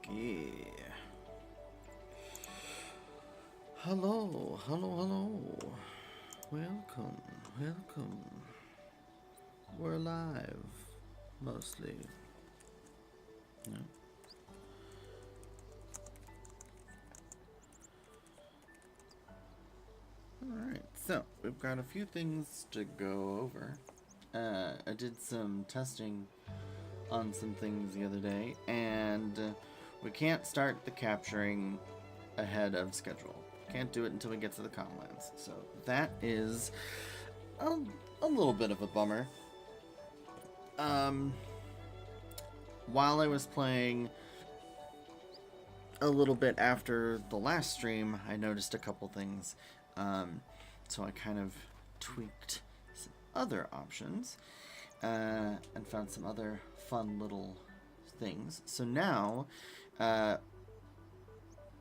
Liki. Hello, hello, hello. Welcome, welcome. We're live, mostly. Yeah. Alright, so we've got a few things to go over. I did some testing on some things the other day, and we can't start the capturing ahead of schedule. Can't do it until we get to the Comlands. So that is a little bit of a bummer. While I was playing a little bit after the last stream, I noticed a couple things. So I kind of tweaked some other options and found some other fun little things. So now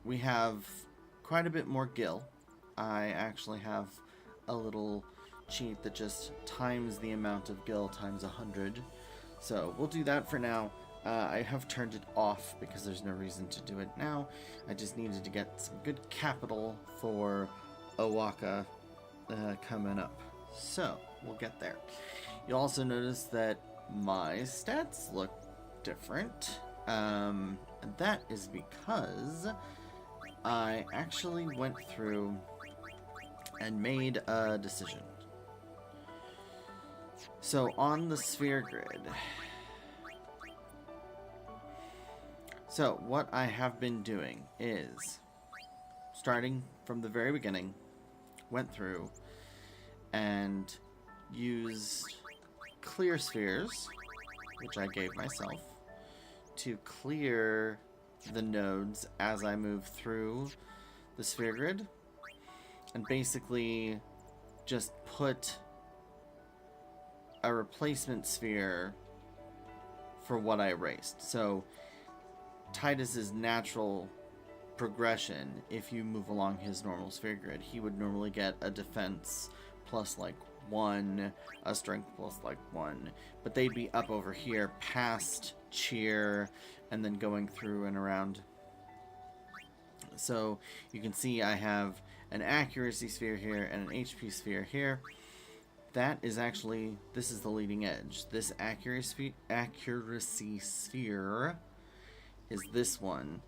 we have quite a bit more gil. I actually have a little cheat that just times the amount of gil times 100. So we'll do that for now. I have turned it off because there's no reason to do it now. I just needed to get some good capital for Owaka coming up. So we'll get there. You'll also notice that my stats look different. And that is because I actually went through and made a decision. So on the sphere grid, so what I have been doing is, starting from the very beginning, went through and used clear spheres, which I gave myself, to clear the nodes as I move through the sphere grid, and basically just put a replacement sphere for what I erased. So Titus's natural progression, if you move along his normal sphere grid, he would normally get a defense plus like 1, a strength plus like 1, but they'd be up over here past cheer and then going through and around. So you can see I have an accuracy sphere here and an HP sphere here. That is actually, this is the leading edge. This accuracy sphere is this one.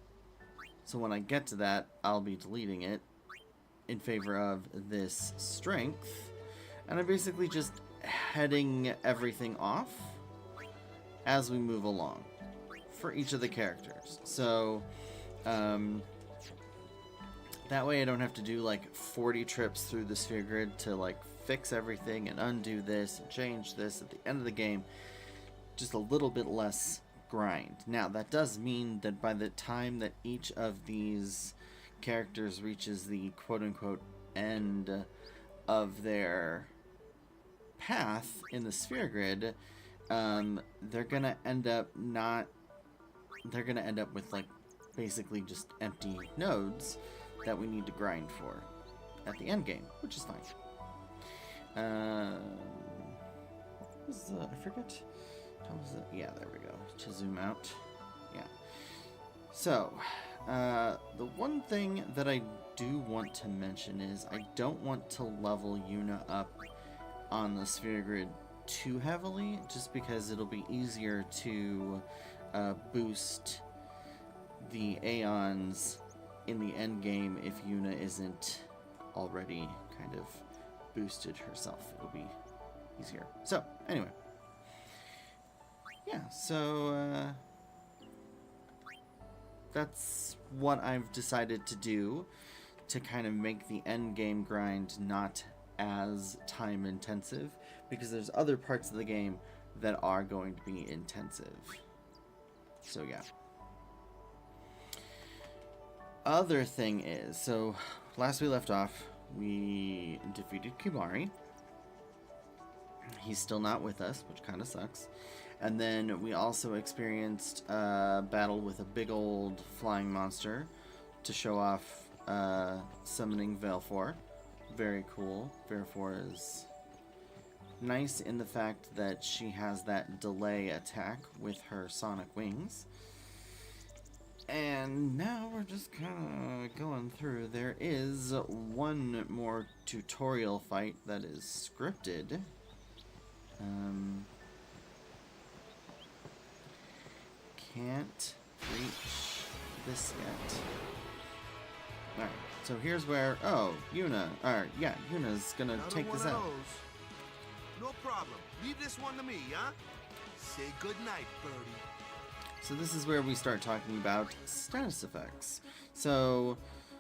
So when I get to that, I'll be deleting it in favor of this strength. And I'm basically just heading everything off as we move along for each of the characters. So that way I don't have to do like 40 trips through the sphere grid to like fix everything and undo this and change this at the end of the game. Just a little bit less grind. Now that does mean that by the time that each of these characters reaches the quote-unquote end of their path in the sphere grid, they're gonna end up with like basically just empty nodes that we need to grind for at the end game, which is fine. I forget. How was it? Yeah, there we go. To zoom out. Yeah. So, the one thing that I do want to mention is I don't want to level Yuna up on the sphere grid too heavily, just because it'll be easier to boost the Aeons in the end game if Yuna isn't already kind of boosted herself. It'll be easier. So, anyway. Yeah, so that's what I've decided to do to kind of make the end game grind not as time intensive, because there's other parts of the game that are going to be intensive. So yeah. Other thing is, so last we left off, we defeated Kimari. He's still not with us, which kind of sucks. And then we also experienced a battle with a big old flying monster to show off summoning Valefor. Very cool. Valefor is nice in the fact that she has that delay attack with her sonic wings. And now we're just kind of going through. There is one more tutorial fight that is scripted. Can't reach this yet. Alright, so here's where... Oh, Yuna. Alright, yeah, Yuna's gonna take this out. No problem. Leave this one to me, huh? Say goodnight, birdie. So this is where we start talking about status effects. So,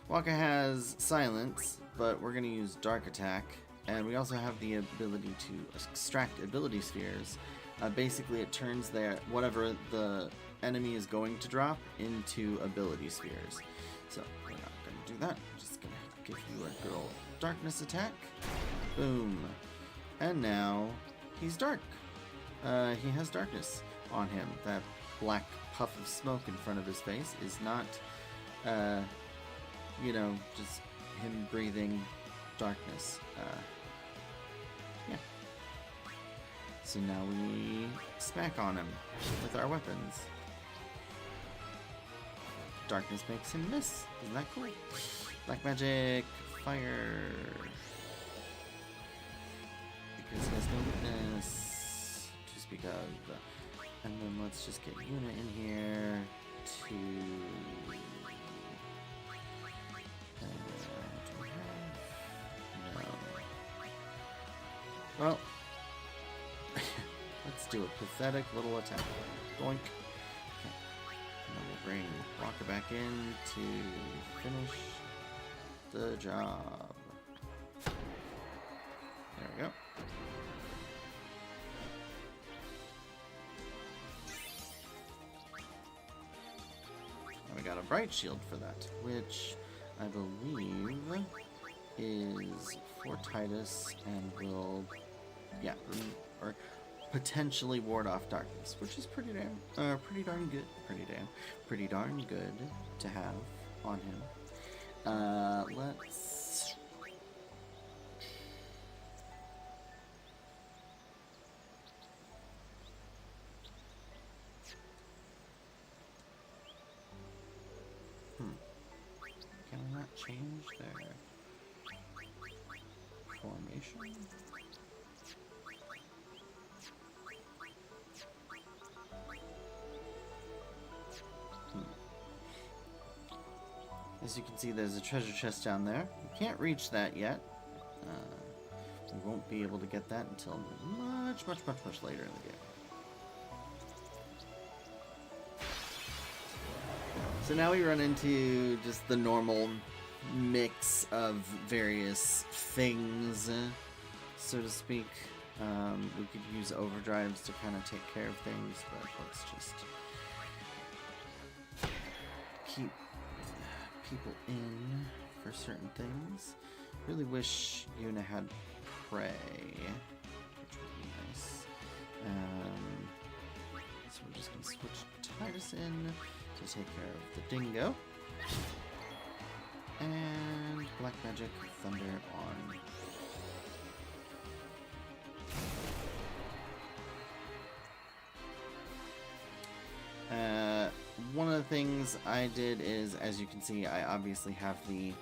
Waka has Silence, but we're going to use Dark Attack. And we also have the ability to extract ability spheres. Basically, it turns whatever the enemy is going to drop into ability spheres. So, we're not going to do that. We're just going to give you a good old Darkness attack. Boom. And now, he's dark. He has darkness on him. That black puff of smoke in front of his face is not, you know, just him breathing darkness. Yeah. So now we smack on him with our weapons. Darkness makes him miss. Isn't that cool? Black magic, fire. Because he has no weakness to speak of. And then let's just get Yuna in here to... do we have... No. Well, let's do a pathetic little attack. Boink. Okay. And then we'll bring Rocker back in to finish the job. There we go. We got a bright shield for that, which I believe is for Titus and will, yeah, or potentially ward off darkness, which is pretty darn good to have on him. Let's. Can I not change their formation? As you can see, there's a treasure chest down there. We can't reach that yet. We won't be able to get that until much later in the game. So now we run into just the normal mix of various things, so to speak. We could use overdrives to kind of take care of things, but let's just keep people in for certain things. Really wish Yuna had prey, which would be nice. So we're just going to switch Titus in to take care of the dingo. And Black Magic Thunder on. One of the things I did is, as you can see, I obviously have the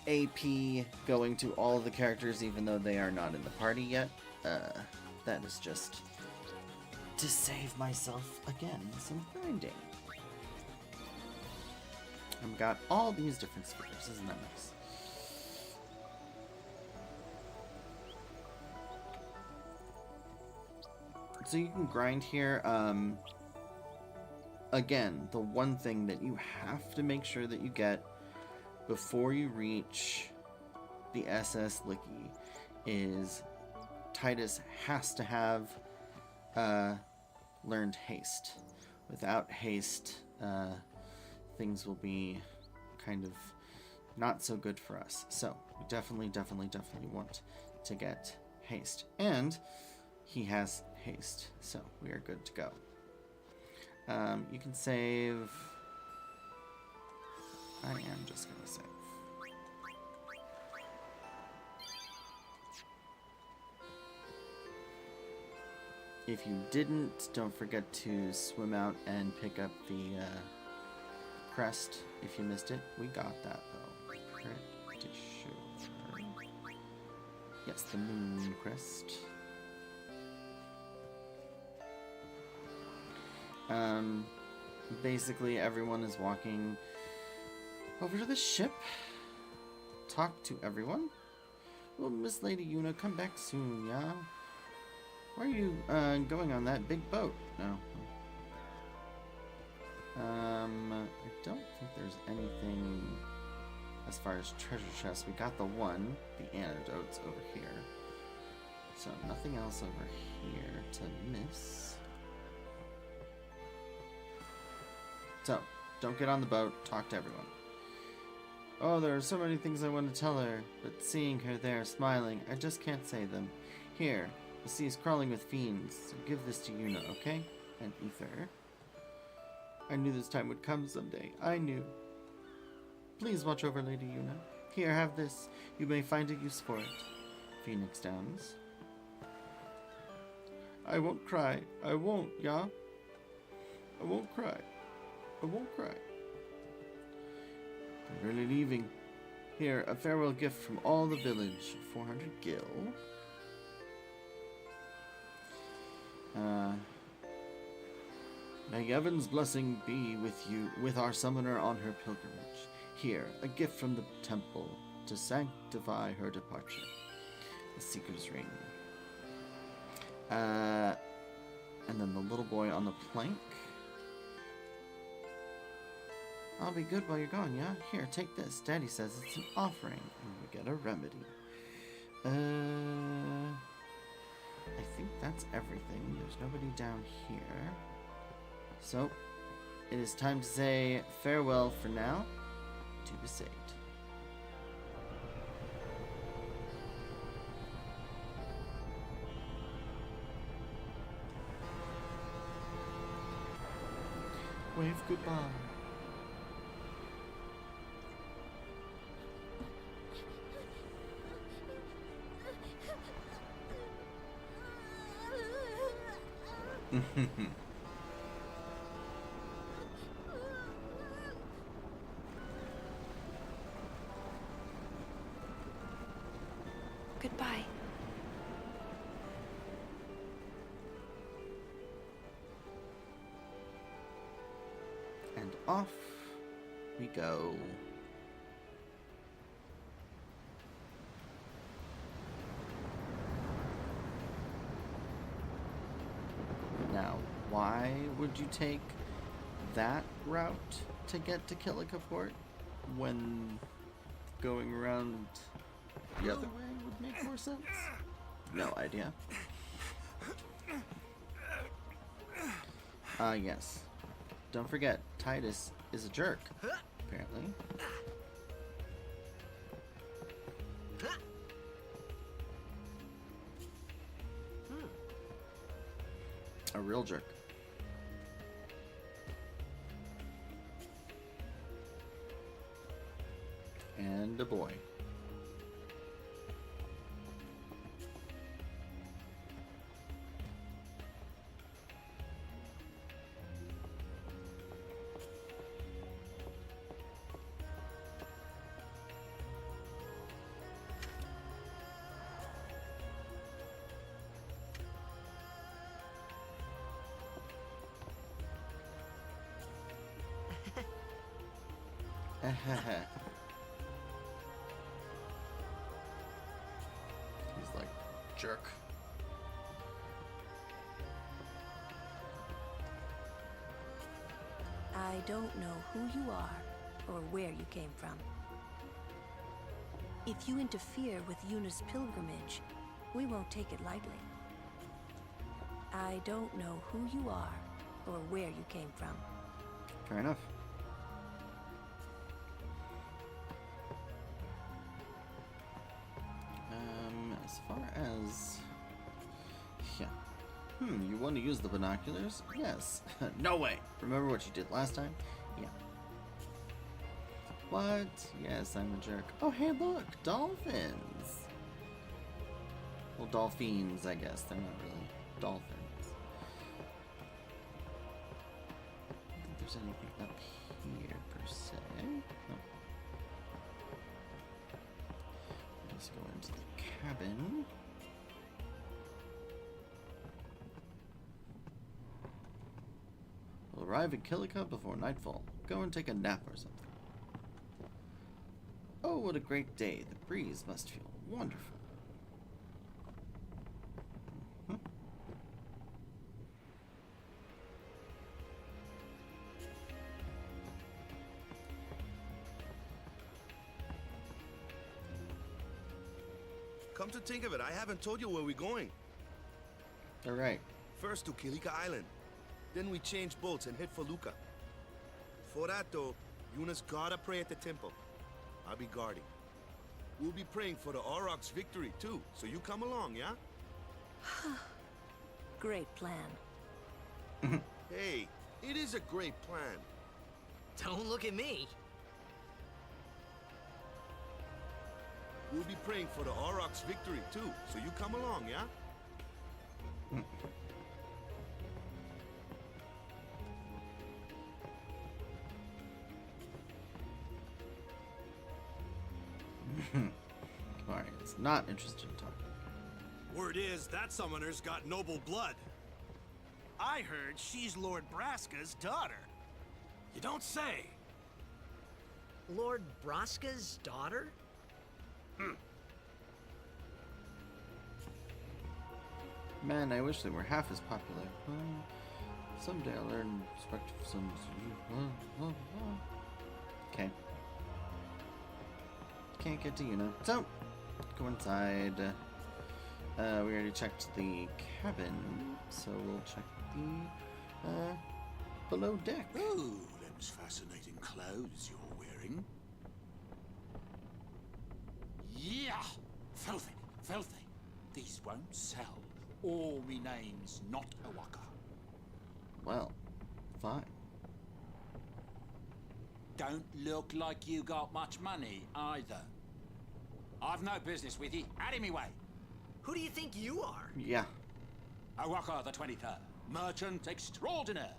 AP going to all of the characters, even though they are not in the party yet. That is just to save myself, again, some grinding. I've got all these different spheres, isn't that nice? So you can grind here. Again, the one thing that you have to make sure that you get before you reach the SS Liki is Titus has to have learned haste. Without haste, things will be kind of not so good for us. So we definitely want to get haste. And he has haste, so we are good to go. You can save. I am just going to save. If you didn't, don't forget to swim out and pick up the crest if you missed it. We got that though. Pretty sure. Yes, the moon crest. Basically everyone is walking over to the ship. Talk to everyone. Will Miss Lady Yuna come back soon, yeah? Why are you going on that big boat? No. I don't think there's anything as far as treasure chests. We got the one, the antidotes over here. So nothing else over here to miss. So, don't get on the boat, talk to everyone. Oh, there are so many things I want to tell her, but seeing her there smiling, I just can't say them. Here, the sea is crawling with fiends, so give this to Yuna, okay? And Ether. I knew this time would come someday. I knew. Please watch over Lady Yuna. Here, have this. You may find a use for it. Phoenix Downs. I won't cry. I won't, yeah? I won't cry. I won't cry. I'm really leaving. Here, a farewell gift from all the village. 400 gil. May Yevon's blessing be with you, with our summoner on her pilgrimage. Here, a gift from the temple to sanctify her departure. The Seeker's Ring. And then the little boy on the plank. I'll be good while you're gone, yeah? Here, take this. Daddy says it's an offering, and we get a remedy. I think that's everything. There's nobody down here. So, it is time to say farewell for now to Besaid. Wave goodbye. Goodbye. And off we go. Now, why would you take that route to get to Kilika Port when going around the other way would make more sense? No idea. Yes. Don't forget, Titus is a jerk, apparently. A real jerk. And a boy. He's like, jerk. I don't know who you are or where you came from. If you interfere with Yuna's pilgrimage, we won't take it lightly. I don't know who you are or where you came from. Fair enough. As far as... yeah. You want to use the binoculars? Yes. No way! Remember what you did last time? Yeah. What? Yes, I'm a jerk. Oh, hey, look! Dolphins! Well, dolphins, I guess. They're not really dolphins. anything up here per se. No. Let's go into the cabin. We'll arrive at Kilika before nightfall. Go and take a nap or something. Oh, what a great day. The breeze must feel wonderful. Come to think of it, I haven't told you where we're going. All right. First to Kilika Island. Then we change boats and head for Luca. For that, though, Eunice gotta pray at the temple. I'll be guarding. We'll be praying for the Aurochs' victory, too, so you come along, yeah? Great plan. Hey, it is a great plan. Don't look at me. We'll be praying for the Aurochs' victory, too, so you come along, yeah? Alright, it's not interested in talking. Word is that summoner's got noble blood. I heard she's Lord Braska's daughter. You don't say. Lord Braska's daughter? Man, I wish they were half as popular. Someday I'll learn respect for some. Okay. Can't get to Una. So, go inside. We already checked the cabin, so we'll check the below deck. Oh, them's fascinating clothes you're wearing. Yeah! Filthy, filthy. These won't sell. Or me name's not Awaka. Well, fine. Don't look like you got much money, either. I've no business with you. Out of me way. Who do you think you are? Yeah. Awaka the 23rd. Merchant extraordinaire.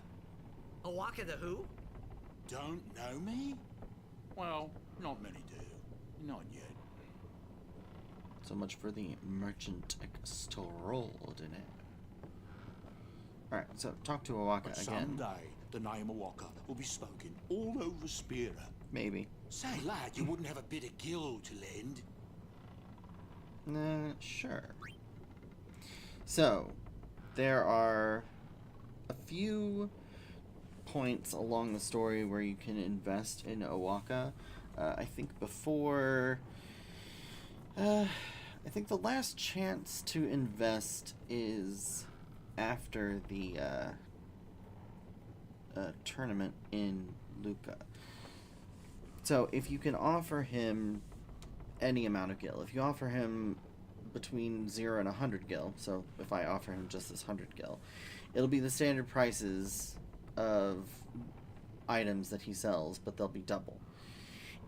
Awaka the who? Don't know me? Well, not many do. Not yet. So much for the merchant extraordinaire. Alright, so talk to Awaka But again. someday, the name Awaka will be spoken all over Spira. Maybe. Say, lad, you wouldn't have a bit of gill to lend? Sure. So, there are a few points along the story where you can invest in Awaka. I think before... I think the last chance to invest is after the tournament in Luca. So if you can offer him any amount of gil, if you offer him between 0 and 100 gil, so if I offer him just this 100 gil, it'll be the standard prices of items that he sells, but they'll be double.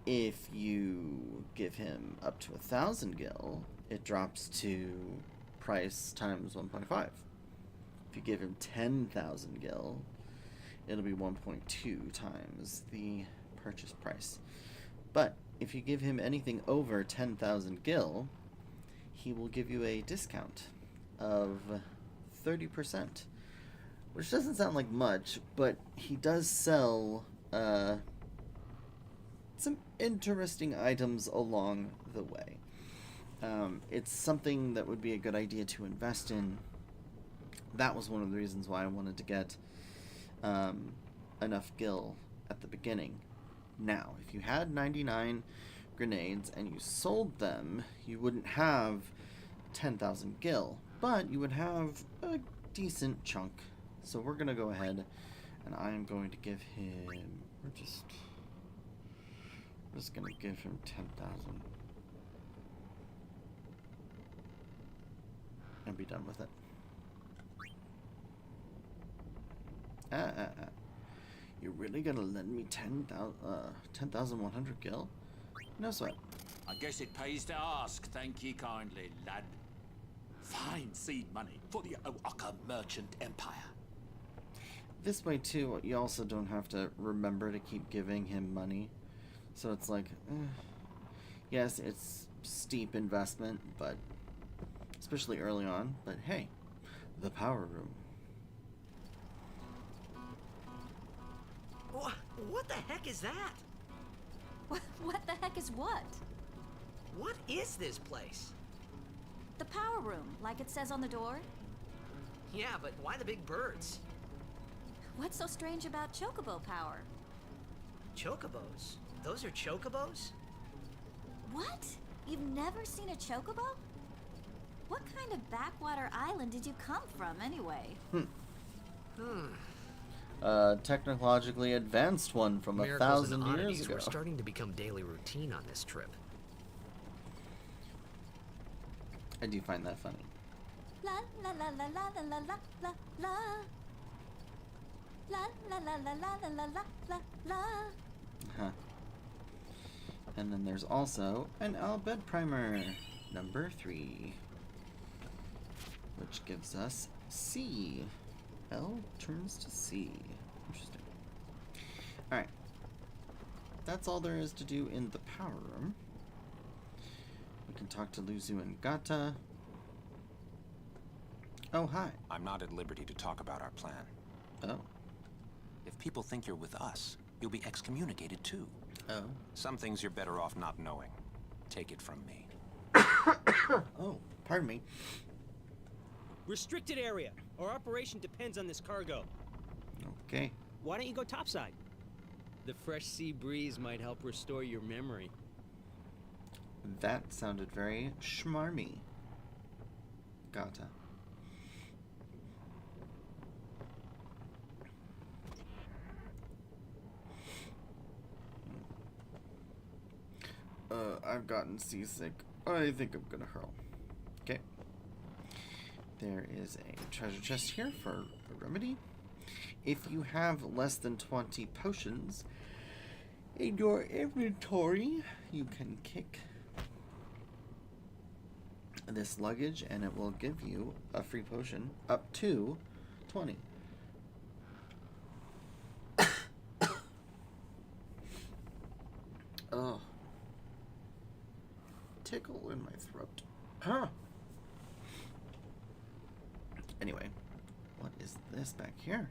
If you give him up to 1,000 gil, it drops to price times 1.5. If you give him 10,000 gil, it'll be 1.2 times the purchase price. But if you give him anything over 10,000 gil, he will give you a discount of 30%, which doesn't sound like much, but he does sell some interesting items along the way. It's something that would be a good idea to invest in. That was one of the reasons why I wanted to get enough gil at the beginning. Now, if you had 99 grenades and you sold them, you wouldn't have 10,000 gil, but you would have a decent chunk. So we're going to go ahead and I'm going to give him... We're just going to give him 10,000. And be done with it. You're really gonna lend me 10,100 gil? No sweat. I guess it pays to ask, thank ye kindly, lad. Fine seed money for the Oaka merchant empire. This way too, you also don't have to remember to keep giving him money. So it's like, yes, it's steep investment, but especially early on. But hey, the power room. What the heck is that? What the heck is what? What is this place? The power room, like it says on the door? Yeah, but why the big birds? What's so strange about chocobo power? Chocobos? Those are chocobos? What? You've never seen a chocobo? What kind of backwater island did you come from, anyway? Technologically advanced one from Miracles 1,000 and years oddities ago. were starting to become daily routine on this trip. I do find that funny. La la la la la la la la la. La la la la la la la la la. Huh. And then there's also an Albed primer, number 3, which gives us C. L turns to C. Interesting. Alright. That's all there is to do in the power room. We can talk to Luzu and Gata. Oh, hi. I'm not at liberty to talk about our plan. Oh. If people think you're with us, you'll be excommunicated too. Oh. Some things you're better off not knowing. Take it from me. Oh, pardon me. Restricted area. Our operation depends on this cargo. Okay. Why don't you go topside? The fresh sea breeze might help restore your memory. That sounded very schmarmy. Gata. I've gotten seasick. I think I'm gonna hurl. Okay. There is a treasure chest here for a remedy. If you have less than 20 potions in your inventory, you can kick this luggage and it will give you a free potion up to 20. Oh. Tickle in my throat. Huh. Anyway, what is this back here?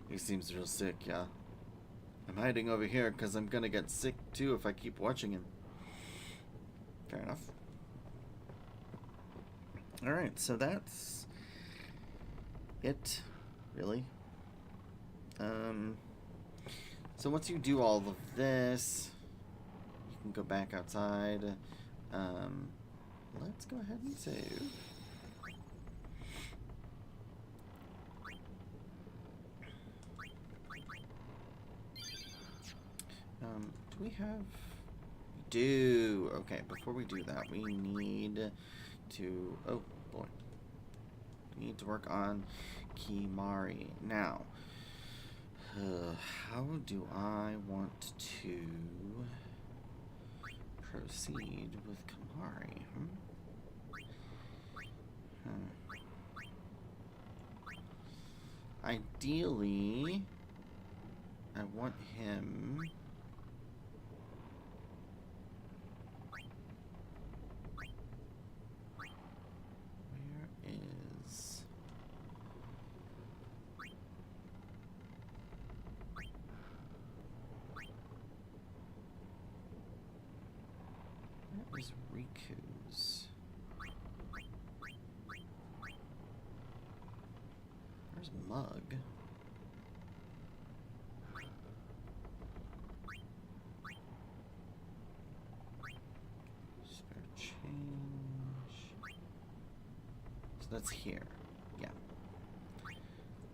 He seems real sick, yeah. I'm hiding over here because I'm gonna get sick too if I keep watching him. Fair enough. Alright, so that's it, really. So once you do all of this, you can go back outside. Let's go ahead and save. Do we have... We do! Okay, before we do that, we need to... Oh, boy. We need to work on Kimari. Now, how do I want to proceed with Kimari? Ideally, I want him... Where's Riku's? Where's Mug? Spare change. So that's here. Yeah.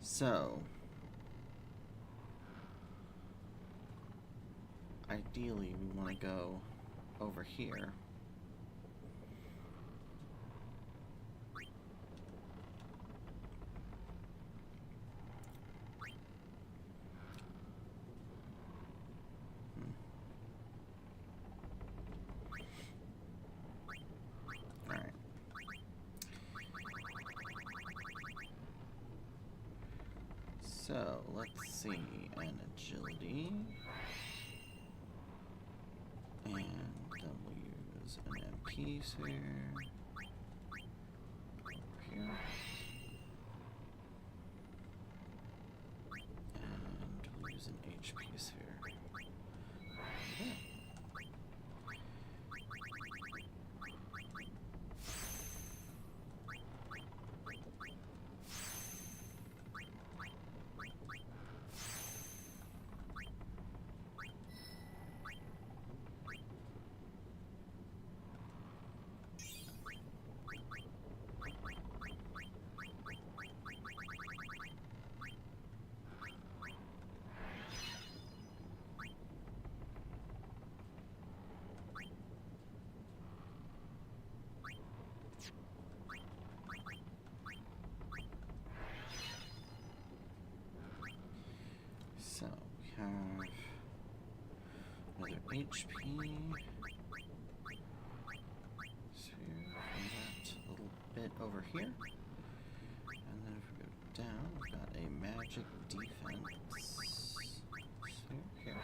So ideally we want to go over here. Alright. So, let's see, an agility. And then we'll use an MP sphere. Over here. And we'll use an HP sphere. Okay. So we have another HP sphere from that little bit over here. And then if we go down, we've got a magic defense sphere here.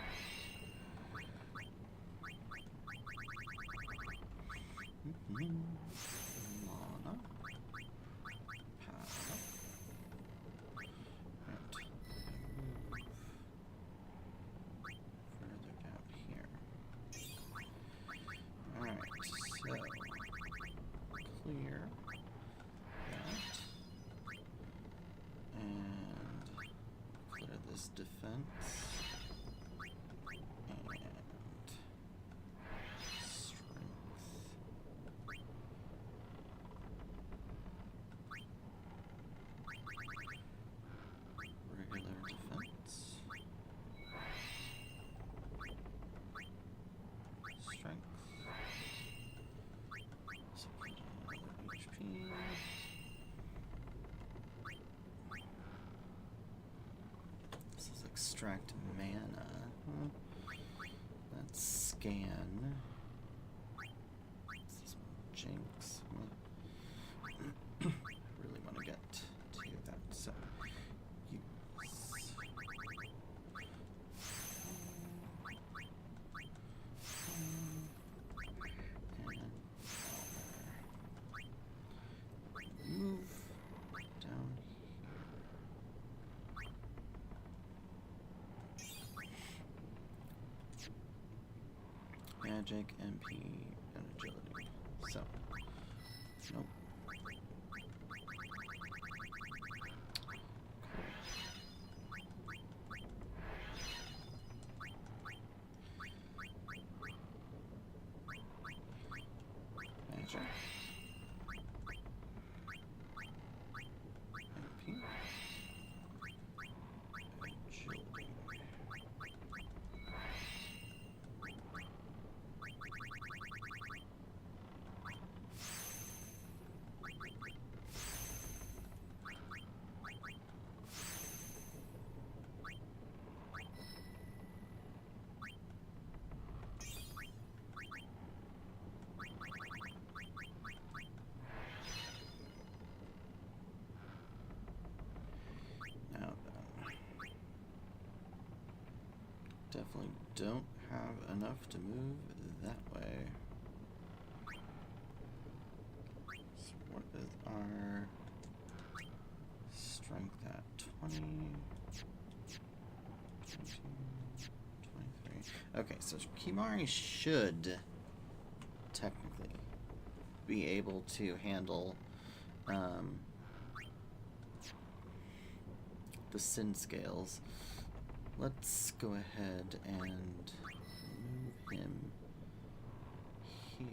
Mana. Power. Further down here. Alright, so clear that. And clear this defense. And strength. Regular defense. Strength. So another HP. This is extract mana. That's scan. This is Jinx. Really want to get to that. So use. And move down here. Magic, MP, and agility. So, nope. Magic. MP. Agility. Now then, definitely don't have enough to move that way. So what is our strength at? 20, 22, 23. Okay, so Kimari should technically be able to handle the sin scales. Let's go ahead and move him here.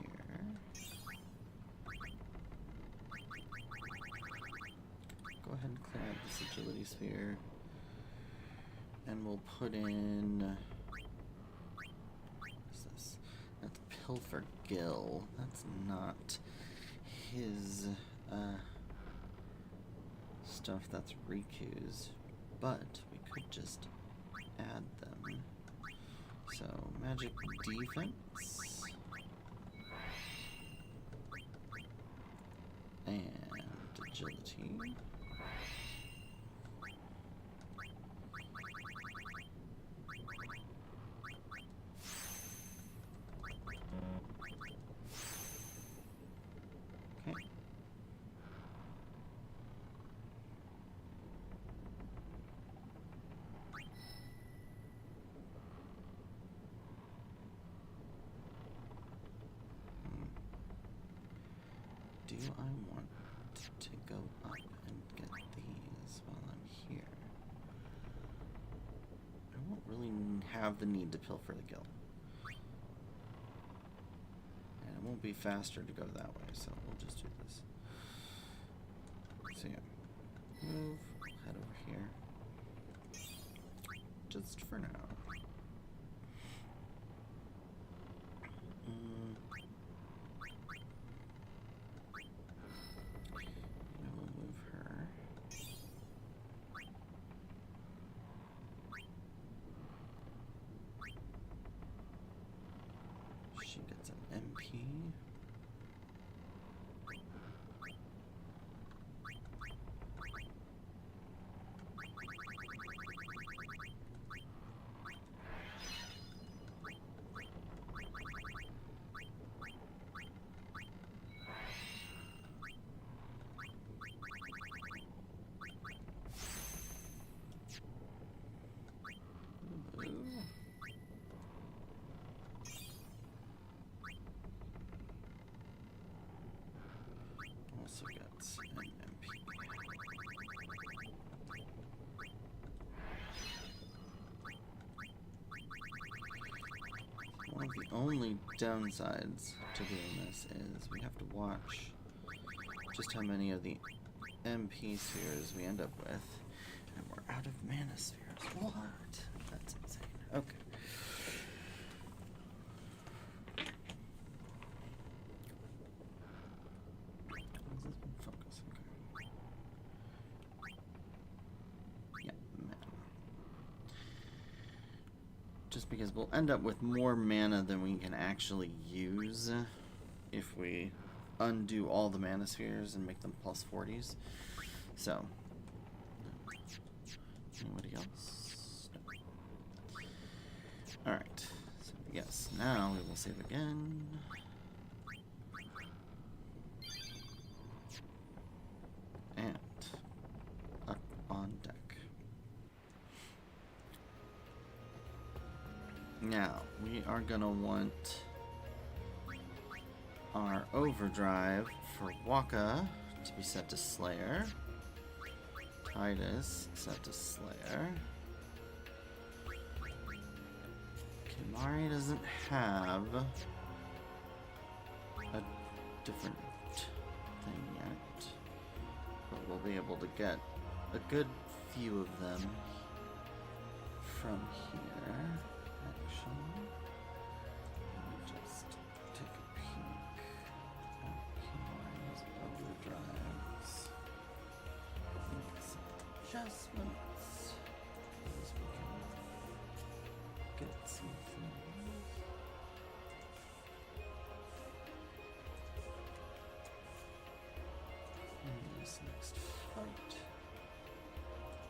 Go ahead and clear out this agility sphere. And we'll put in... what is this? That's Pilfer Gill. That's not his stuff, that's Riku's. But we could just add them. So, magic defense. And agility. do I want to go up and get these while I'm here? I won't really have the need to pilfer the guild. And it won't be faster to go that way, so we'll just do this. So yeah, move, head over here. Just for now. We'll move her. She gets an MP. Also gets an MP. One of the only downsides to doing this is we have to watch just how many of the MP spheres we end up with. And we're out of mana spheres. What? That's insane. Okay. Focus. Okay. Yeah, mana. Just because we'll end up with more mana than we can actually use if we undo all the mana spheres and make them plus 40s. So, anybody else? No. Alright, so yes, now we will save again. And up on deck. Now, we are gonna want our overdrive for Waka to be set to Slayer. Titus set to Slayer. Kimari doesn't have a different thing yet, but we'll be able to get a good few of them from here. Actually, let me just take a peek at Kimari's overdrives. Make some adjustments as we can get some things. In this next fight,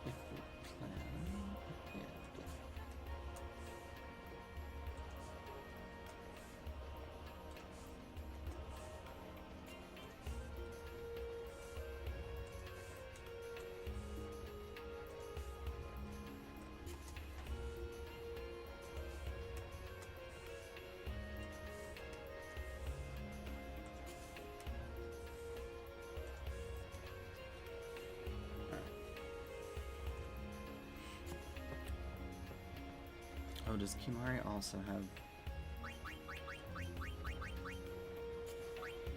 if we plan ahead. Oh, does Kimari also have...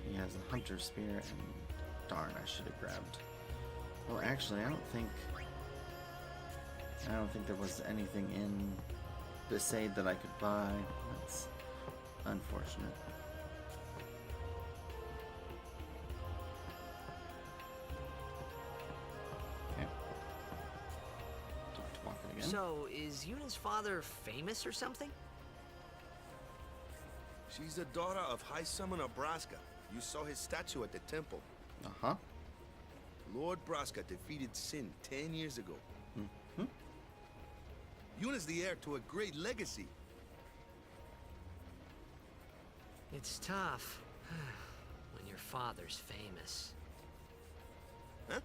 He has a hunter spear and... Darn, I should have grabbed. Oh, actually, I don't think there was anything in Besaid that I could buy. That's unfortunate. Okay. Talk to Waka again. So, is Yuna's father famous or something? She's the daughter of High Summoner Braska. You saw his statue at the temple. Uh-huh. Lord Braska defeated Sin 10 years ago. Mm-hmm. Yuna's the heir to a great legacy. It's tough when your father's famous. Huh?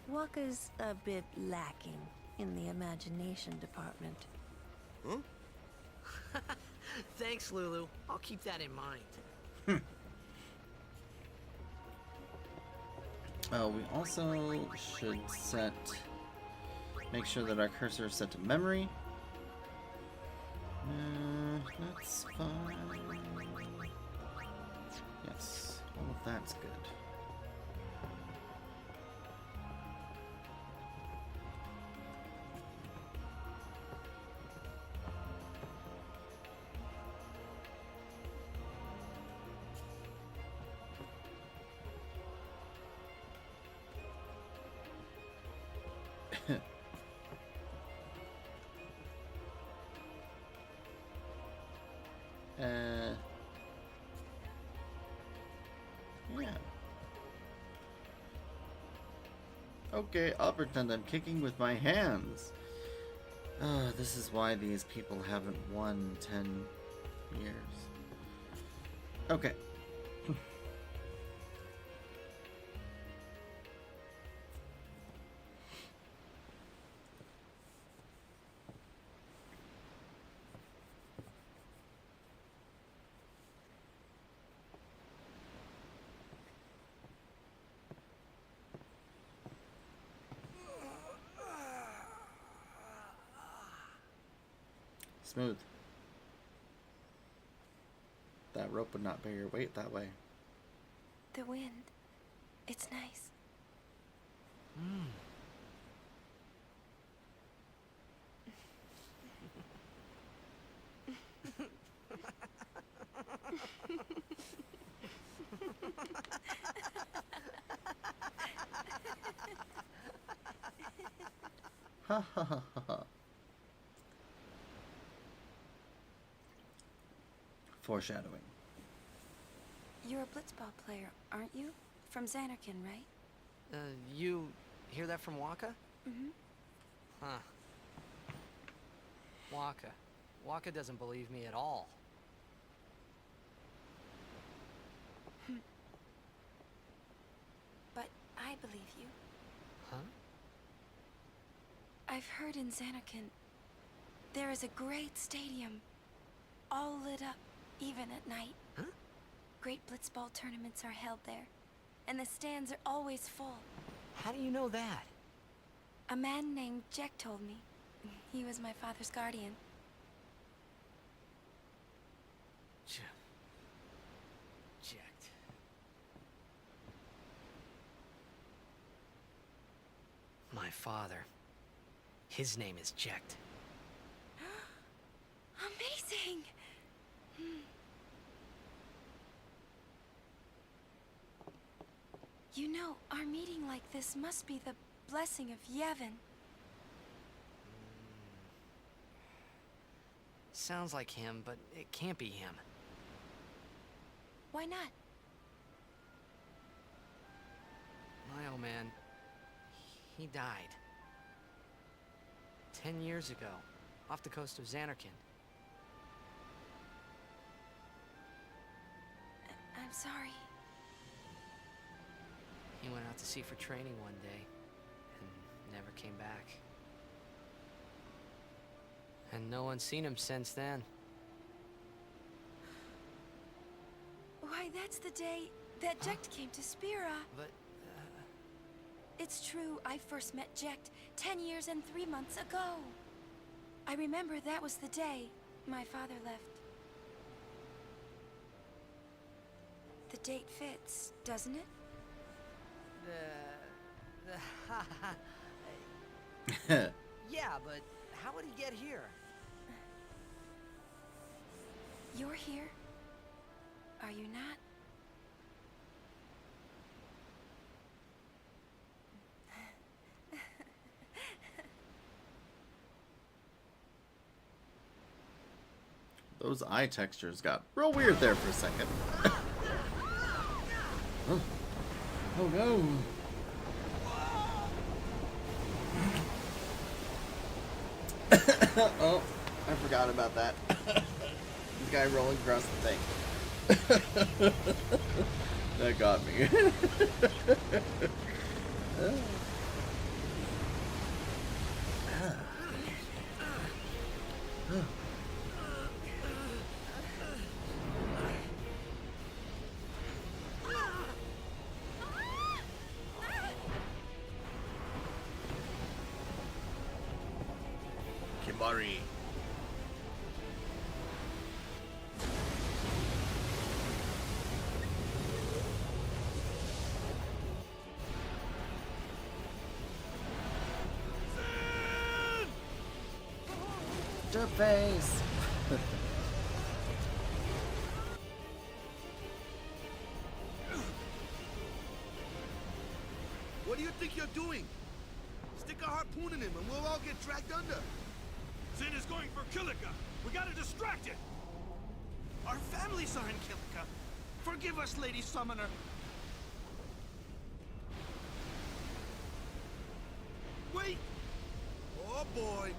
Waka's a bit lacking in the imagination department. Huh? Thanks, Lulu. I'll keep that in mind. We also should make sure that our cursor is set to memory. That's fine. Yes, all of that's good. Yeah. Okay, I'll pretend I'm kicking with my hands. This is why these people haven't won 10 years. Okay. Smooth. That rope would not bear your weight that way. The wind. It's nice. Ha ha ha ha ha. Foreshadowing. You're a blitzball player, aren't you? From Xanarkin, right? You hear that from Waka? Mm-hmm. Huh. Waka. Waka doesn't believe me at all. But I believe you. Huh? I've heard in Xanarkin, there is a great stadium, all lit up, even at night. Huh? Great blitzball tournaments are held there, and the stands are always full. How do you know that? A man named Jack told me. He was my father's guardian. Jacked. My father. His name is Jacked. Amazing! You know, our meeting like this must be the blessing of Yevon. Sounds like him, but it can't be him. Why not? My old man, he died. 10 years ago, off the coast of Xanarkin. I'm sorry. He went out to sea for training one day, and never came back. And no one's seen him since then. Why, that's the day that Jekt came to Spira. But, It's true, I first met Jekt 10 years and 3 months ago. I remember that was the day my father left. The date fits, doesn't it? Yeah, but how would he get here? You're here? Are you not? Those eye textures got real weird there for a second. Oh. Oh no. Oh, I forgot about that. The guy rolling across the thing. That got me. Murray. Dirt face! What do you think you're doing? Stick a harpoon in him and we'll all get dragged under. Sin is going for Kilika. We gotta distract it. Our families are in Kilika. Forgive us, Lady Summoner. Wait! Oh boy!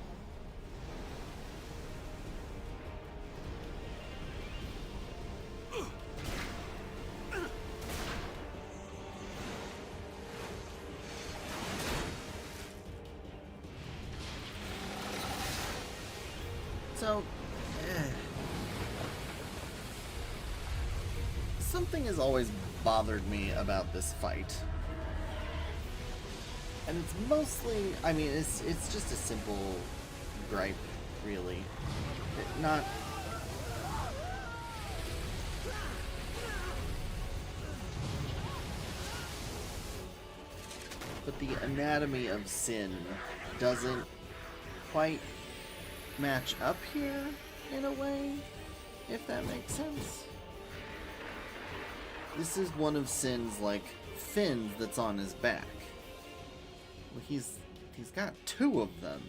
So, something has always bothered me about this fight. And it's mostly, I mean, it's just a simple gripe, really. Not... But the anatomy of Sin doesn't quite match up here, in a way, if that makes sense. This is one of Sin's, like, fins that's on his back. Well, he's got two of them.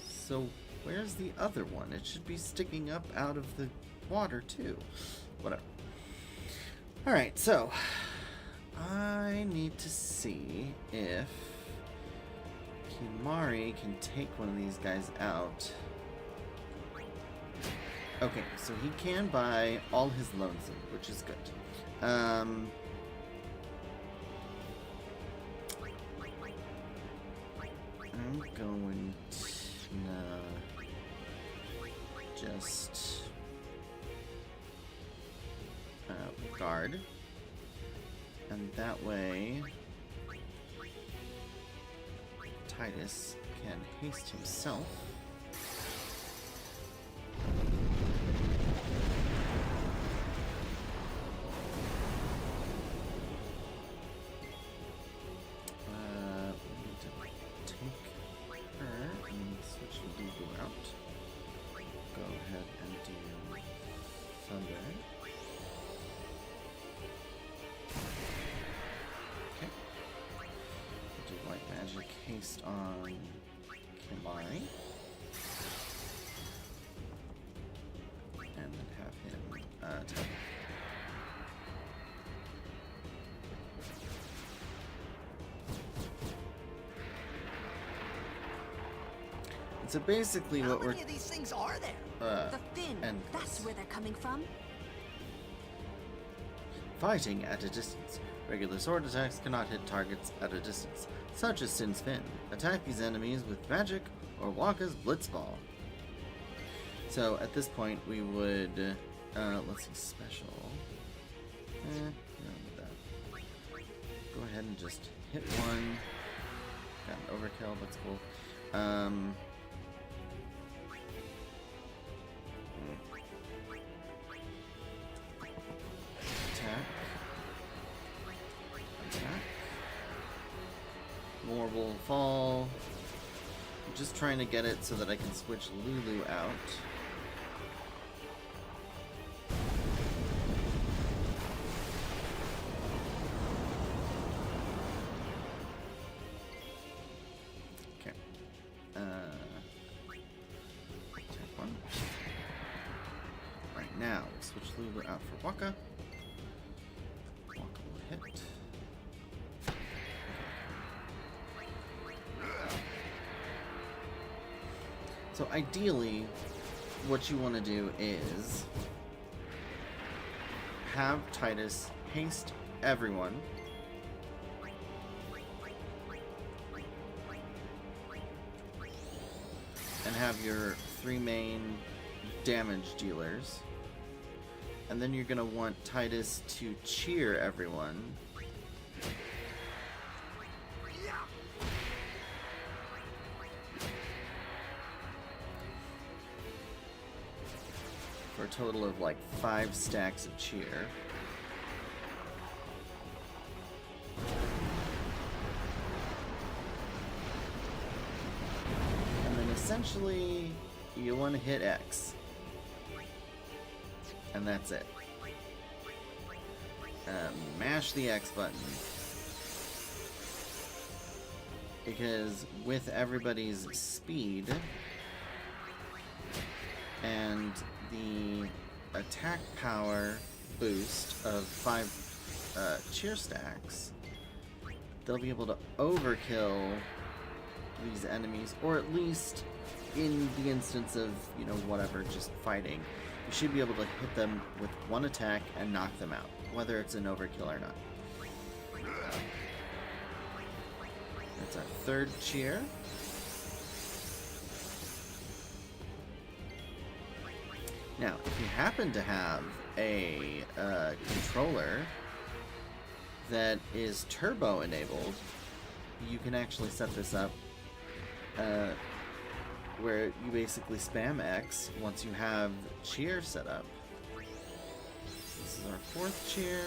So where's the other one? It should be sticking up out of the water too. Whatever. Alright, so I need to see if Kimari can take one of these guys out. Okay, so he can buy all his lonesome, which is good. I'm going to just guard, and that way Titus can haste himself. Haste on Kimari, and then have him attack. So basically, what we're... How many of these things are there? The fin. And that's where they're coming from. Fighting at a distance. Regular sword attacks cannot hit targets at a distance, such as Sin's Fin. Attack these enemies with magic or Waka's Blitzball. So at this point we would, let's see, special. No, with that. Go ahead and just hit one. Got an overkill, that's cool. Attack. More will fall. I'm just trying to get it so that I can switch Lulu out. Okay. Attack one. Right now, switch Lulu out for Waka. Waka will hit. So ideally, what you want to do is have Titus haste everyone. And have your three main damage dealers. And then you're going to want Titus to cheer everyone. for a total of like 5 stacks of cheer. And then essentially you want to hit X. And that's it. Mash the X button. Because with everybody's speed and the attack power boost of 5 cheer stacks, they'll be able to overkill these enemies, or at least in the instance of, you know, whatever, just fighting, you should be able to hit them with 1 attack and knock them out, whether it's an overkill or not. That's our 3rd cheer. Now, if you happen to have a controller that is turbo enabled, you can actually set this up where you basically spam X once you have cheer set up. This is our 4th cheer.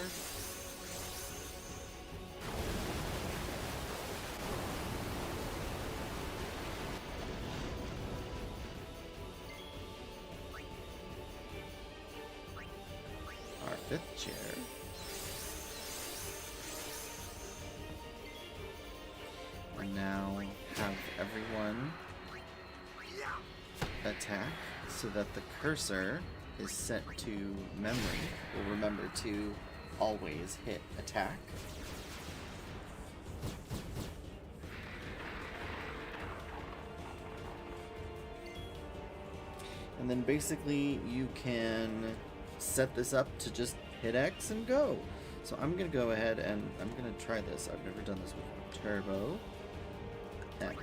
Our 5th chair. And now have everyone attack so that the cursor is set to memory. We'll remember to always hit attack. And then basically you can set this up to just hit X and go. So I'm gonna go ahead and I'm gonna try this. I've never done this before. Turbo X.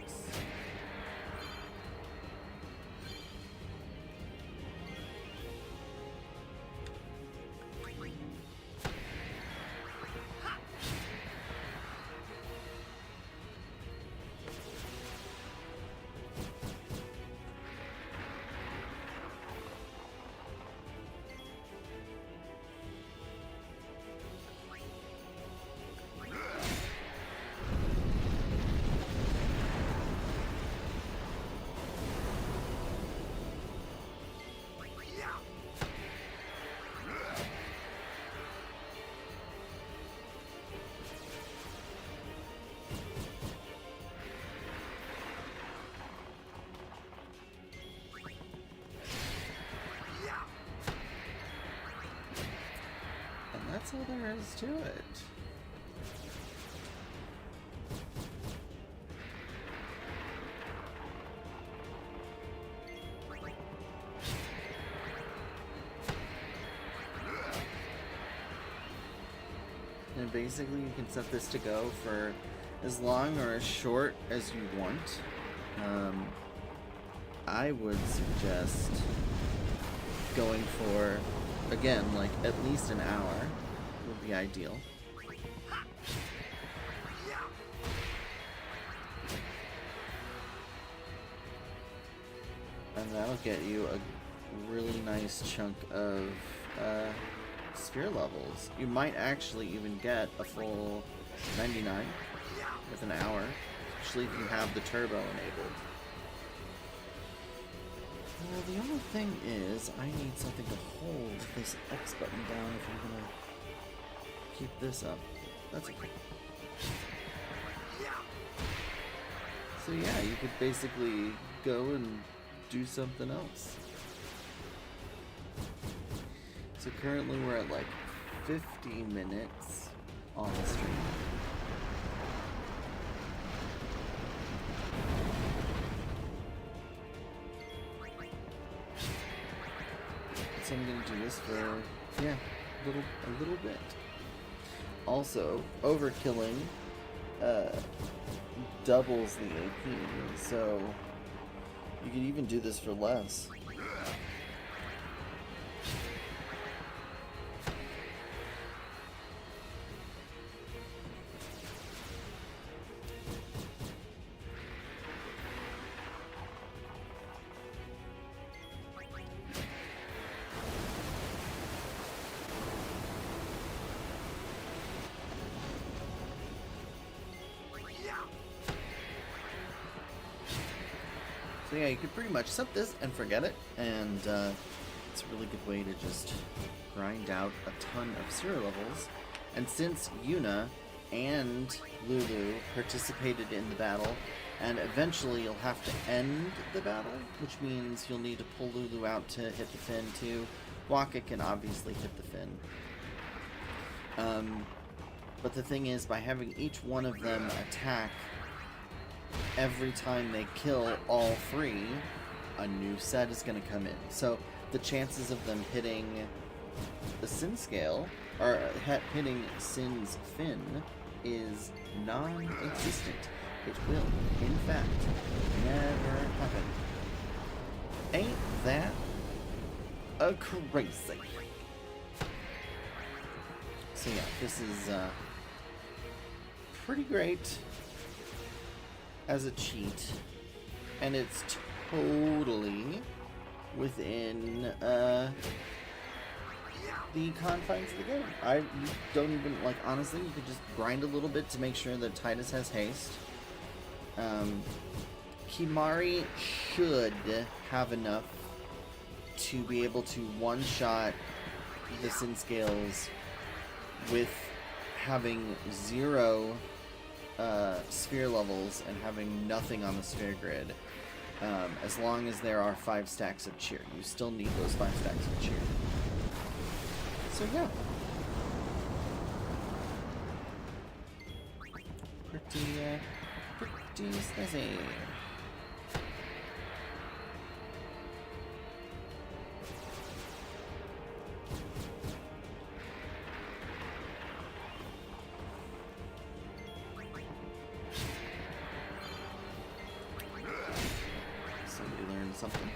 That's all there is to it. And basically you can set this to go for as long or as short as you want. I would suggest going for, again, like at least an hour would be ideal. And that'll get you a really nice chunk of sphere levels. You might actually even get a full 99 with an hour, especially if you have the turbo enabled. Well, the only thing is, I need something to hold this X button down if I'm gonna keep this up. That's okay. So yeah, you could basically go and do something else. So currently we're at like 50 minutes on the stream. So I'm gonna do this for, yeah, a little bit. Also, overkilling doubles the AP, so you could even do this for less. So yeah, you could pretty much set this and forget it, and it's a really good way to just grind out a ton of sphere levels. And since Yuna and Lulu participated in the battle, and eventually you'll have to end the battle, which means you'll need to pull Lulu out to hit the fin too. Waka can obviously hit the fin. But the thing is, by having each one of them attack every time they kill all three, a new set is going to come in. So the chances of them hitting the Sin Scale, or hitting Sin's fin, is non-existent. It will, in fact, never happen. Ain't that a crazy? So yeah, this is pretty great as a cheat, and it's totally within the confines of the game. I don't even, like, honestly, you could just grind a little bit to make sure that Titus has haste. Kimari should have enough to be able to one-shot the Sin Scales with having 0 sphere levels and having nothing on the sphere grid. As long as there are 5 stacks of cheer. You still need those 5 stacks of cheer. So yeah. Pretty snazzy. Somebody learned something.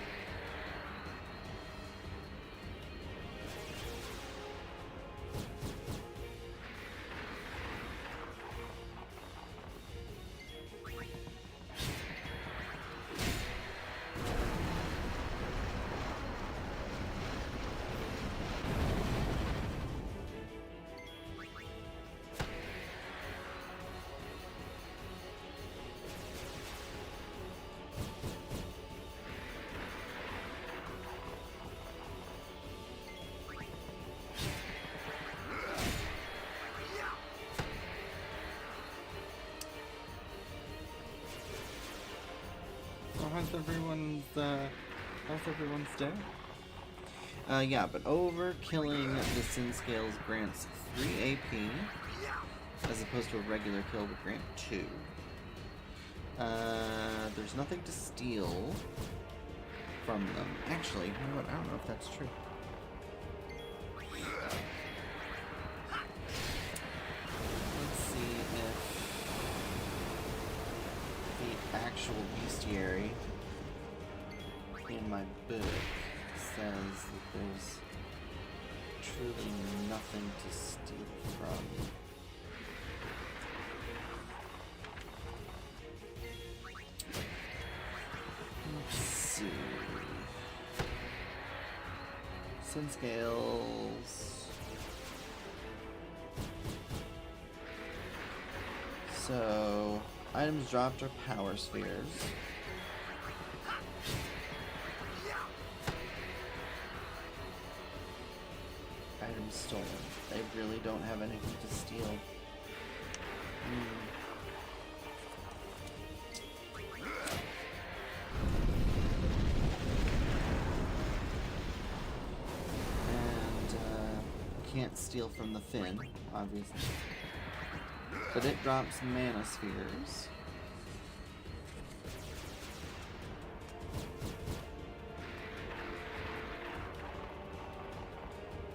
How's everyone's day? Yeah, but overkilling the Sin Scales grants 3 AP, as opposed to a regular kill would grant 2. There's nothing to steal from them. Actually, you know what? I don't know if that's true. Let's see if the actual bestiary in my book says that there's truly nothing to steal from. Let's see. Sin Scales. So, items dropped are power spheres. Items stolen. They really don't have anything to steal. And can't steal from the fin, obviously. But it drops mana spheres.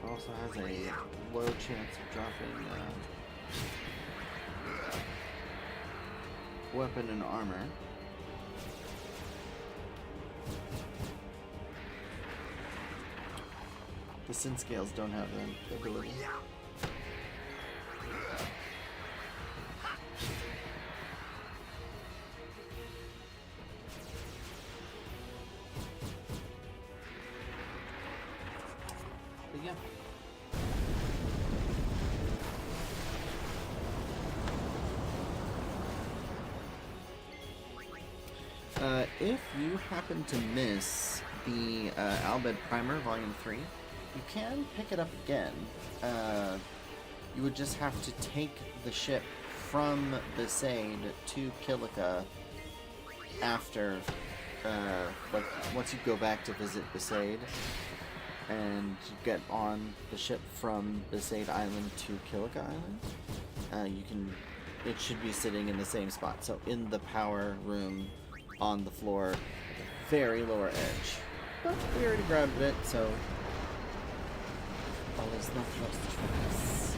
Also has a low chance of dropping weapon and armor. The Sin Scales don't have the ability. But yeah. if you happen to miss the Albed Primer Volume 3, you can pick it up again. You would just have to take the ship from Besaid to Kilika after, like, once you go back to visit Besaid, and you get on the ship from Besaid Island to Kilika Island, it should be sitting in the same spot. So in the power room on the floor, at the very lower edge. But we already grabbed it, so all is left was to trace.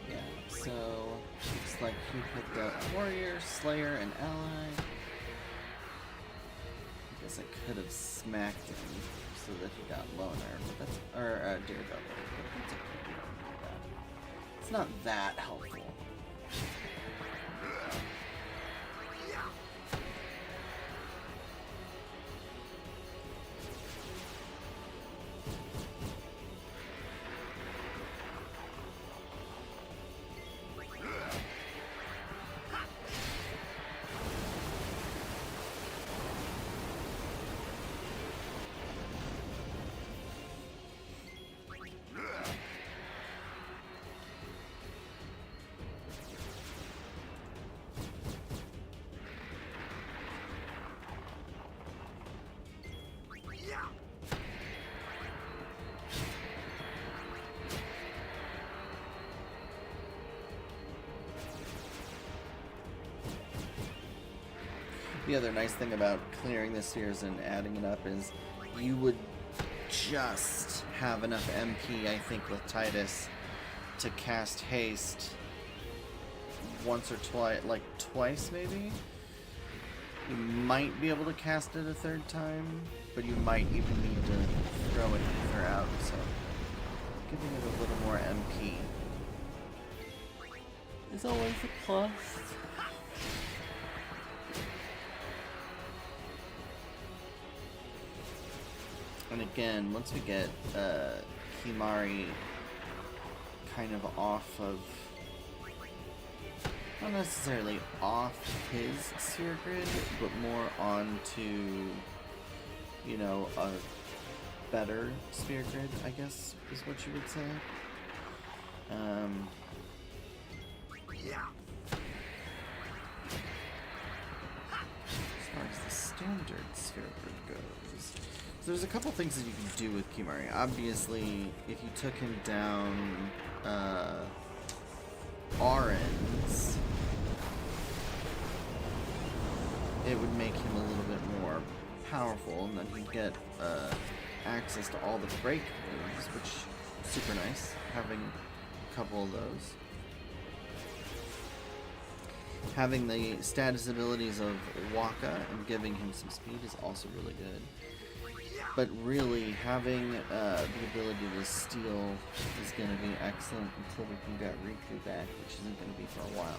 Yeah, so looks like he picked up Warrior, Slayer, and Ally. I guess I could have smacked him so that he got Loner, but that's, or Daredevil, but that's okay. We don't need that. It's not that helpful. The other nice thing about clearing the spheres and adding it up is you would just have enough MP, I think, with Titus to cast haste once or twice, like twice maybe. You might be able to cast it a third time, but you might even need to throw an ether out, so giving it a little more MP is always a plus. And again, once we get Kimari kind of off of, not necessarily off his sphere grid, but more onto, you know, a better sphere grid, I guess is what you would say. As far as the standard sphere grid goes, so there's a couple things that you can do with Kimari. Obviously, if you took him down Arin's, it would make him a little bit more powerful, and then he'd get access to all the break moves, which is super nice, having a couple of those. Having the status abilities of Waka and giving him some speed is also really good. But really, having the ability to steal is going to be excellent until we can get Riku back, which isn't going to be for a while.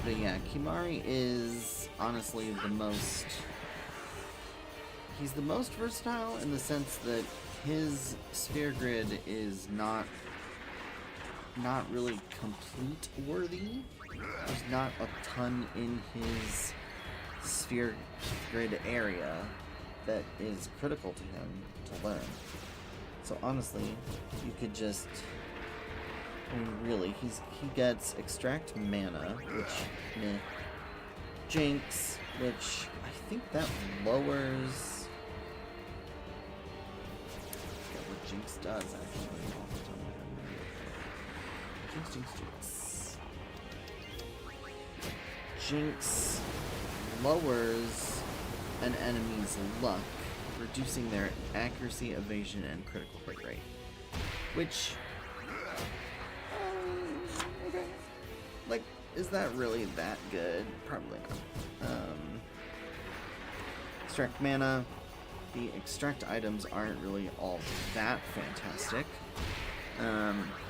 But yeah, Kimari is honestly the most... He's the most versatile in the sense that his sphere grid is not really complete worthy. There's not a ton in his sphere grid area that is critical to him to learn. So honestly, you could just, I mean, really, he gets extract mana, which meh, Jinx, which I think that lowers. Jinx does actually. Jinx. Jinx lowers an enemy's luck, reducing their accuracy, evasion, and critical hit rate. Which, okay. Like, is that really that good? Probably not. Extract mana. The extract items aren't really all that fantastic.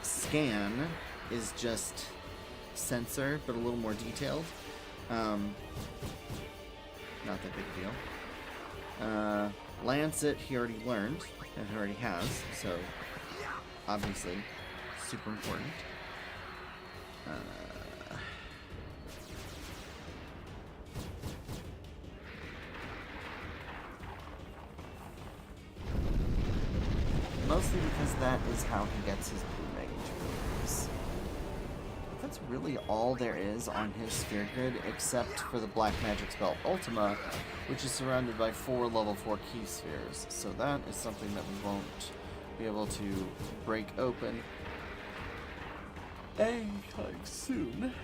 Scan is just sensor, but a little more detailed. Not that big a deal. Lancet he already learned, and he already has, so obviously super important. Mostly because that is how he gets his blue mage abilities. That's really all there is on his sphere grid, except for the black magic spell Ultima, which is surrounded by 4 level 4 key spheres. So that is something that we won't be able to break open anytime soon.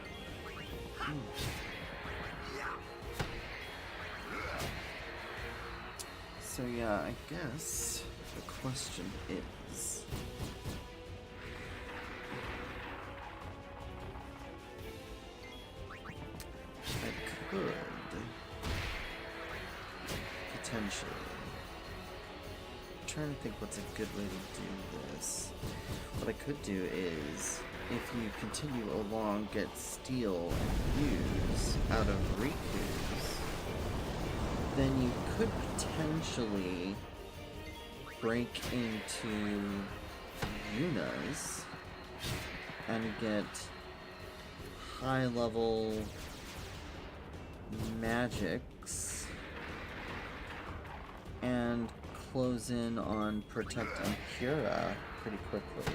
So yeah, I guess the question is, I could potentially, I'm trying to think what's a good way to do this. What I could do is, if you continue along, get steal and use out of Riku's, then you could potentially break into Yuna's and get high level magics and close in on Protect and Cura pretty quickly.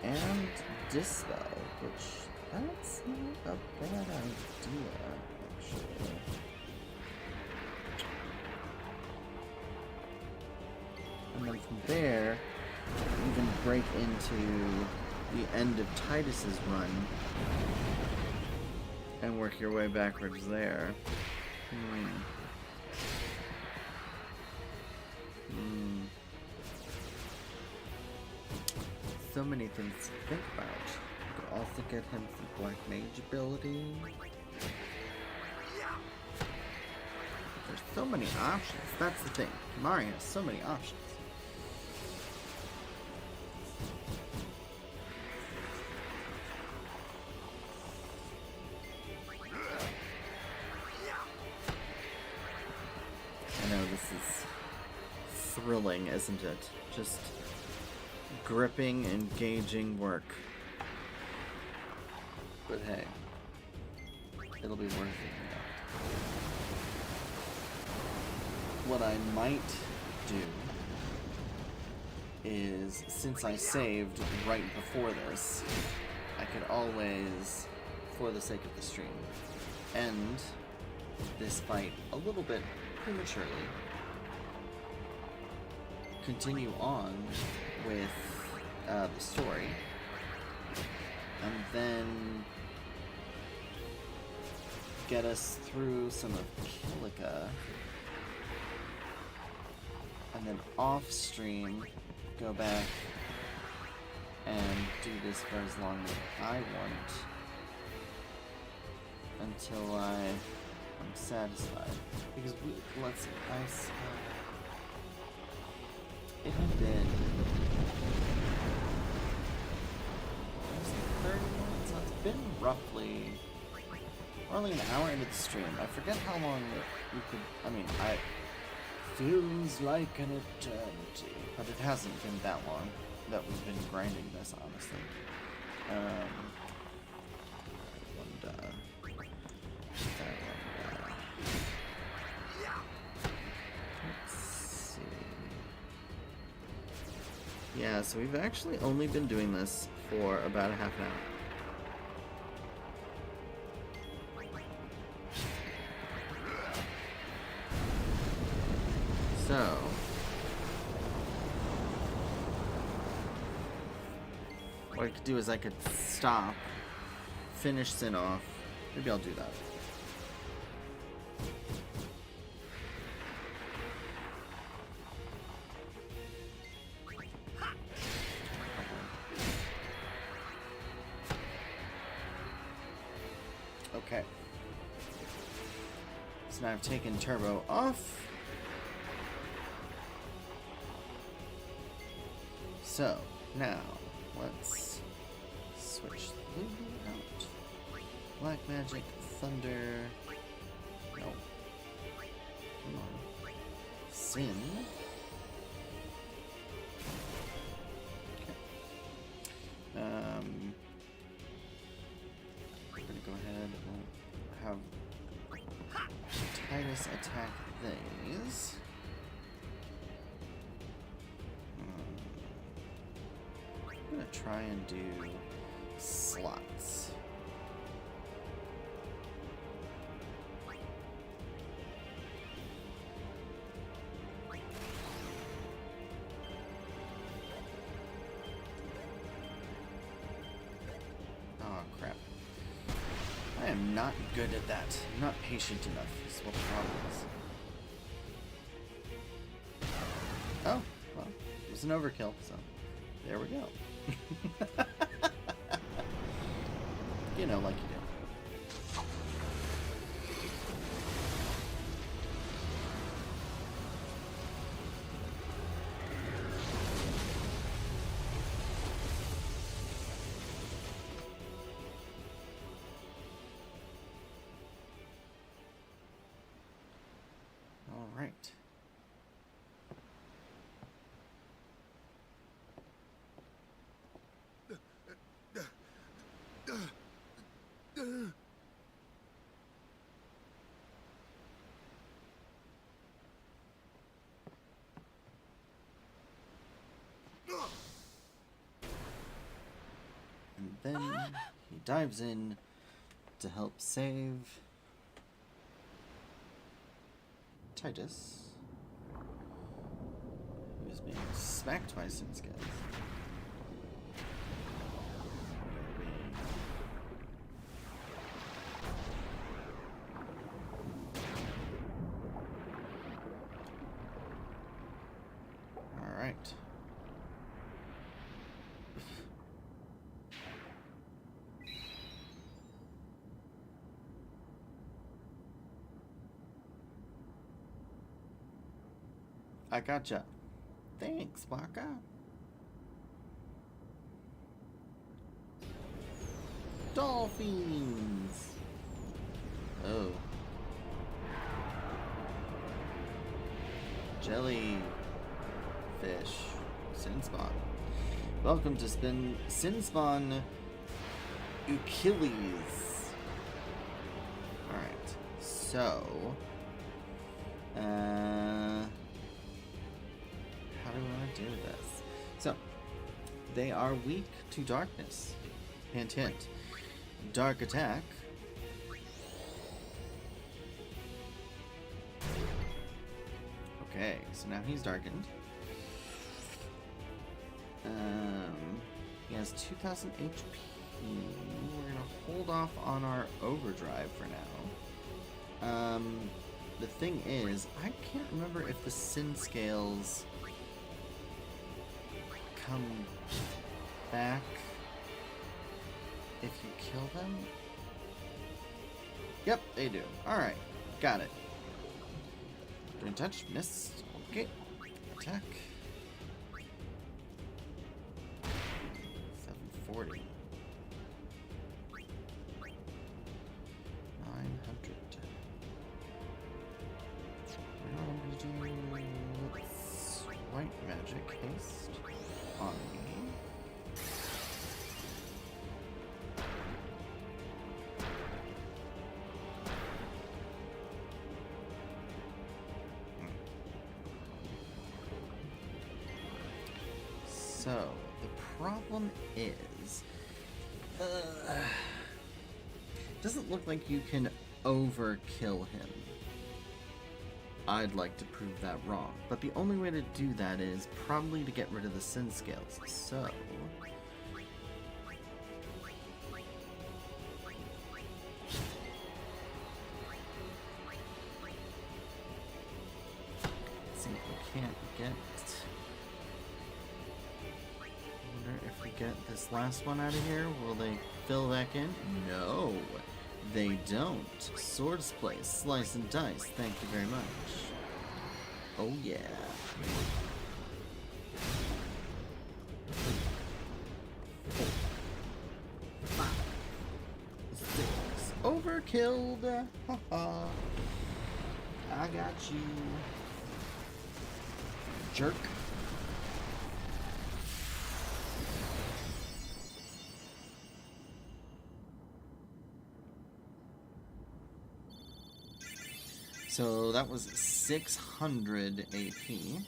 And Dispel, which that's not a bad idea, actually. And then from there, you can break into the end of Titus's run and work your way backwards there. So many things to think about. You could also get him some Black Mage ability. There's so many options. That's the thing. Mario has so many options. I know this is thrilling, isn't it? Just gripping, engaging work. But hey, it'll be worth it. What I might do is, since I saved right before this, I could always, for the sake of the stream, end this fight a little bit prematurely, continue on with the story, and then get us through some of Kilika, and then off stream go back and do this for as long as I want until I'm satisfied. Because let's see, it had been 30 minutes, so it's been roughly only an hour into the stream. I forget how long we could, feels like an eternity, but it hasn't been that long that we've been grinding this, honestly. Let's see. Yeah, so we've actually only been doing this for about a half an hour. So, what I could do is I could stop, finish Sin off. Maybe I'll do that. Okay. So now I've taken Turbo off. So, now, let's switch Lulu out. Black magic, thunder. No. Come on. Sin. Okay. We're gonna go ahead and have Titus attack these. I'm gonna try and do slots. Oh crap. I am not good at that. I'm not patient enough, is what the problem is. Oh, well, it was an overkill, so there we go. You know, like you do. All right. And then he dives in to help save Titus, who is being smacked by Sin Scales. Alright. I gotcha. Thanks, Waka. Dolphins! Oh. Jellyfish. Sinspawn. Welcome to Sinspawn Achilles. Alright. So. How do we want to do this? So, they are weak to darkness. Hint, hint. Dark attack. Okay, so now he's darkened. He has 2000 HP. We're gonna hold off on our overdrive for now. The thing is, I can't remember if the Sin Scales come back if you kill them. Yep, they do. Alright, got it. Don't touch, miss. Okay. Attack. 740. 900. Now I'm gonna do white magic haste on me. So, the problem is, doesn't look like you can overkill him. I'd like to prove that wrong, but the only way to do that is probably to get rid of the Sin Scales, so... let's see if we can't get... I wonder if we get this last one out of here, will they fill back in? No, they don't. Swords play, slice and dice, thank you very much. Oh yeah. you're killed. Haha. I got you. Jerk. So that was 600 AP,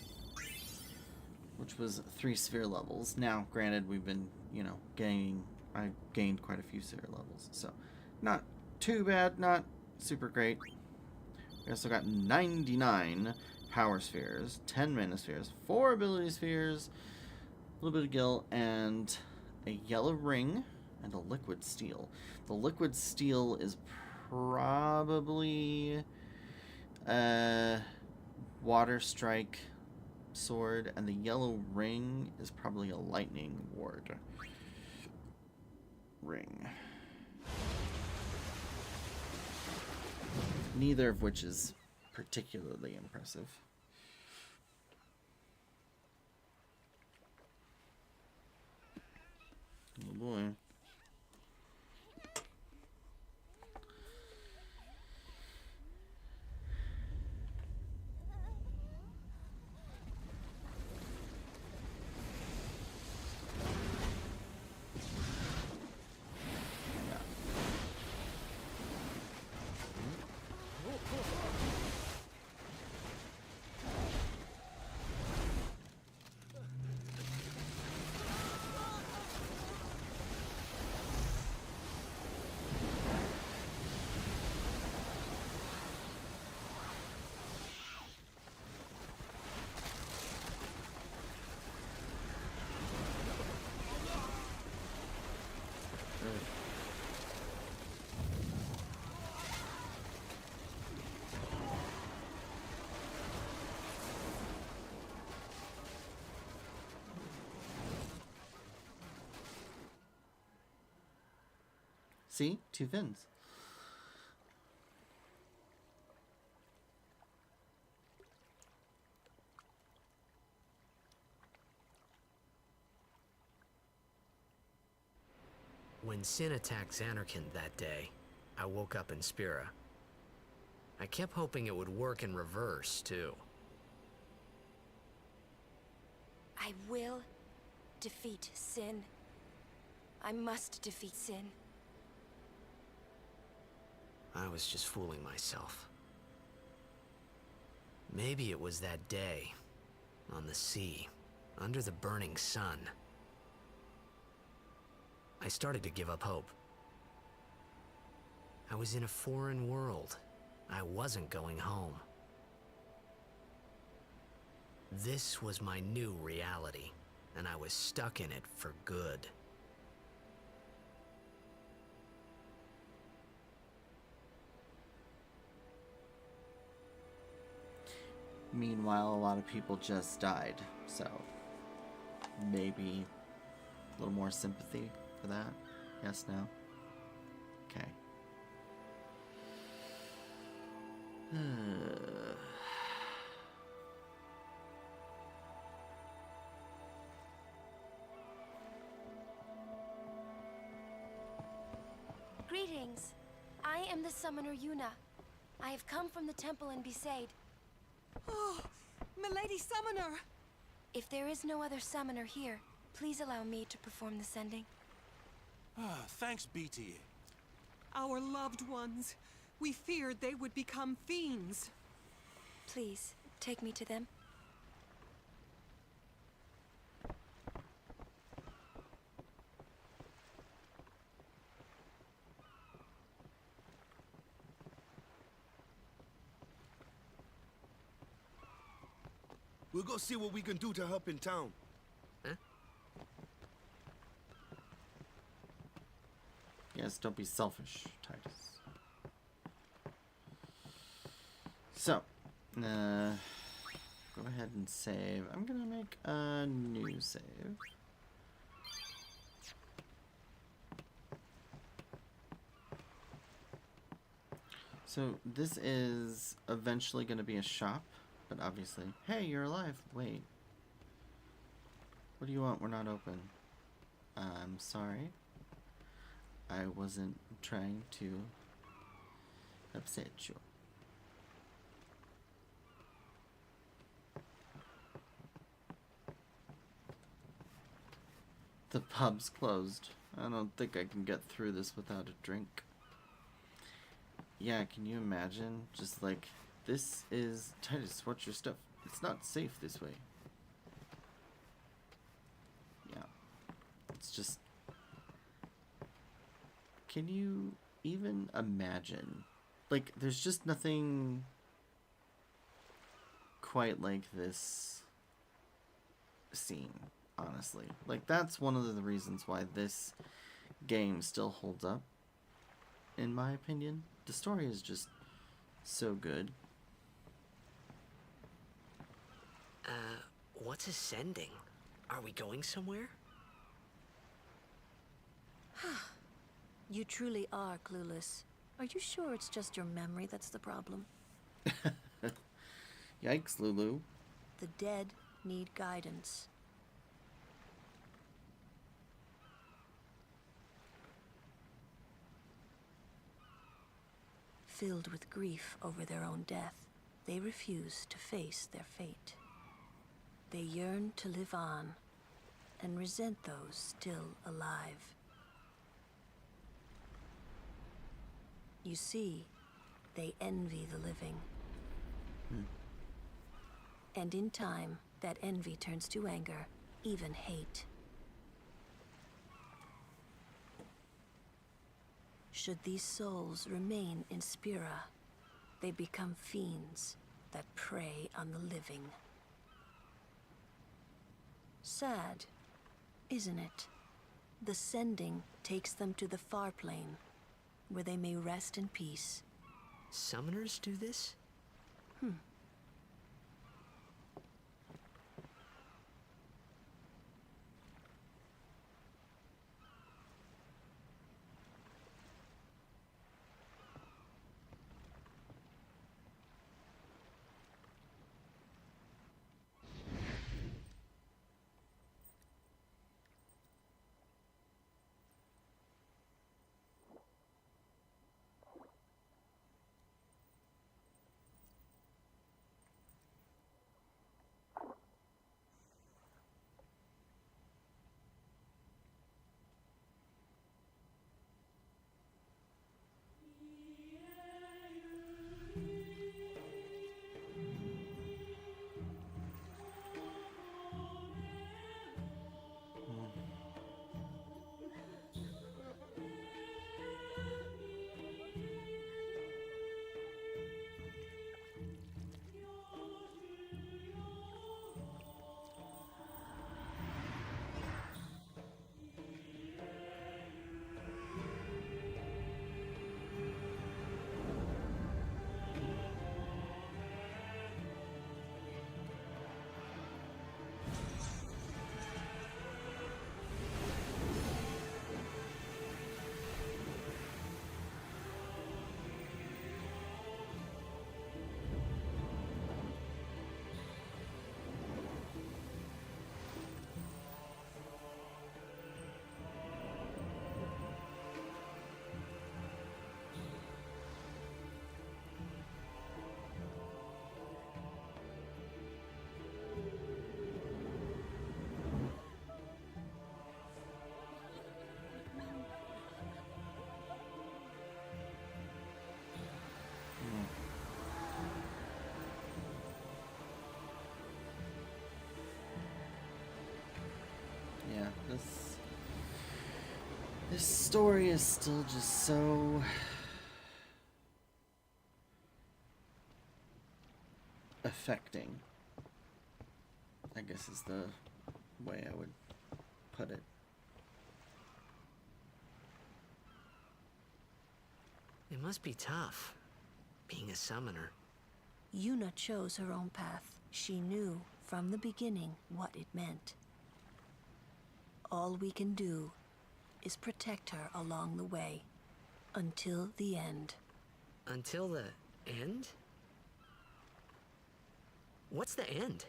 which was 3 sphere levels. Now, granted, we've been, you know, I gained quite a few sphere levels, so not too bad, not super great. We also got 99 power spheres, 10 mana spheres, 4 ability spheres, a little bit of gil, and a yellow ring, and a liquid steel. The liquid steel is probably water strike sword, and the yellow ring is probably a lightning ward ring. Neither of which is particularly impressive. Oh boy. See? 2 fins. When Sin attacked Xanarkand that day, I woke up in Spira. I kept hoping it would work in reverse, too. I will defeat Sin. I must defeat Sin. I was just fooling myself. Maybe it was that day, on the sea, under the burning sun. I started to give up hope. I was in a foreign world. I wasn't going home. This was my new reality, and I was stuck in it for good. Meanwhile, a lot of people just died, so maybe a little more sympathy for that. Yes, no? Okay. Greetings. I am the summoner Yuna. I have come from the temple in Besaid. Oh, milady summoner! If there is no other summoner here, please allow me to perform the sending. Thanks, BT. Our loved ones. We feared they would become fiends. Please, take me to them. We'll go see what we can do to help in town. Huh? Yes, don't be selfish, Titus. So, go ahead and save. I'm gonna make a new save. So, this is eventually gonna be a shop, but obviously... Hey, you're alive! Wait. What do you want? We're not open. I'm sorry. I wasn't trying to Besaid, sure. The pub's closed. I don't think I can get through this without a drink. Yeah, can you imagine? Just like, this is... Titus, watch your stuff. It's not safe this way. Yeah. It's just... Can you even imagine? Like, there's just nothing quite like this scene, honestly. Like, that's one of the reasons why this game still holds up, in my opinion. The story is just so good. What's ascending? Are we going somewhere? You truly are clueless. Are you sure it's just your memory that's the problem? Yikes, Lulu. The dead need guidance. Filled with grief over their own death, they refuse to face their fate. They yearn to live on and resent those still alive. You see, they envy the living. And in time, that envy turns to anger, even hate. Should these souls remain in Spira, they become fiends that prey on the living. Sad, isn't it? The sending takes them to the far plane, where they may rest in peace. Summoners do this? Yeah, this story is still just so affecting, I guess is the way I would put it. It must be tough, being a summoner. Yuna chose her own path. She knew from the beginning what it meant. All we can do is protect her along the way, until the end. Until the end? What's the end?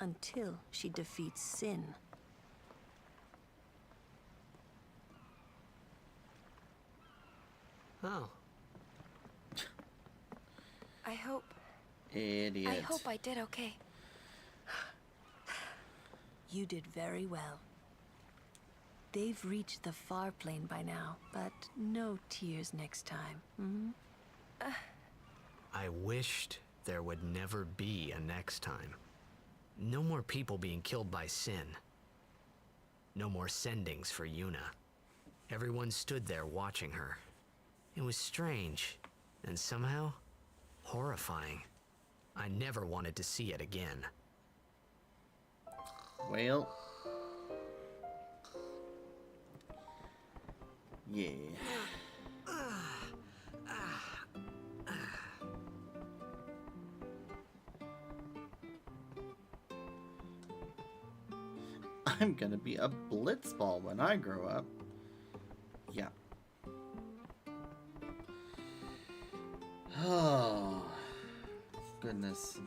until she defeats sin. Oh. I hope Idiot. I did okay. You did very well. They've reached the far plane by now, but no tears next time. Hmm? I wished there would never be a next time. No more people being killed by sin. No more sendings for Yuna. Everyone stood there watching her. It was strange, and somehow horrifying. I never wanted to see it again. Well. Yeah. I'm gonna be a blitzball when I grow up. Yeah. Oh, goodness.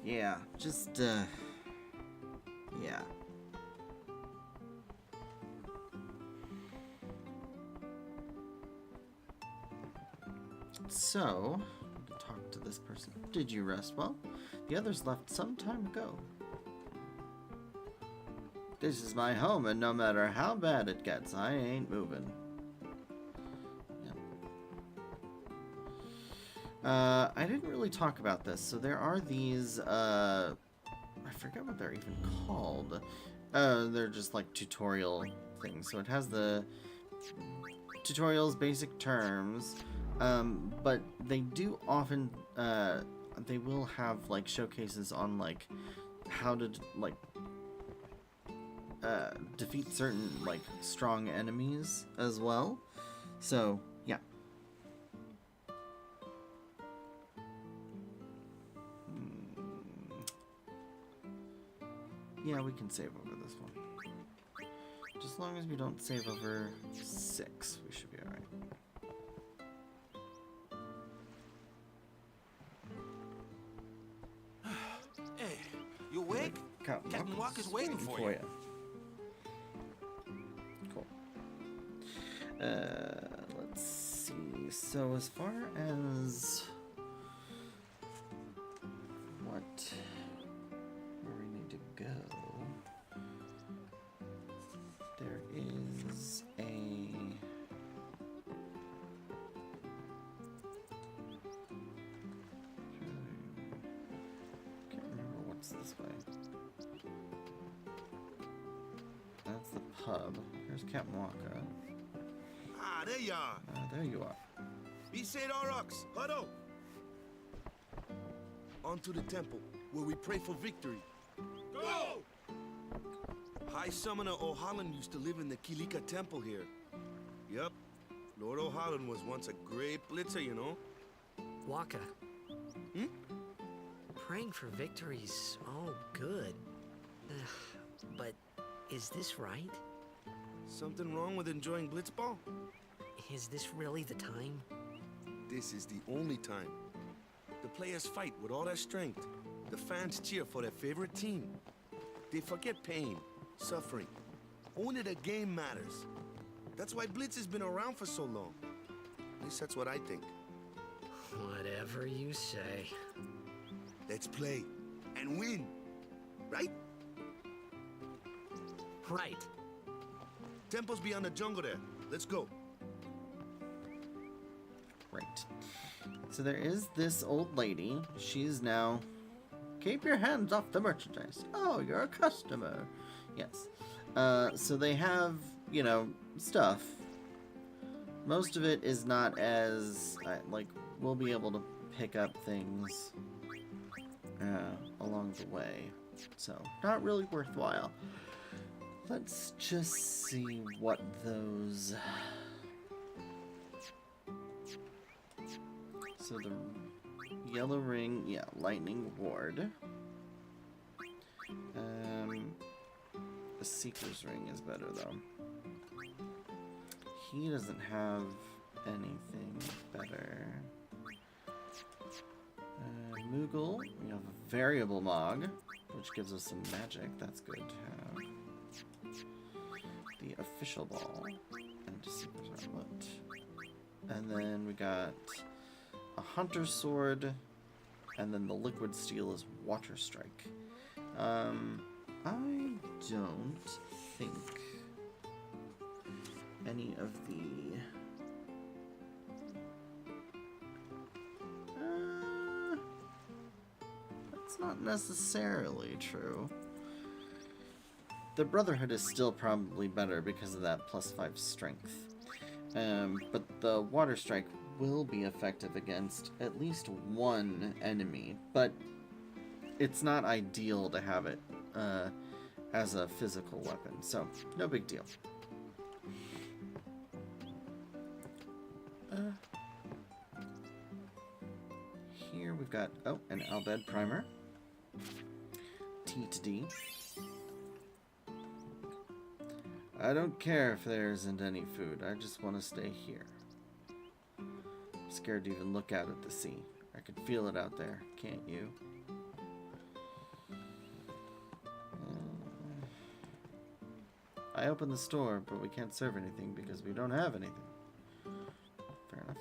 Yeah, just, yeah. So, we can talk to this person. Did you rest well? The others left some time ago. This is my home, and no matter how bad it gets, I ain't moving. Yep. I didn't really talk about this. So there are these, I forget what they're even called. They're just like tutorial things. So it has the tutorials, basic terms, but they do often, they will have like showcases on like how to like defeat certain like strong enemies as well. So yeah. Yeah, we can save over this one. Just as long as we don't save over 6, we should be alright. Hey, you awake? Captain Walker's waiting for you. Cool. Let's see. So as far as where we need to go, there is a can't remember what's this way. That's the pub. Here's Captain Walker. Ah, there you are. There you are. Besaid Aurochs, huddle. On to the temple, where we pray for victory. Go! High Summoner O'Holland used to live in the Kilika temple here. Yep, Lord O'Holland was once a great blitzer, you know. Waka. Hmm? Praying for victories, all good. But is this right? Something wrong with enjoying blitzball? Is this really the time? This is the only time. The players fight with all their strength. The fans cheer for their favorite team. They forget pain, suffering. Only the game matters. That's why Blitz has been around for so long. At least that's what I think. Whatever you say. Let's play and win, right? Right. Temple's beyond the jungle there. Let's go. Right. So there is this old lady. She's now... Keep your hands off the merchandise. Oh, you're a customer. Yes. So they have, you know, stuff. Most of it is not as... like, we'll be able to pick up things along the way. So, not really worthwhile. Let's just see what those... So the yellow ring, yeah, lightning ward. The seeker's ring is better though. He doesn't have anything better. Moogle. We have a variable Mog, which gives us some magic. That's good to have. The official ball and Deceiver's Armlet. And then we got a Hunter Sword, and then the Liquid Steel is Water Strike. I don't think any of the that's not necessarily true. The Brotherhood is still probably better because of that +5 strength. But the Water Strike will be effective against at least one enemy, but it's not ideal to have it as a physical weapon, so no big deal. Here we've got, an Albed Primer. T to D. I don't care if there isn't any food, I just want to stay here. I'm scared to even look out at the sea. I can feel it out there, can't you? I opened the store, but we can't serve anything because we don't have anything. Fair enough.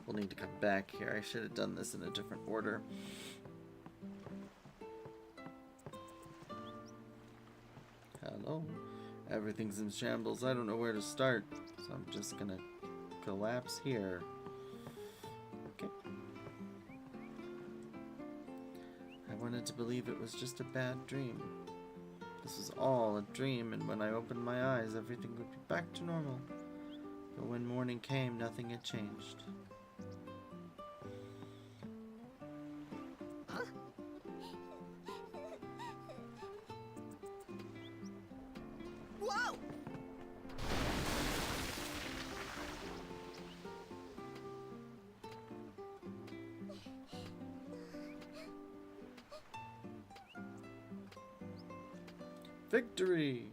We'll need to come back here. I should have done this in a different order. Hello? Everything's in shambles. I don't know where to start, so I'm just gonna collapse here. Okay. I wanted to believe it was just a bad dream. This was all a dream, and when I opened my eyes, everything would be back to normal. But when morning came, nothing had changed. Whoa! Victory!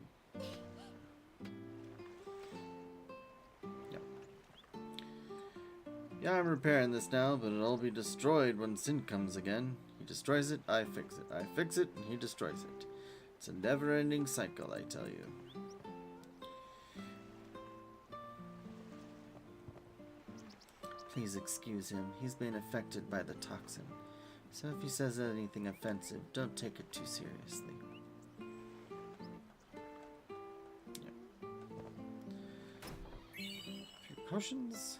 Yep. Yeah, I'm repairing this now, but it'll all be destroyed when Sin comes again. He destroys it, I fix it. I fix it, and he destroys it. It's a never-ending cycle, I tell you. Please excuse him. He's been affected by the toxin. So if he says anything offensive, don't take it too seriously. Potions?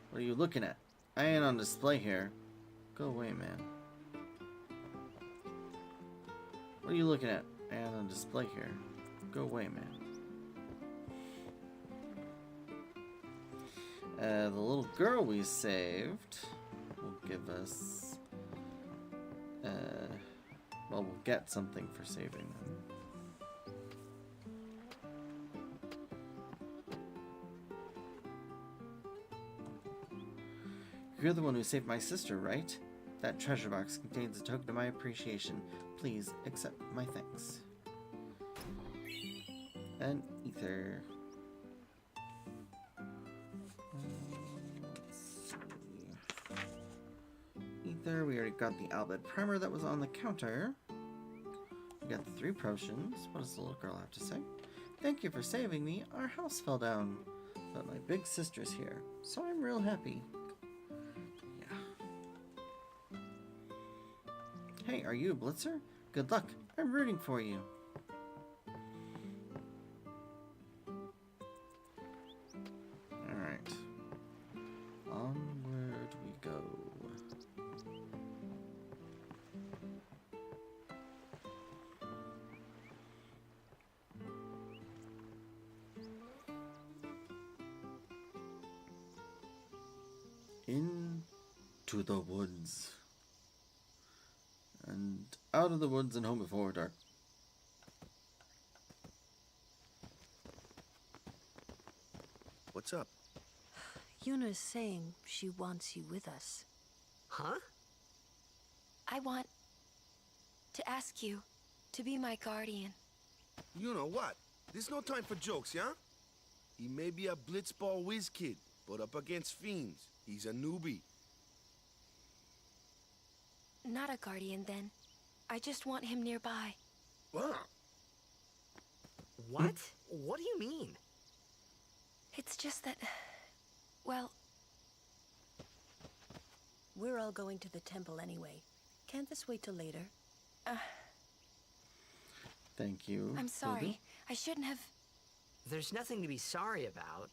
What are you looking at? I ain't on display here. Go away, man. What are you looking at? I ain't on display here. Go away, man. The little girl we saved will give us... well, we'll get something for saving them. You're the one who saved my sister, right? That treasure box contains a token of my appreciation. Please accept my thanks. And ether. Let's see. Ether, we already got the Albed Primer that was on the counter. We got the 3 potions. What does the little girl have to say? Thank you for saving me. Our house fell down. But my big sister's here, so I'm real happy. Hey, are you a Blitzer? Good luck. I'm rooting for you. Alright. Onward we go. Into the woods. And out of the woods and home before dark. What's up? Yuna is saying she wants you with us. Huh? I want to ask you to be my guardian. You know what? There's no time for jokes, yeah? He may be a blitzball whiz kid, But up against fiends, he's a newbie. Not a guardian, then. I just want him nearby. What? What? What do you mean? It's just that... Well, We're all going to the temple anyway. Can't this wait till later? Thank you. I'm sorry. Ruby. I shouldn't have... There's nothing to be sorry about.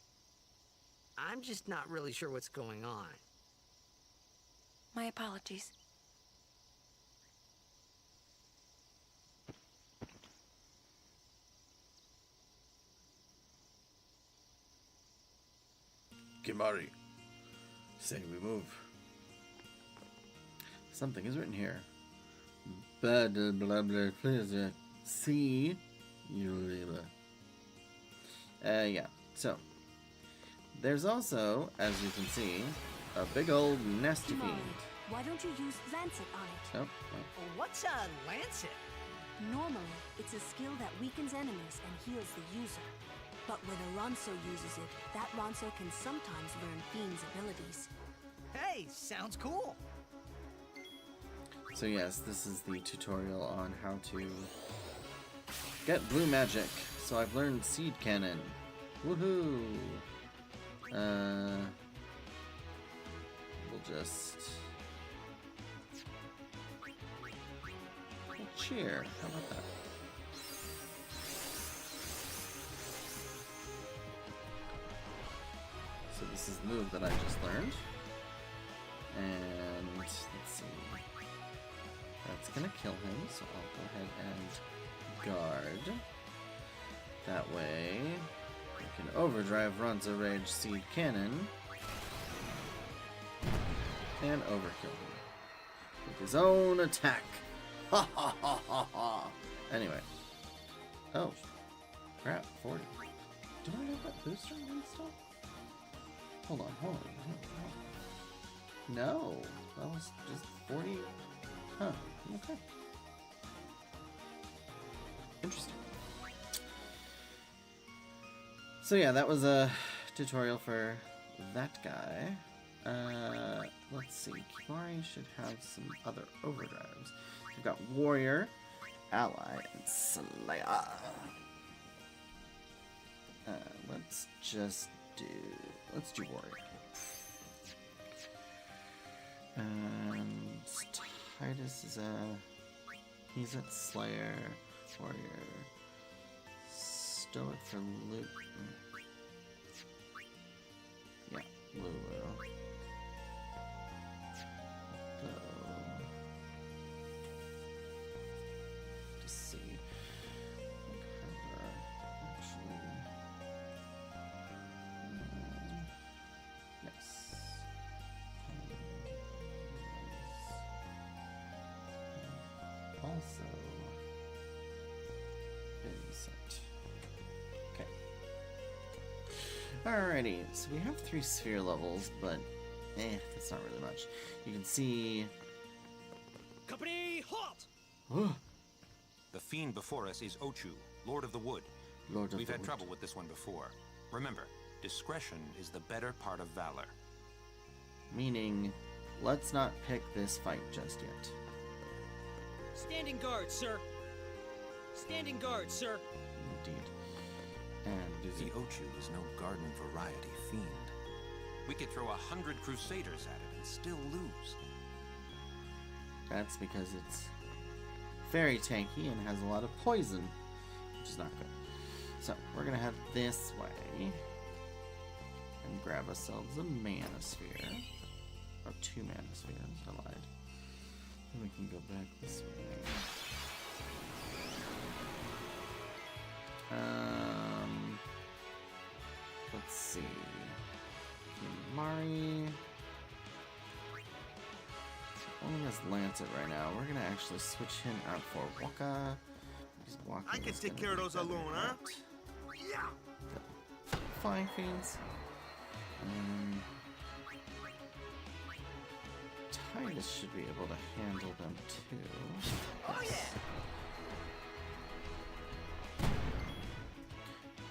I'm just not really sure what's going on. My apologies. Kimari, say we move. Something is written here. Blah blah blah blah. Please see you. Yeah. So there's also, as you can see, a big old nasty fiend. Why don't you use Lancet on it? Oh, What's a lancet? Normally, it's a skill that weakens enemies and heals the user. But when a Ronso uses it, that Ronso can sometimes learn Fiend's abilities. Hey, sounds cool. so yes, this is the tutorial on how to get blue magic. So I've learned Seed Cannon. Woohoo! We'll just... we'll cheer. How about that? So this is the move that I just learned. And let's see. That's gonna kill him, so I'll go ahead and guard. That way, we can overdrive Ronzo Rage Seed Cannon and overkill him with his own attack. Ha ha ha ha ha! Anyway. Oh. Crap, 40. Do I have that booster on still? Hold on, hold on. No, that was just 40. Huh, okay. Interesting. So yeah, that was a tutorial for that guy. Let's see, Kimari should have some other overdrives. We've got Warrior, Ally, and Slayer. Let's do Warrior. And Titus is he's at Slayer, Warrior, Stoic for Luke. Yeah, Lulu. Just see. Actually. Yes. Also, Besaid. Okay. Alrighty, so we have 3 sphere levels, but that's not really much. You can see. Company, halt! The fiend before us is Ochu, Lord of the Wood. We've had trouble with this one before. Remember, discretion is the better part of valor. Meaning, let's not pick this fight just yet. Standing guard, sir. Standing guard, sir. Indeed. And The Ochu is no garden variety fiend. We could throw 100 crusaders at it and still lose. that's because it's very tanky and has a lot of poison, which is not good. So we're gonna head this way and grab ourselves a mana sphere, or 2 mana spheres. I lied. Then we can go back this way. Let's see. Kimari only has Lancet right now. We're gonna actually switch him out for Waka. Because Waka I can is take gonna care of be those better alone, at huh? Yeah. Flying Fiends. Titus should be able to handle them too. Oh yeah!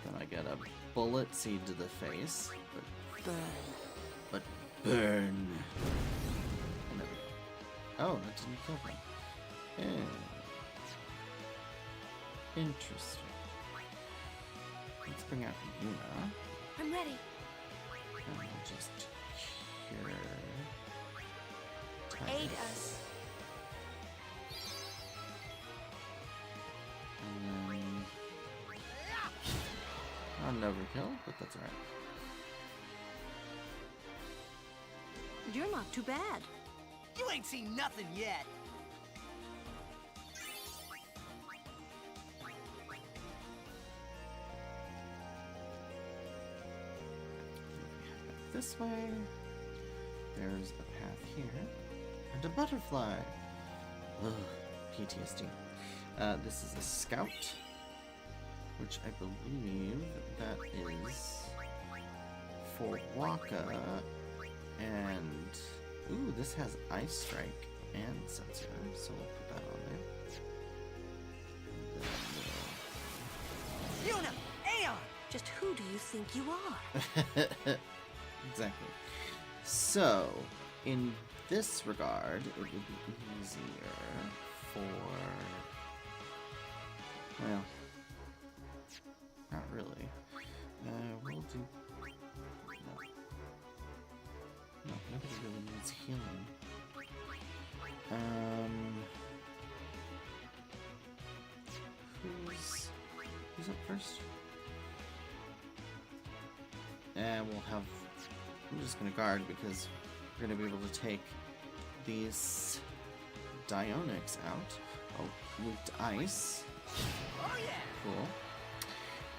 Then I get a bullet seed to the face, but burn. But burn. And there we go. Oh, that didn't kill him. Yeah. Interesting. Let's bring out Yuna. I'm ready. And we'll just cure. Aid Titus. us. And then... Not an overkill, but that's alright. You're not too bad. You ain't seen nothing yet. This way. There's a path here. And a butterfly. Ugh, PTSD. This is a scout. Which I believe that is for Waka. And ooh, this has Ice Strike and Sensor, so we'll put that on there. And Yuna! Aeon! Just who do you think you are? then exactly. So, in this regard, it would be easier for, well, not really. We'll do. No, nobody really needs healing. Who's up first? And we'll have. I'm just gonna guard because we're gonna be able to take these Dionics out. Oh, moved to ice. Oh yeah! Cool.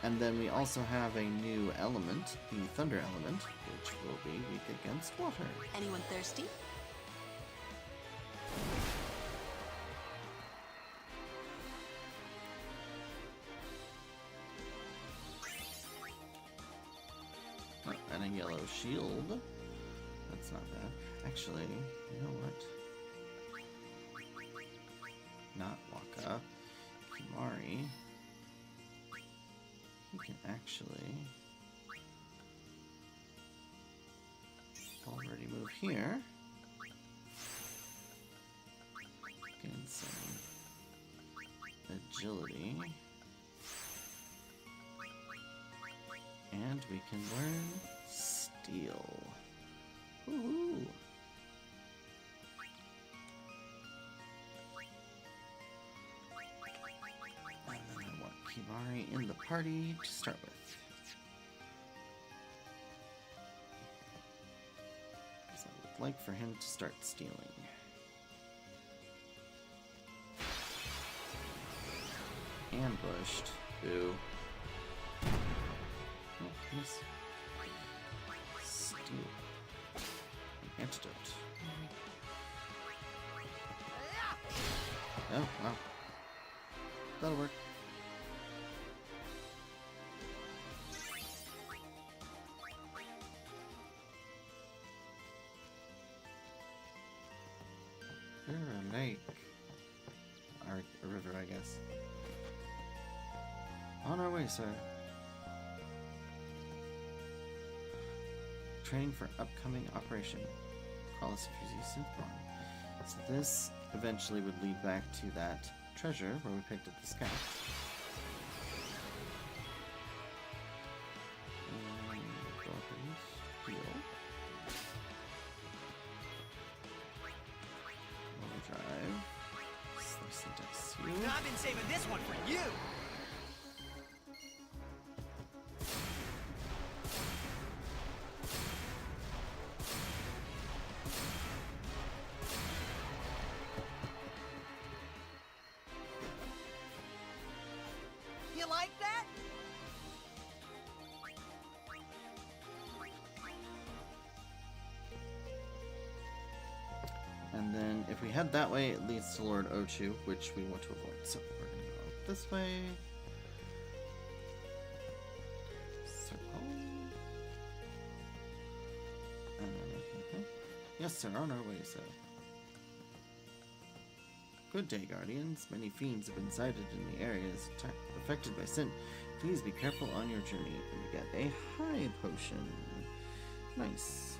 And then we also have a new element, the Thunder element, which will be weak against water. Anyone thirsty? Oh, and a yellow shield. That's not bad. Actually, you know what? Not Waka. Kimari. He can actually already move here. Gain some agility. And we can learn Steel. Woohoo! And then I want Kimari in the party to start with. Because I would like for him to start stealing. Ambushed. Boo. Oh, miss. Steal. An antidote. Oh, wow. That'll work. River Lake. Or a river, I guess. On our way, sir. Training for upcoming operation. Call us if you see Synthborn. So this eventually would lead back to that treasure where we picked up the scout. Weapons, heal. Overdrive. Slice and dice you. I've been saving this one for you! You like that? And then if we head that way, it leads to Lord Ochu, which we want to avoid. So we're going to go this way. Circle. Yes, sir, on our way, sir. Good day, Guardians. Many fiends have been sighted in the areas affected by sin. Please be careful on your journey. And we get a high potion. Nice.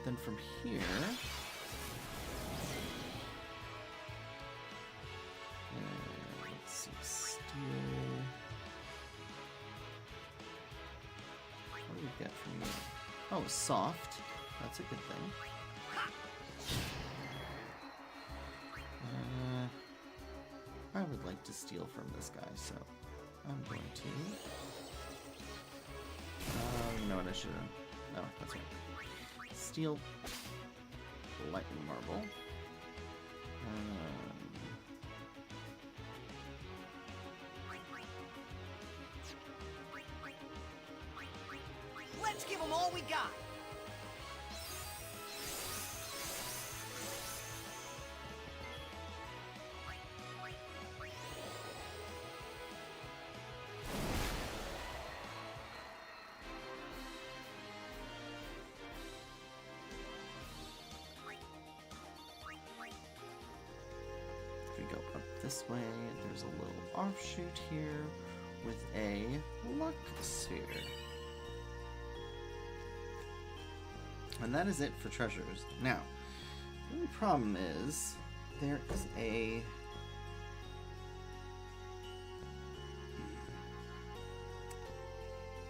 Then from here... let's see, steel... What do we get from you? Oh, soft. That's a good thing. I would like to steal from this guy, so I'm going to... you know what I should have... No, that's right. Steel lightning marble. Let's give them all we got. If we go up this way, there's a little offshoot here with a luck sphere. And that is it for treasures. Now, the only problem is there is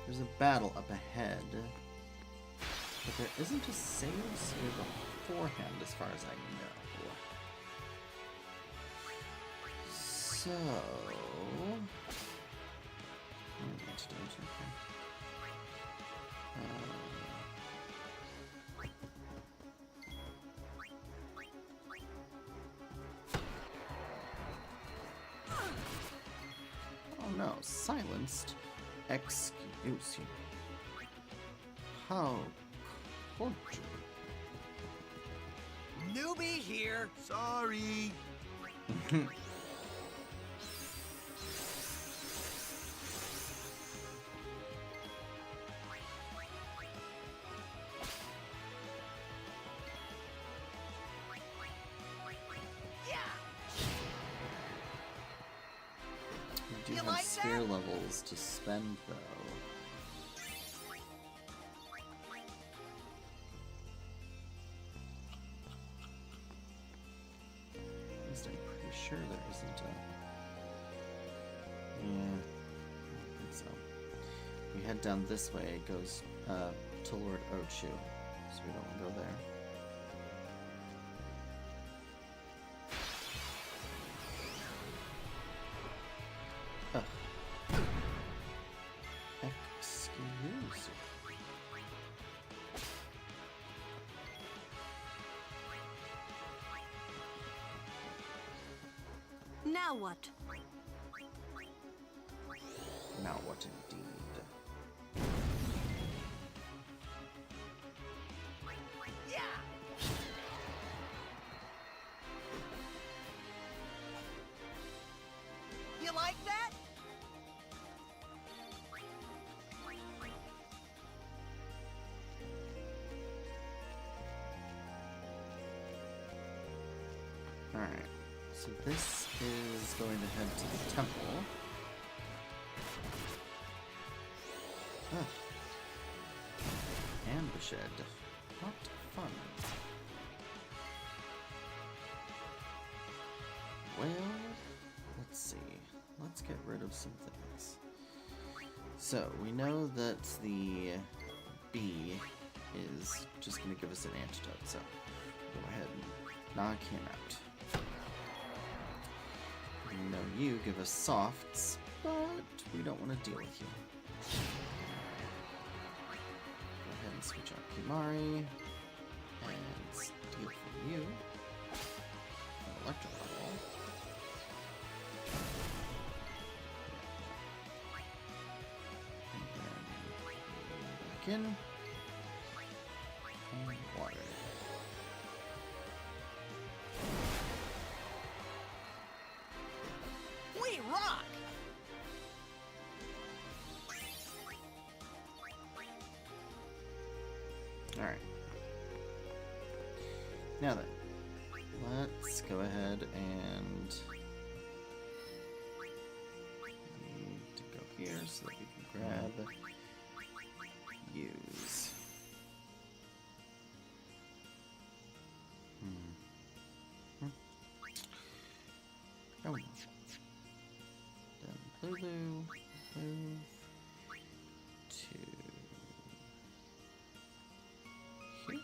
there's a battle up ahead, but there isn't a save sphere beforehand as far as I know. So, oh no, silenced. Excuse you. How could you? Newbie here. Sorry. We do have sphere levels to spend, though. At least I'm pretty sure there isn't a... Yeah, I don't think so. We head down this way, it goes to Lord Ochu, so we don't want to go there. Excuse you. Now what? Now what indeed? Yeah. You like that? Alright, so this is going to head to the temple. Ambushed. Not fun. Well, let's see. Let's get rid of some things. So, we know that the bee is just going to give us an antidote, so go ahead and knock him out. We know you give us softs, but we don't want to deal with you. Go ahead and switch out Kimari and steal from you an electrical ball. And then back in. And water. We rock. Alright. Now then, let's go ahead and we need to go here so that we can grab no. Then Lulu, move to here.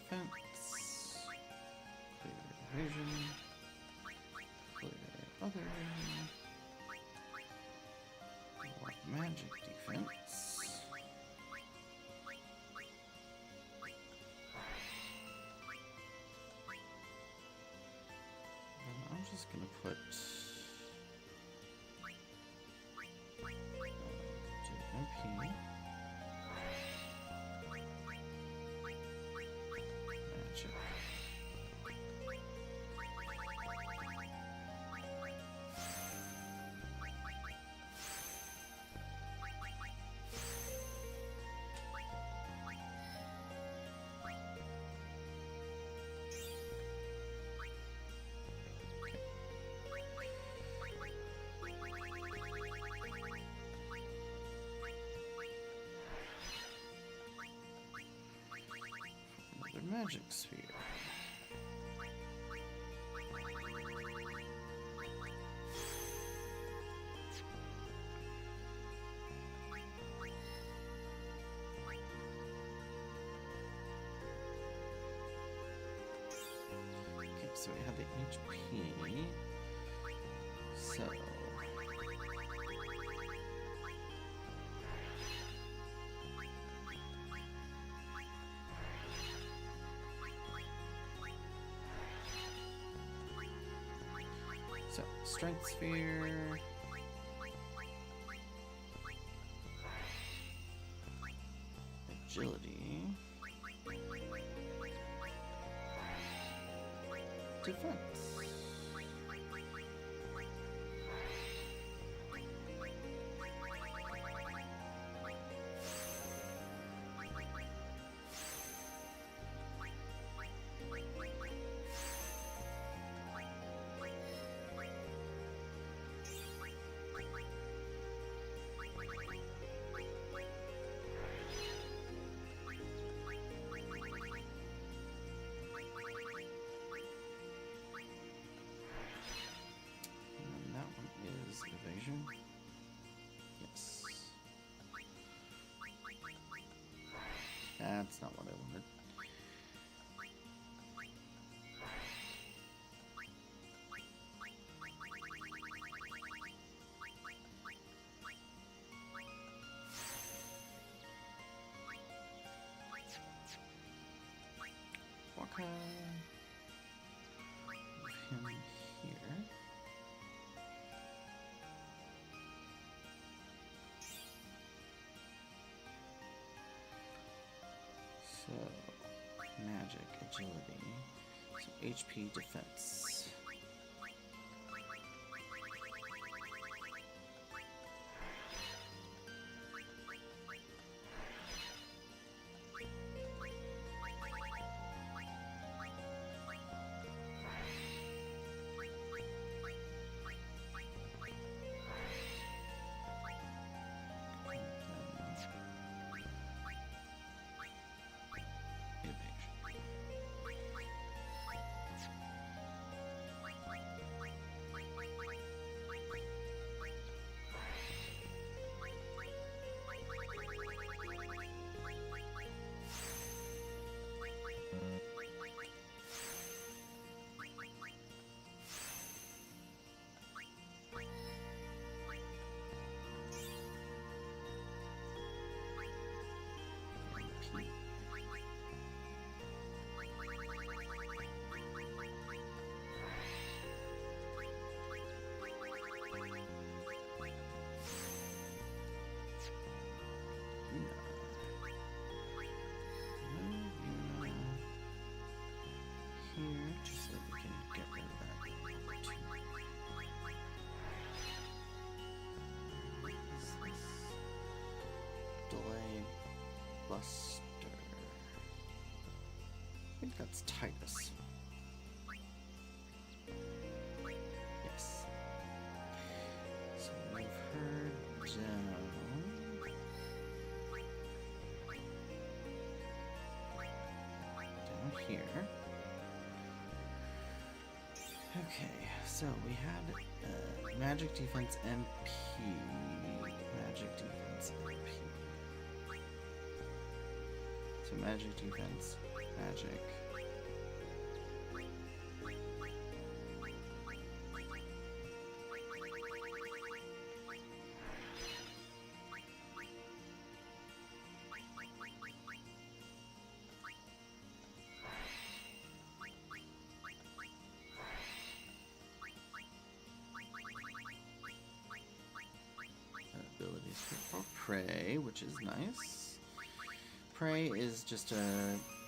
Defense, clear evasion, clear other, magic defense. And I'm just gonna put MP. Magic. Another magic sphere. Okay, so we have the HP. So strength sphere. Agility. Defense. And that one is evasion. Yes. That's not what I wanted. Waka. Move him here. So, magic, agility, so HP, defense. Here, just so we can get rid of that. What is this? Delay Buster. I think that's Titus. Yes. So move her down. here. Okay, so we had magic defense MP. Magic defense MP. So magic defense, magic. Abilities for Prey, which is nice. Prey is just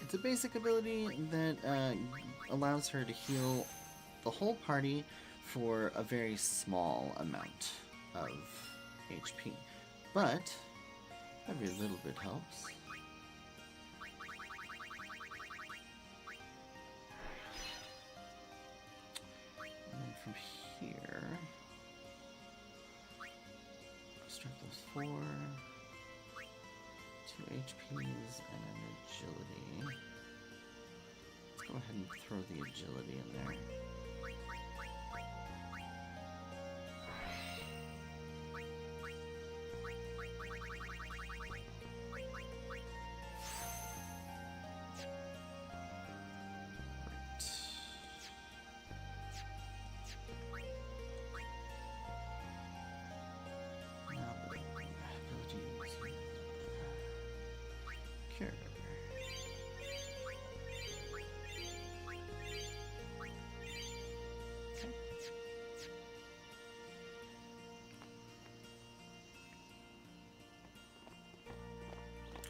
it's a basic ability that allows her to heal the whole party for a very small amount of HP. But every little bit helps. And then from here, start those 4, 2 HPs, and an agility. Let's go ahead and throw the agility in there.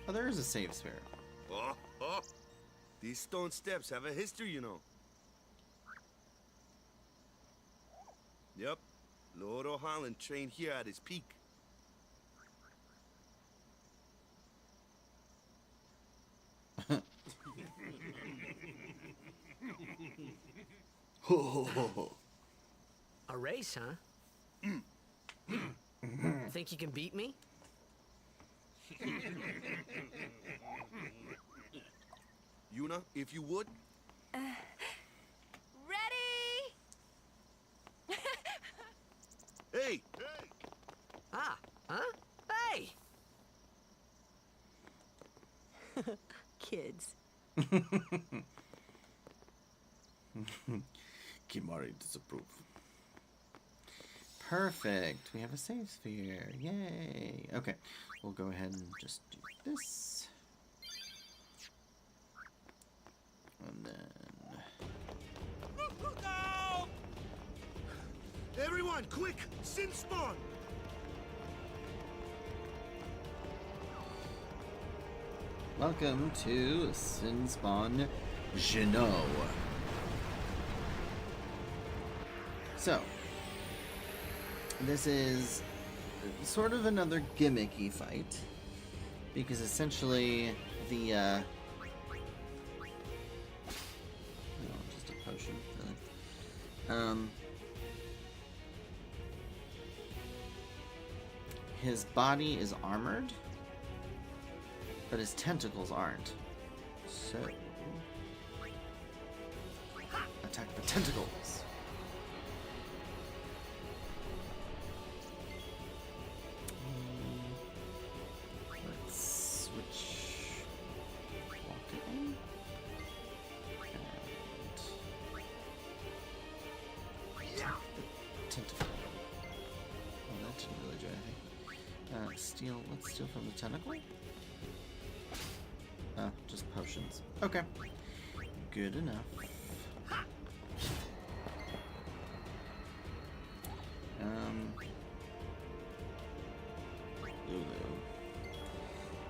Oh, there is a save spare. Oh, oh. These stone steps have a history, you know. Yep. Lord O'Holland trained here at his peak. A race, huh? Think you can beat me? Yuna, if you would. Ready? Hey! Ah, huh? Hey! Kids. Kimari disapprove. Perfect. We have a save sphere. Yay. Okay. We'll go ahead and just do this. And then... No! Everyone, quick! Sin spawn! Welcome to Sin Spawn Geno. So, this is sort of another gimmicky fight, because essentially the no, just a potion, really. His body is armored, but his tentacles aren't. So, attack the tentacles. Let's switch walk it in. And tentacle. Oh, that didn't really do anything. Steal. Let's steal from the tentacle. Just potions. Okay. Good enough. Lulu.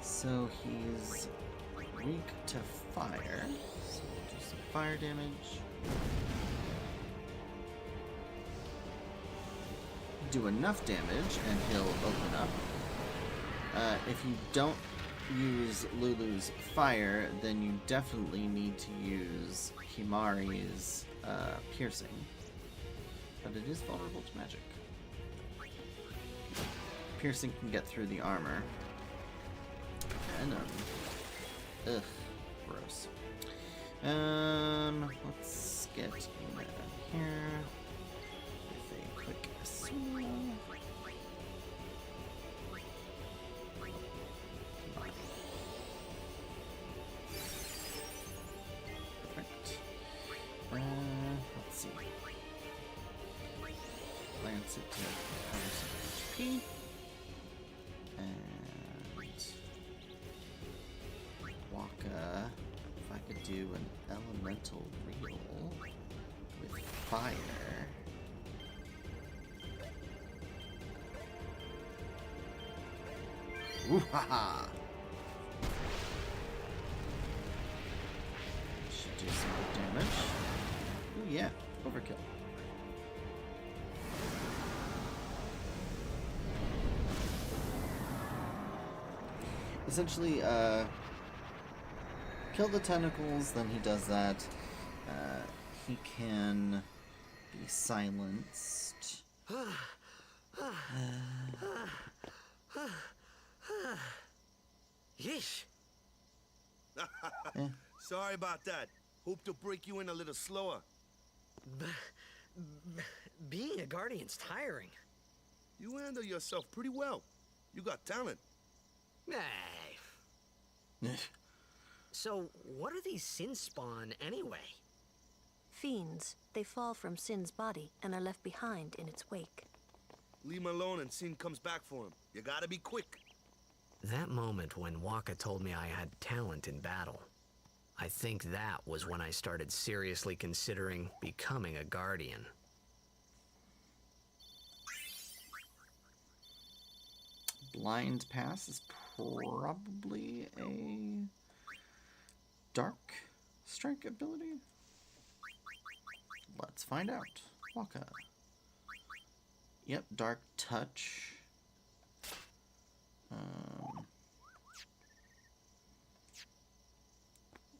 So he's weak to fire. So we'll do some fire damage. Do enough damage and he'll open up. If you don't use Lulu's fire, then you definitely need to use Himari's piercing. But it is vulnerable to magic. Piercing can get through the armor. Venom. Ugh, gross. Let's get Una here with a quick swing. Perfect. Let's see. Lance it to recover some HP. And Waka, if I could do an elemental reel with fire. Woo-ha-ha! Should do some good damage. Ooh, yeah, overkill. Essentially, kill the tentacles, then he does that. He can be silenced. Yeesh. Eh. Sorry about that. Hope to break you in a little slower. Being a guardian's tiring. You handle yourself pretty well. You got talent. Hey. So, what are these sin spawn anyway? Fiends. They fall from Sin's body and are left behind in its wake. Leave him alone and Sin comes back for him. You gotta be quick. That moment when Waka told me I had talent in battle, I think that was when I started seriously considering becoming a guardian. Blind Pass is probably a Dark Strike ability? Let's find out. Waka. Yep, Dark Touch.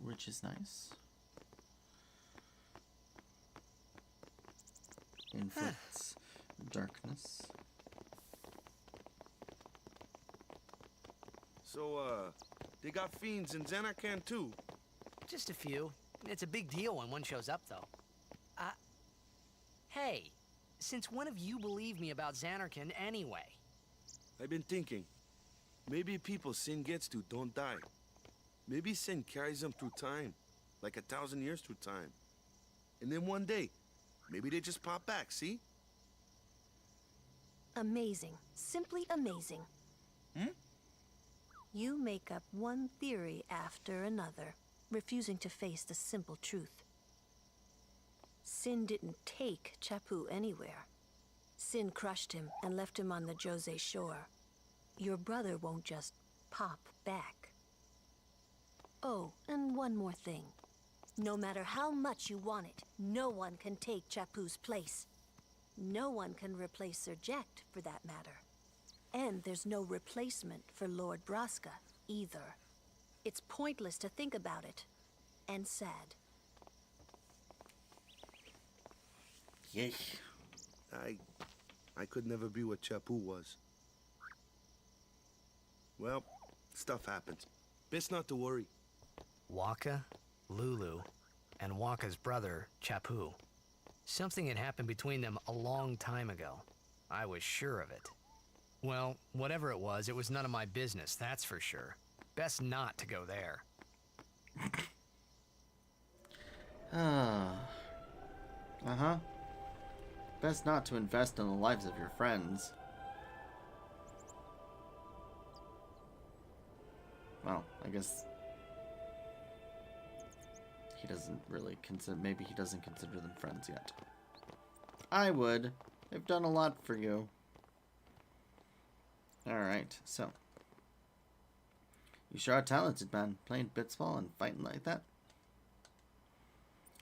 Which is nice. Inflicts darkness. So, they got fiends in Xanarkand too. Just a few. It's a big deal when one shows up, though. Hey, since when have you believed me about Xanarkand anyway? I've been thinking. Maybe people Sin gets to don't die. Maybe Sin carries them through time. Like 1,000 years through time. And then one day, maybe they just pop back, see? Amazing. Simply amazing. You make up one theory after another, refusing to face the simple truth. Sin didn't take Chappu anywhere. Sin crushed him and left him on the Jose shore. Your brother won't just pop back. Oh, and one more thing. No matter how much you want it, no one can take Chappu's place. No one can replace Sir Jekt, for that matter. And there's no replacement for Lord Braska, either. It's pointless to think about it. And sad. Yay. I could never be what Chappu was. Well, stuff happens. Best not to worry. Waka, Lulu, and Waka's brother, Chappu. Something had happened between them a long time ago. I was sure of it. Well, whatever it was none of my business, that's for sure. Best not to go there. Uh-huh. Best not to invest in the lives of your friends. Well, I guess he doesn't really consider, maybe he doesn't consider them friends yet. I would. They've done a lot for you. Alright, so. You sure are talented, man. Playing Bitsball and fighting like that.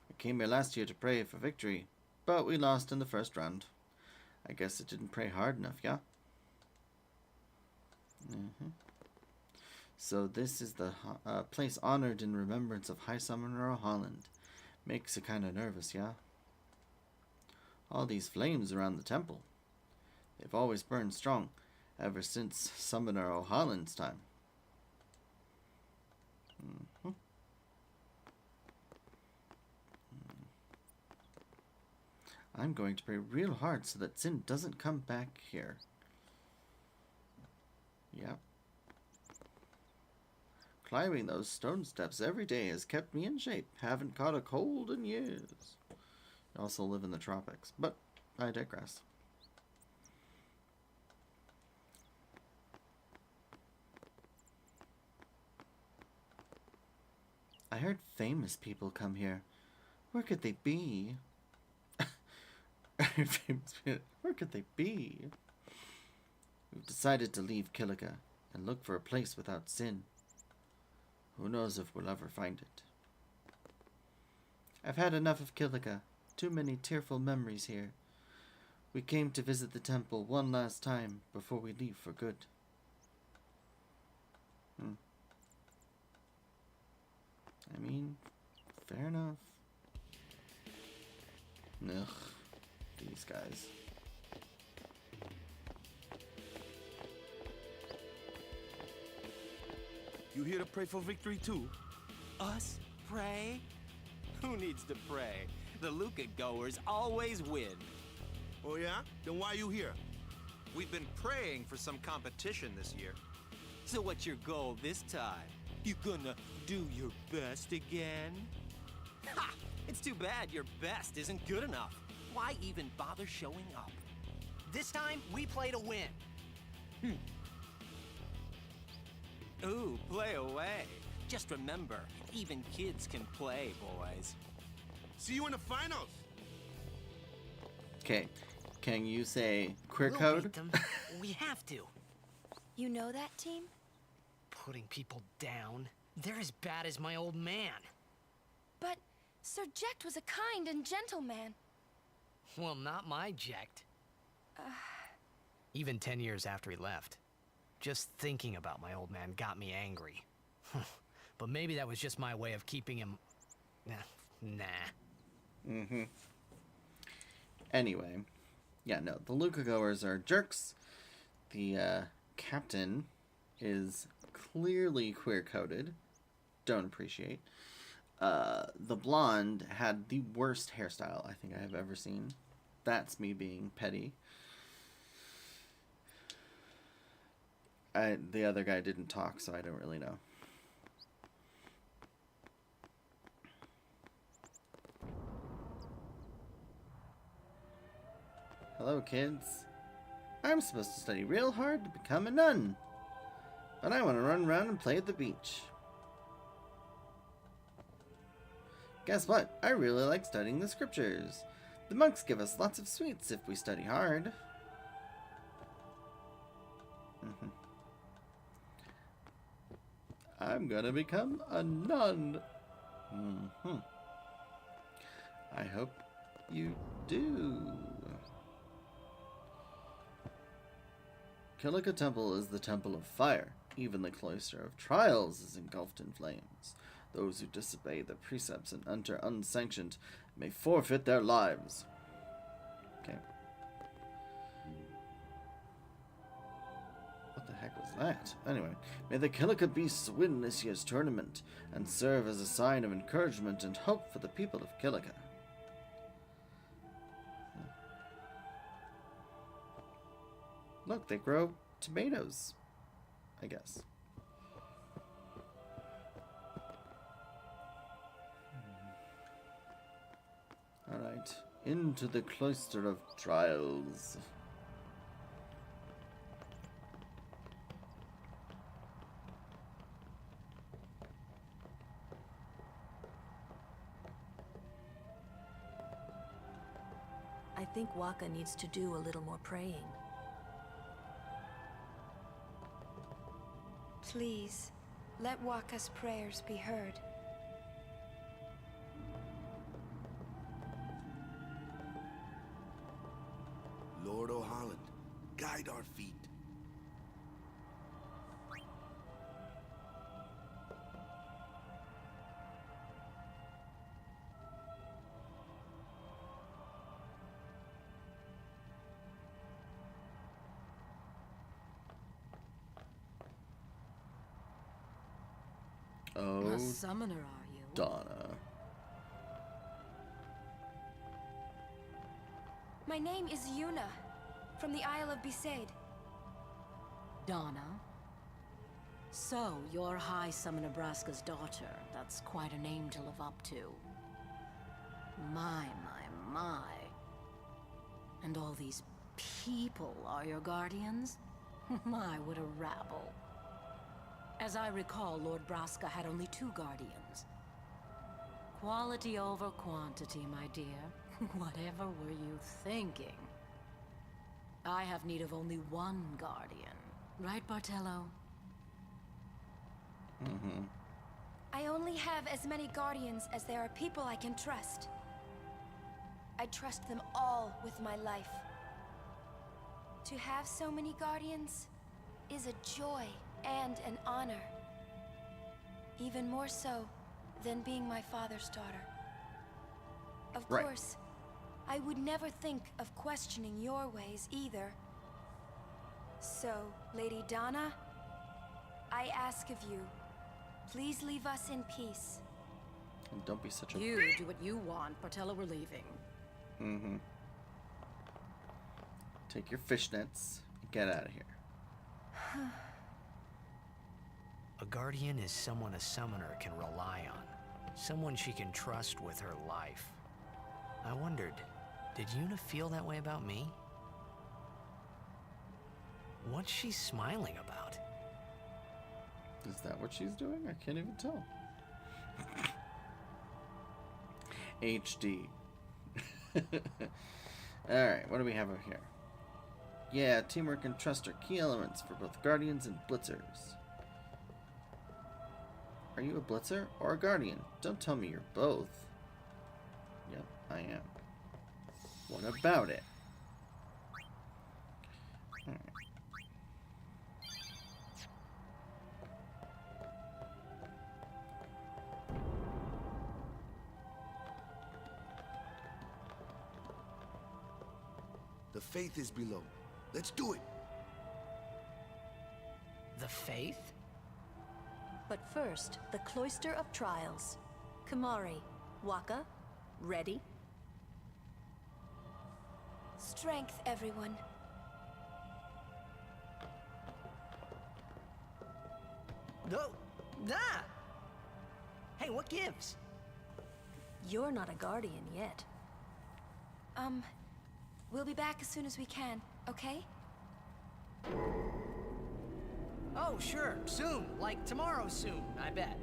I came here last year to pray for victory, but we lost in the first round. I guess it didn't pray hard enough, yeah? So this is the place honored in remembrance of High Summoner O'Holland. Makes you kind of nervous, yeah? All these flames around the temple. They've always burned strong, ever since Summoner O'Holland's time. I'm going to pray real hard so that Sin doesn't come back here. Yep. Climbing those stone steps every day has kept me in shape. Haven't caught a cold in years. I also live in the tropics, but I digress. I heard famous people come here. Where could they be? Where could they be? We've decided to leave Kilika and look for a place without Sin. Who knows if we'll ever find it. I've had enough of Kilika. Too many tearful memories here. We came to visit the temple one last time before we leave for good. I mean, fair enough. Ugh, these guys. You here to pray for victory too? Us? Pray? Who needs to pray? The Luca goers always win. Oh yeah? Then why you here? We've been praying for some competition this year. So what's your goal this time? You gonna do your best again? Ha! It's too bad your best isn't good enough. Why even bother showing up? This time, we play to win. Ooh, play away. Just remember, even kids can play, boys. See you in the finals. Okay, can you say queer We'll code? beat them. We have to. You know that, team? Putting people down. They're as bad as my old man. But Sir Jekt was a kind and gentle man. Well, not my Jekt. Even 10 years after he left. Just thinking about my old man got me angry. But maybe that was just my way of keeping him... Nah. Anyway. Yeah, no, the Luca goers are jerks. The captain is clearly queer-coded. Don't appreciate. The blonde had the worst hairstyle I think I have ever seen. That's me being petty. The other guy didn't talk, so I don't really know. Hello, kids. I'm supposed to study real hard to become a nun. But I want to run around and play at the beach. Guess what? I really like studying the scriptures. The monks give us lots of sweets if we study hard. I'm gonna become a nun. I hope you do. Kilika Temple is the temple of fire. Even the cloister of trials is engulfed in flames. Those who disobey the precepts and enter unsanctioned may forfeit their lives. Okay. What the heck was that? Anyway, may the Kilika beasts win this year's tournament and serve as a sign of encouragement and hope for the people of Kilika. Look, they grow tomatoes, I guess. Alright, into the cloister of trials. I think Waka needs to do a little more praying. Please, let Waka's prayers be heard. Lord O'Holland, guide our feet. Oh, A summoner, are you? Donna. My name is Yuna, from the Isle of Besaid. Donna? So, you're High Summoner Braska's daughter. That's quite a name to live up to. My. And all these people are your guardians? My, what a rabble. As I recall, Lord Braska had only 2 guardians. Quality over quantity, my dear. Whatever were you thinking? I have need of only 1 guardian. Right, Bartello? Mm-hmm. I only have as many guardians as there are people I can trust. I trust them all with my life. To have so many guardians is a joy and an honor. Even more so than being my father's daughter. Of course, I would never think of questioning your ways either. So, Lady Donna, I ask of you, please leave us in peace. And don't be such a... You do what you want, Bartello, we're leaving. Mm-hmm. Take your fishnets and get out of here. A guardian is someone a summoner can rely on. Someone she can trust with her life. I wondered, did Yuna feel that way about me? What's she smiling about? Is that what she's doing? I can't even tell. HD. Alright, what do we have over here? Yeah, teamwork and trust are key elements for both guardians and blitzers. Are you a blitzer or a guardian? Don't tell me you're both. Yep, I am. What about it? Alright. The faith is below. Let's do it. The faith? But first, the Cloister of Trials. Kamari, Waka, ready? Strength, everyone. No! Ah! Hey, what gives? You're not a guardian yet. We'll be back as soon as we can, okay? Oh, sure. Soon. Like tomorrow soon, I bet.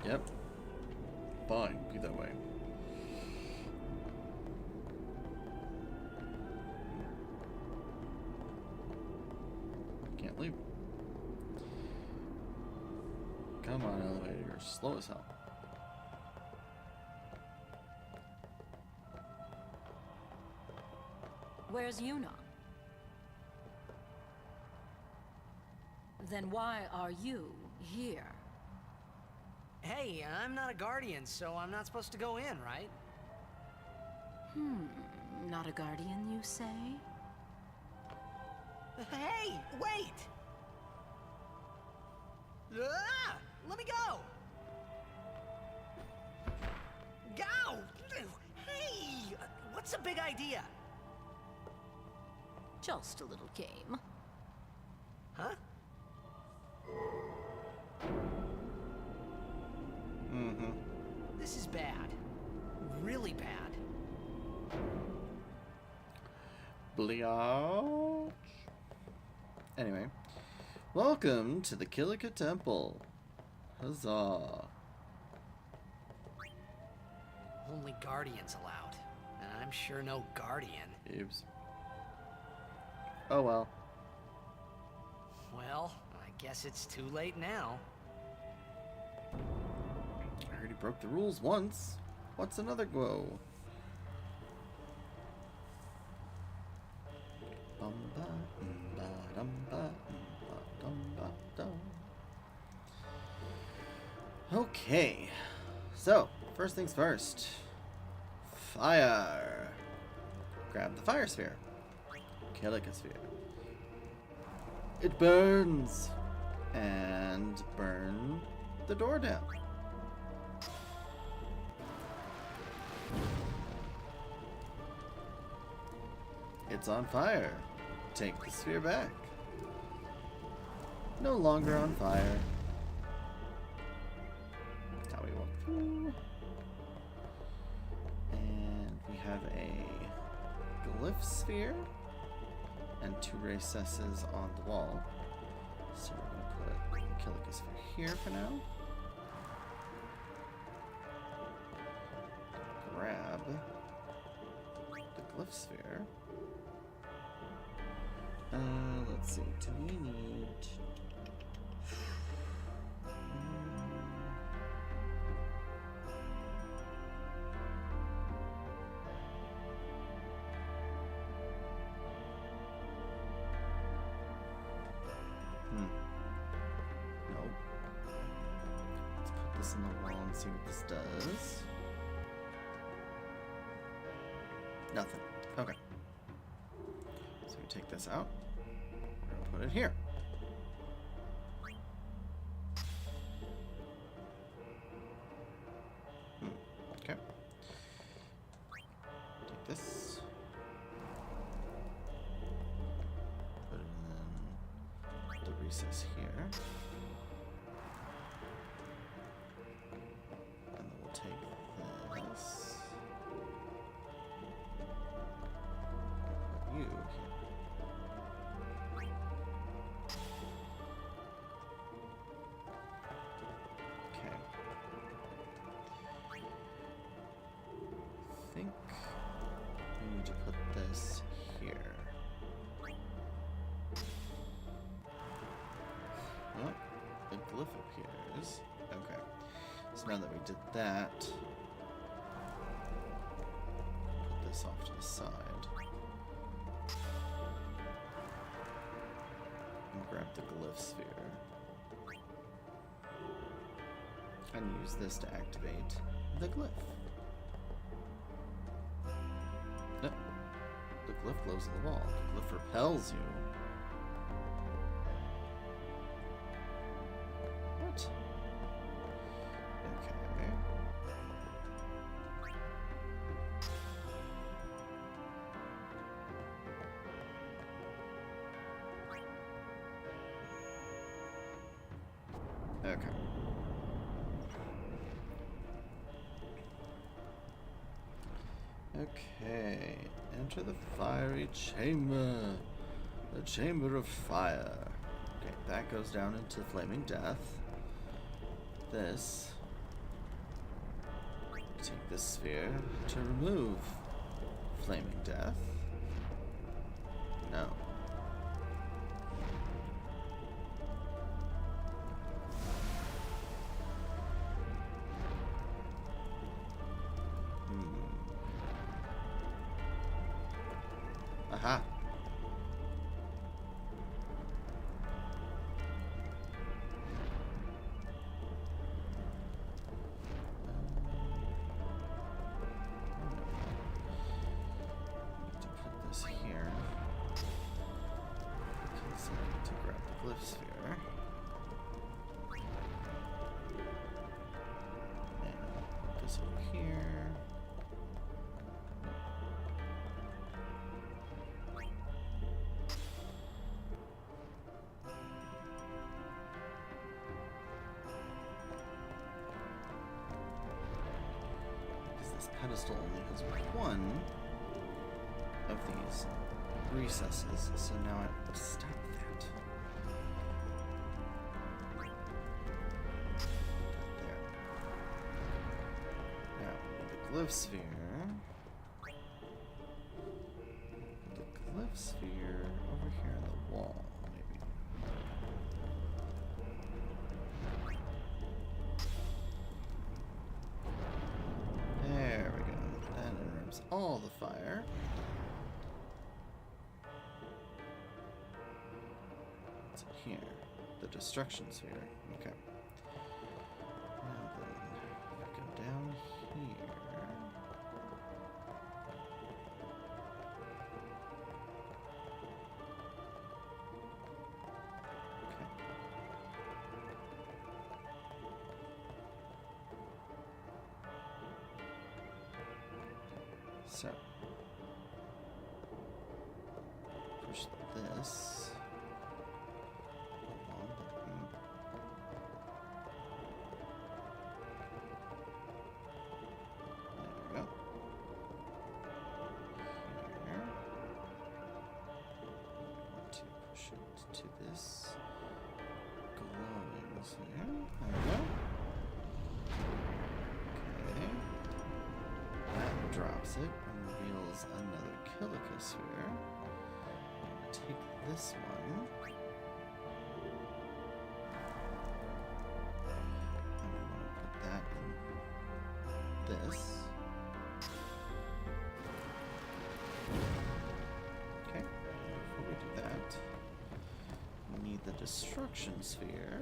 Yep. Fine, be that way. Can't leave. Come on, elevator. You're slow as hell. Where's Yuna? Then why are you here? Hey, I'm not a guardian, so I'm not supposed to go in, right? Not a guardian, you say? Hey, wait! Ah! Let me go! Go! Hey! What's the big idea? Just a little game. Huh? Mm-hmm. This is bad. Really bad. Bleach. Anyway, welcome to the Kilika Temple. Huzzah. Only guardians allowed. And I'm sure no guardian. Oops. Oh well. Well, I guess it's too late now. I already broke the rules once. What's another go? Okay. So, first things first. Fire. Grab the fire sphere. Kilika sphere. It burns. And burn the door down. It's on fire. Take the sphere back. No longer on fire. Now we walk through. And we have a glyph sphere and 2 recesses on the wall. So we're going to put Kilika sphere here for now. Grab the glyph sphere. Let's see. Do we need? Nope. Let's put this in the wall and see what this does. Nothing. Okay. So we take this out. We're gonna put it here. Okay. Take this. Put it in the recess here. And then we'll take this. Put you here. Okay. I think we need to put this here. Oh, the glyph appears. Okay. So now that we did that, put this off to the side. And grab the glyph sphere. And use this to activate the glyph. No. The glyph glows on the wall. The glyph repels you. What? Okay. Okay. Okay. Enter the fiery chamber. The chamber of fire. Okay, that goes down into flaming death. This. Take this sphere to remove flaming death. No. Aha. Need to put this here. Because I need to grab the glyph sphere. And put this over here. Pedestal only has one of these recesses, so now I have to stop that. There. Now, the glyph sphere. The glyph sphere over here on the wall, maybe. There we go. That interrupts all the fire. What's here? The destruction sphere. Okay. Now then, we go down here. Okay. So, this. Hold on. There we go. Here. Want to push it to this glowing here. There we go. Okay. That drops it and reveals another Kilika sphere. Take this one. And we want to put that in this. Okay, before we do that, we need the destruction sphere.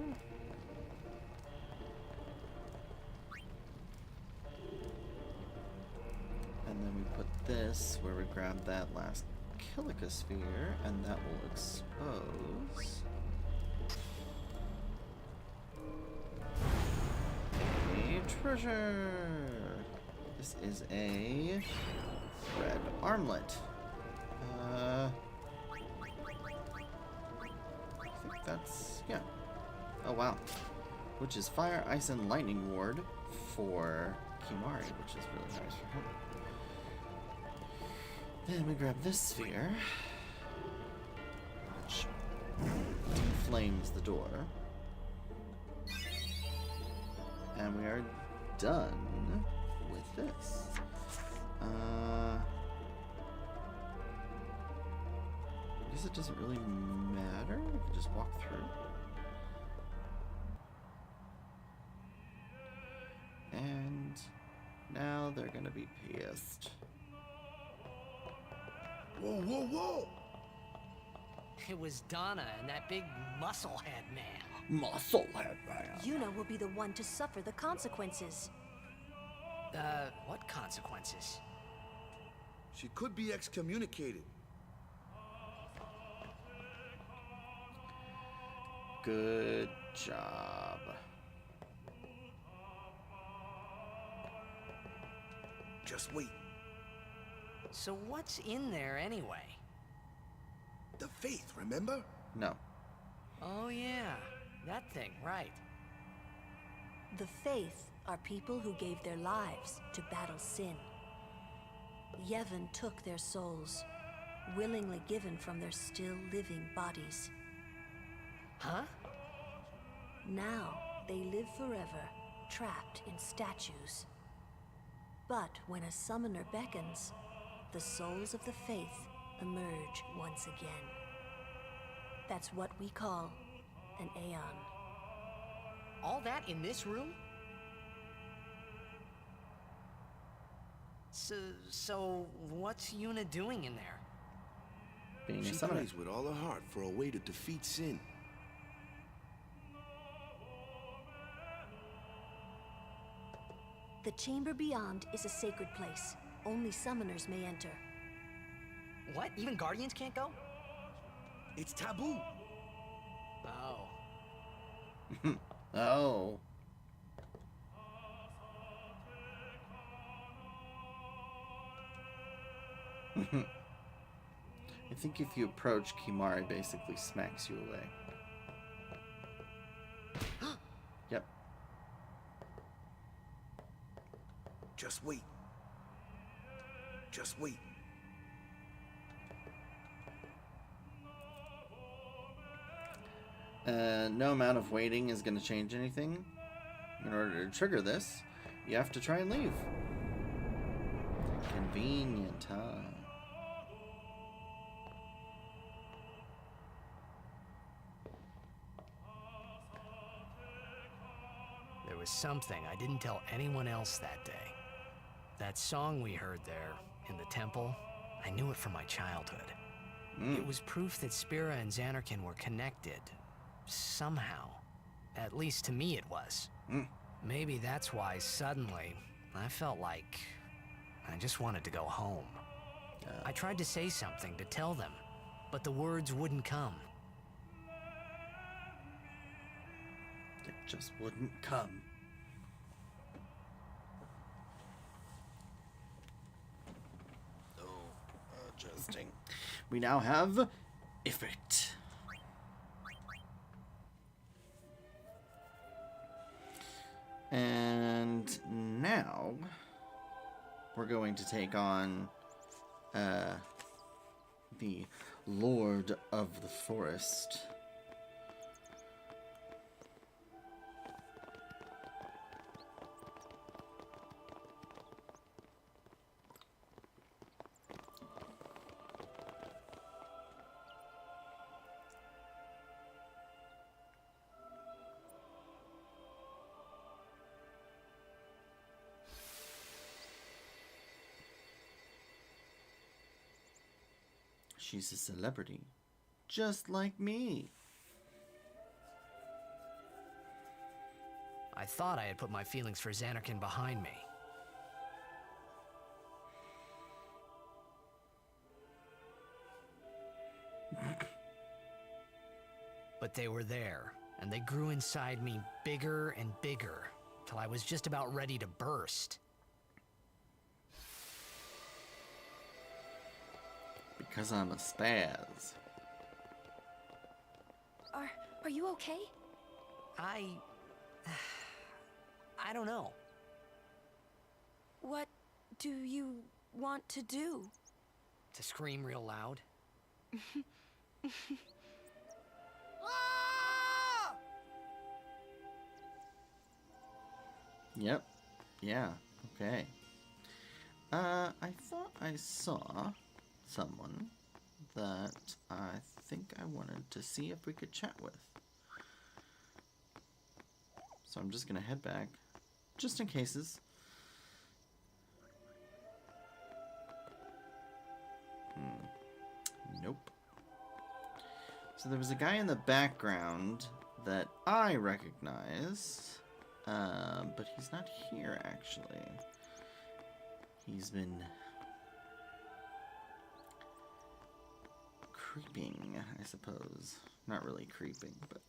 And then we put this where we grab that last Kilika sphere, and that will expose a treasure. This is a red armlet. I think that's, yeah. Oh wow. Which is fire, ice, and lightning ward for Kimari, which is really nice for him. Then we grab this sphere, which deflames the door. And we are done with this. I guess it doesn't really matter. We can just walk through. And now they're gonna be pissed. Whoa, whoa, whoa! It was Donna and that big musclehead man. Musclehead man. Yuna will be the one to suffer the consequences. What consequences? She could be excommunicated. Good job. Just wait. So what's in there anyway? The faith, remember? No. Oh yeah, that thing, right. The Faith are people who gave their lives to battle sin. Yevon took their souls, willingly given from their still living bodies. Huh? Now they live forever, trapped in statues. But when a summoner beckons, the souls of the Faith emerge once again. That's what we call an Aeon. All that in this room? So what's Yuna doing in there? Being She a summoner. prays with all her heart for a way to defeat sin. The chamber beyond is a sacred place. Only summoners may enter. What? Even Guardians can't go? It's taboo. Oh. Oh. I think if you approach, Kimari basically smacks you away. Yep. Just wait. Just wait. No amount of waiting is going to change anything. In order to trigger this, you have to try and leave. Convenient, huh? There was something I didn't tell anyone else that day. That song we heard there in the temple, I knew it from my childhood. It was proof that Spira and Xanarkin were connected. Somehow. At least to me it was. Maybe that's why suddenly I felt like I just wanted to go home. I tried to say something to tell them, but the words wouldn't come. It just wouldn't come. Oh, adjusting. We now have effect. And now we're going to take on the Lord of the Forest. She's a celebrity, just like me. I thought I had put my feelings for Xanarkin behind me. But they were there, and they grew inside me bigger and bigger, till I was just about ready to burst. Because I'm a spaz. Are you okay? I don't know. What do you want to do? To scream real loud? Yep. Yeah. Okay. I thought I saw someone that I think I wanted to see if we could chat with. So I'm just gonna head back, just in cases. Nope. So there was a guy in the background that I recognize, but he's not here actually. He's been creeping, I suppose. Not really creeping, but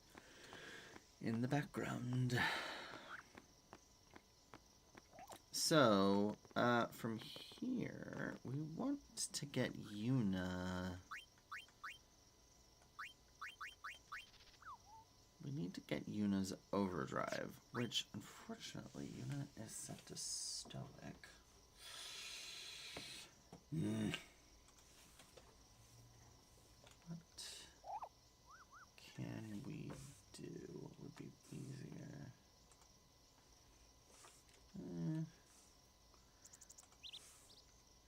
in the background. So, from here, we want to get Yuna. We need to get Yuna's overdrive, which, unfortunately, Yuna is set to stoic. What can we do? What would be easier?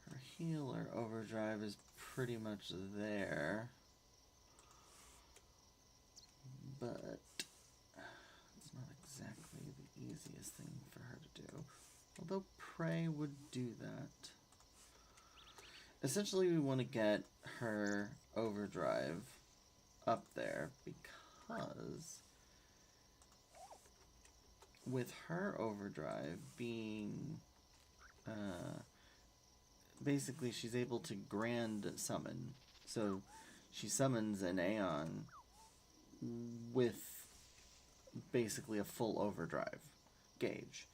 Her healer overdrive is pretty much there, but it's not exactly the easiest thing for her to do. Although Prey would do that. Essentially, we want to get her overdrive up there because with her overdrive being basically she's able to grand summon. So she summons an Aeon with basically a full overdrive gauge.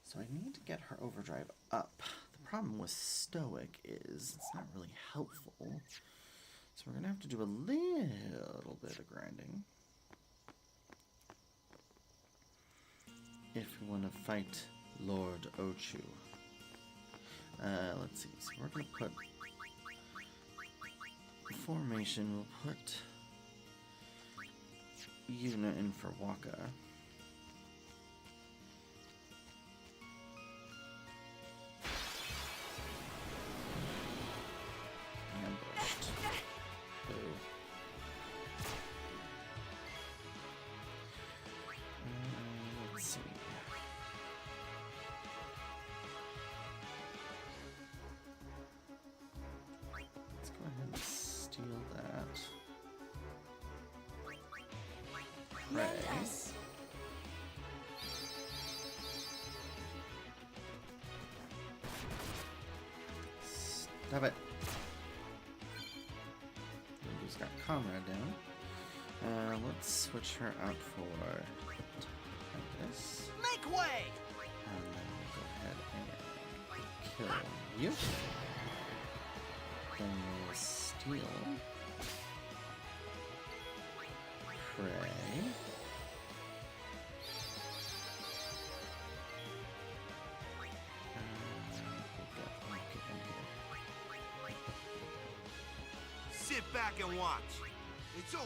So I need to get her overdrive up. The problem with Stoic is it's not really helpful. So we're going to have to do a little bit of grinding if we want to fight Lord Ochu. Let's see. So we're going to put formation. We'll put Yuna in for Waka. Ambushed. Boo. Let's see. Let's go ahead and steal that. Let Right. us. Stop it. Just got Comrade down. Let's switch her out for this. Make way! And then we'll go ahead and kill you. Then we'll steal pray. Sit back and watch. It's over.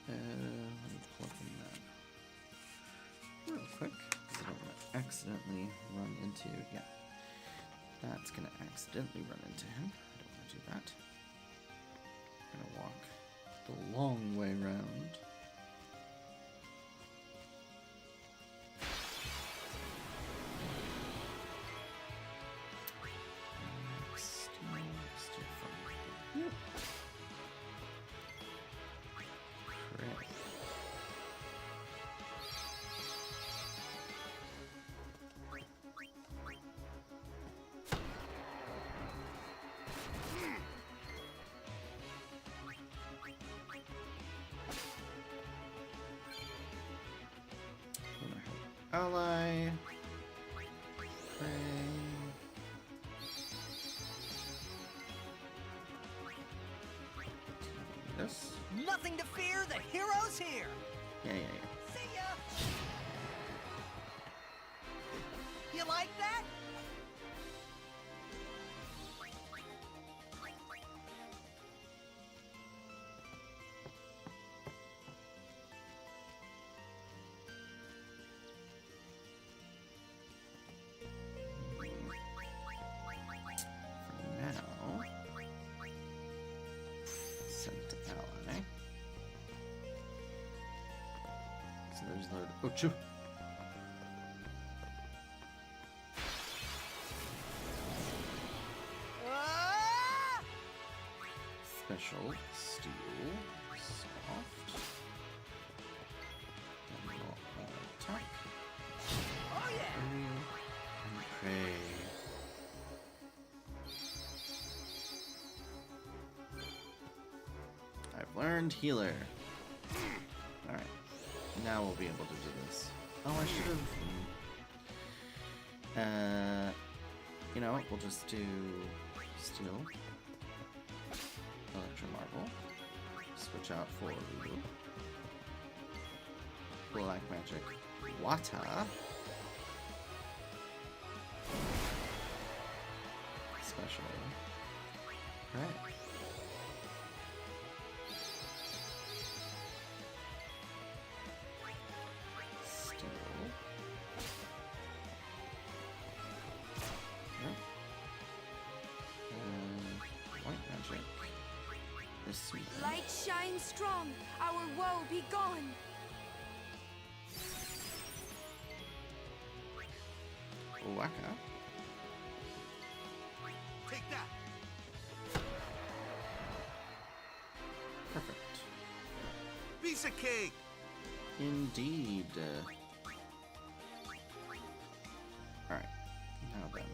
Let me pull up the map real quick, because I don't want to accidentally run into, yeah, that's going to accidentally run into him. I don't want to do that. I'm going to walk the long way around. Steal from you. Correct. Ally. Pray. This. Nothing to fear, the hero's here! Yeah. See ya! You like that? Now, send to ally. So there's Lord Ocho. Ah! Special steel soft. Then we'll attack. Oh yeah! And pray. I've learned healer. Alright. Now we'll be able to do this. Oh, I should have... you know what? We'll just do steel. Electro marble. Switch out for Lulu. Black magic. Water. Special. Alright. Steel. Yep. White magic. This one. Light shines strong, our woe be gone. Waka. Take that. Perfect. Piece of cake. Indeed. Alright. Now then.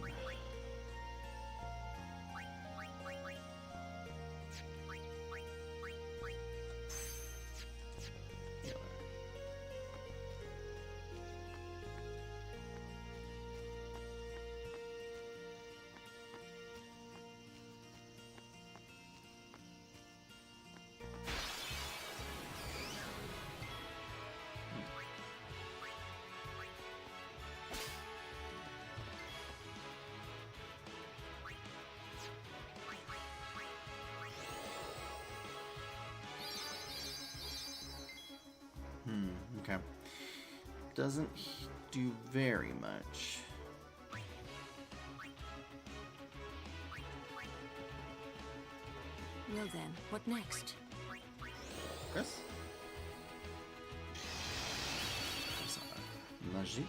Healer. Okay. Doesn't do very much. Well then, what next? Chris? Magique.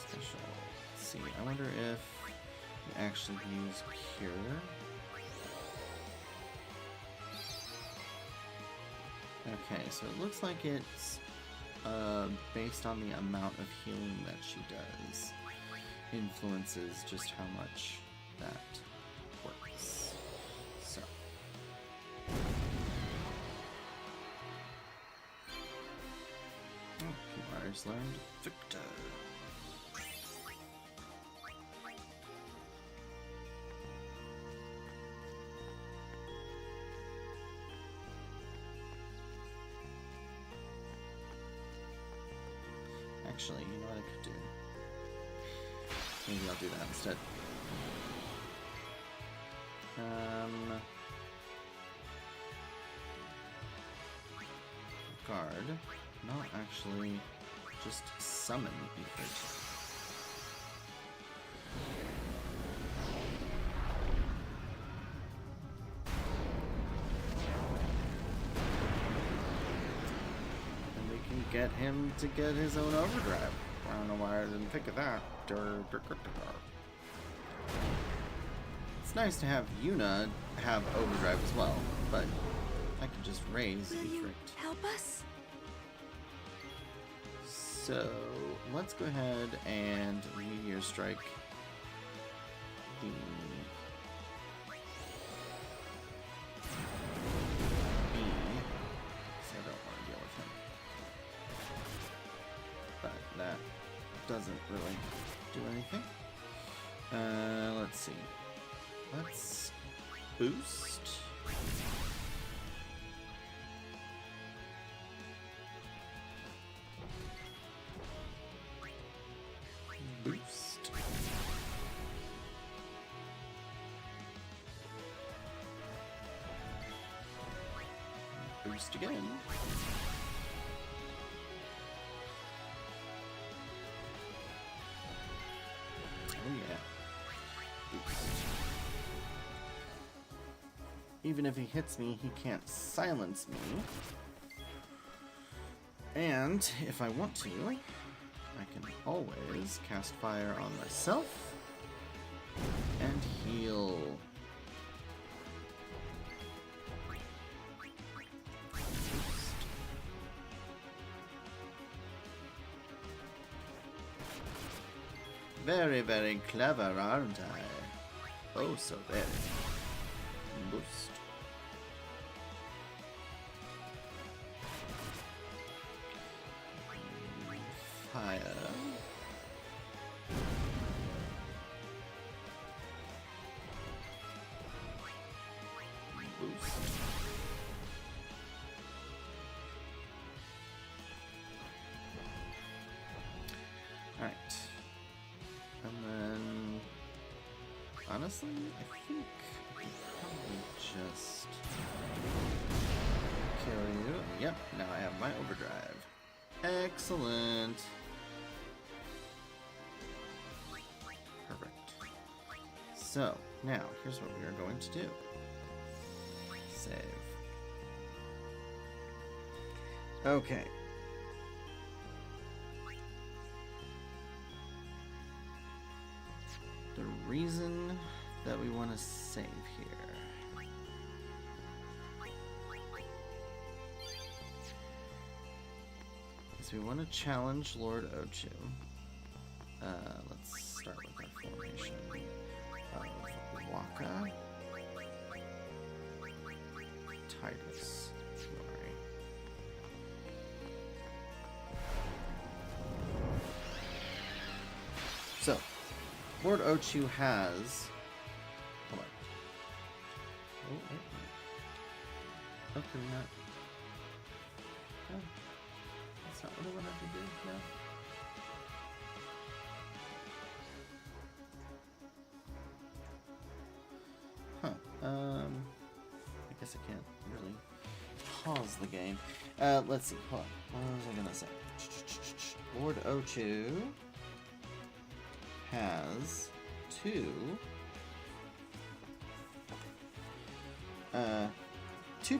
Special. Let's see. I wonder if you actually use Cure. Okay, so it looks like it's based on the amount of healing that she does, influences just how much that works. So. Oh, Kiwari's learned Victor. Actually, you know what I could do? Maybe I'll do that instead. Guard. Not actually, just summon Ifrit. Get him to get his own overdrive. I don't know why I didn't think of that. It's nice to have Yuna have overdrive as well, but I can just raise Ifrit. Help us? So let's go ahead and Meteor Strike the that doesn't really do anything. Let's see. Let's boost. Boost. Boost again. Oh yeah. Boost. Even if he hits me, he can't silence me. And if I want to, I can always cast fire on myself and heal. Boost. Very, very clever, aren't I? Oh, so very. Boost. Fire. Boost. Alright. And then, honestly, I think I could probably just kill you. Yep, now I have my overdrive. Excellent. Perfect. So, now, here's what we are going to do. Save. Okay. The reason that we want to save here is we want to challenge Lord Ochu. Let's start with our formation of Waka, Titus, Rory. So, Lord Ochu has... Hold on. Oh, wait. How can we not... Oh, that's not what I wanted to do. No. Huh. I guess I can't really pause the game. Let's see. Hold on. What was I gonna say? Lord Ochu has two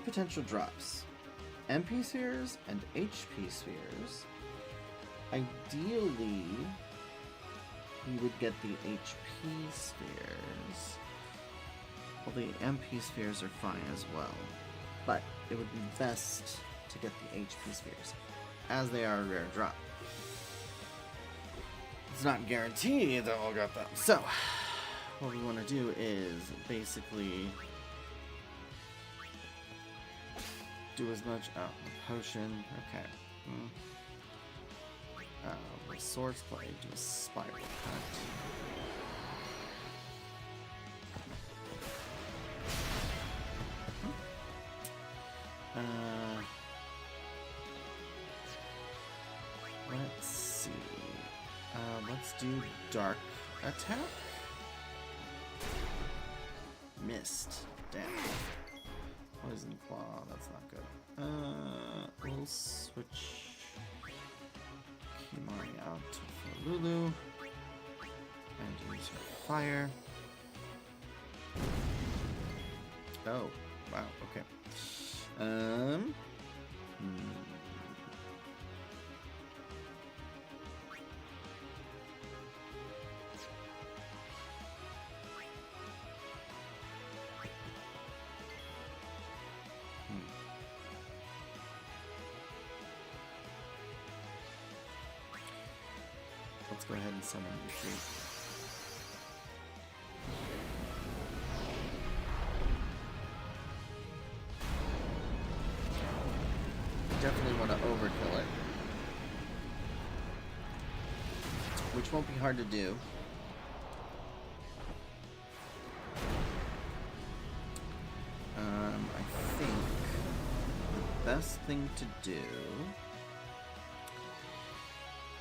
potential drops, MP spheres and HP spheres. Ideally, you would get the HP spheres. Well, the MP spheres are fine as well, but it would be best to get the HP spheres. as they are a rare drop. It's not guaranteed that we'll get them. So, what we want to do is basically do as much. Oh, a potion. Okay. With Swords Blade, do a spiral cut. Let's see. Let's do Dark Attack. Missed. Damn. Poison Claw, that's not good. We'll switch Kimari out for Lulu. And use her fire. Oh, wow, okay. Let's go ahead and summon Liki. Definitely want to overkill it, which won't be hard to do. I think the best thing to do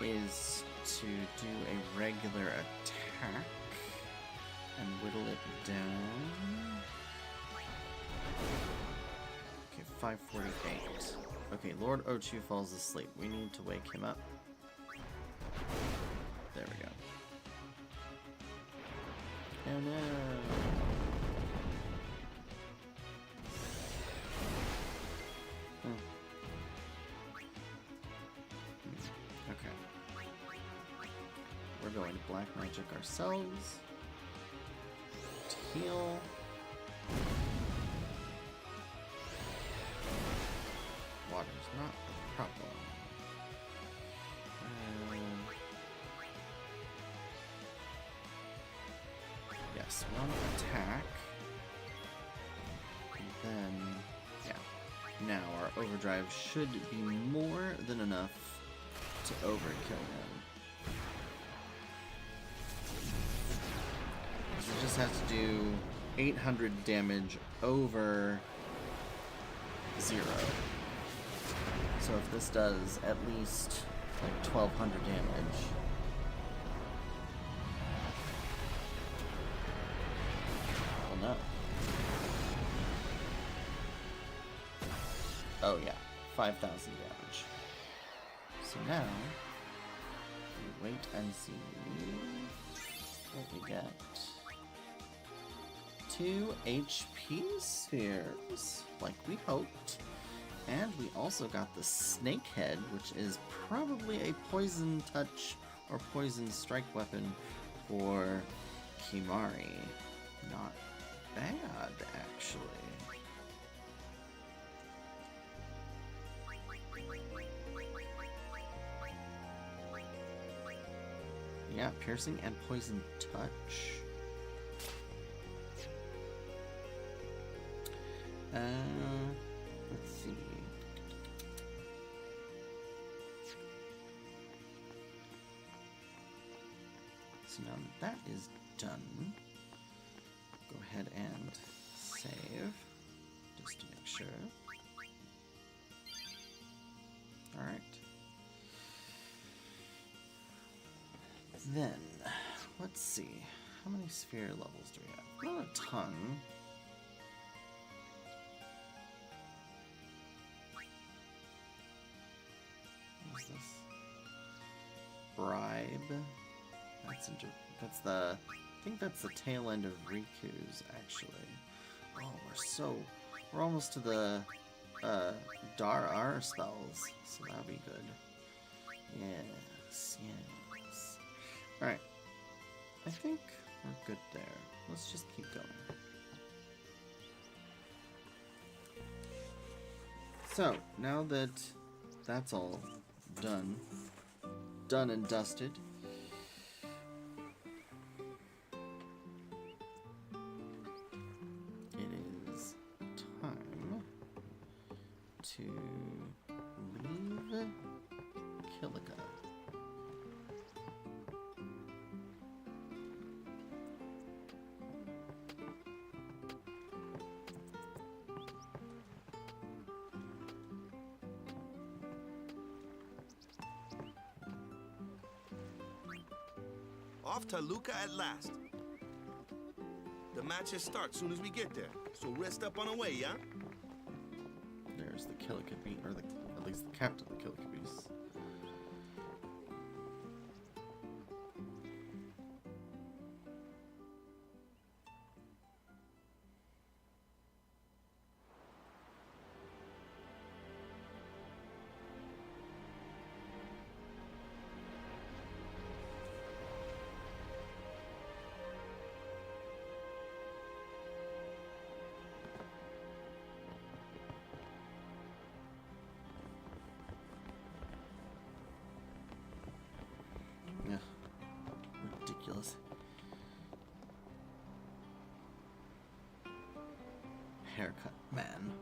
is to do a regular attack and whittle it down. Okay, 548. Okay, Lord Ochu falls asleep. We need to wake him up. There we go. Oh no. Okay. We're going to Black Magic ourselves to heal. Water's not a problem. Yes, one attack. And then, yeah. Now our overdrive should be more than enough to overkill him. He just has to do 800 damage over 0. So if this does at least like 1200 damage. Well, no. Oh yeah, 5,000 damage. So now, we wait and see what we get. 2 HP spheres, like we hoped. And we also got the Snake Head, which is probably a poison touch or poison strike weapon for Kimari. Not bad, actually. Yeah, piercing and poison touch. Let's see. So now that is done, go ahead and save, just to make sure. Alright. Then, let's see. How many sphere levels do we have? Not a ton. What is this? Bribe. That's the... I think that's the tail end of Riku's, actually. Oh, we're almost to the Dar R spells, so that'll be good. Yes. Alright. I think we're good there. Let's just keep going. So, now that that's all done. Done and dusted. It is time to leave Kilika. Off to Luca at last. The matches start soon as we get there, so rest up on the way, yeah? There's the Kilika beast, or at least the captain of the Kilika beast. Yeah, ridiculous. Haircut man.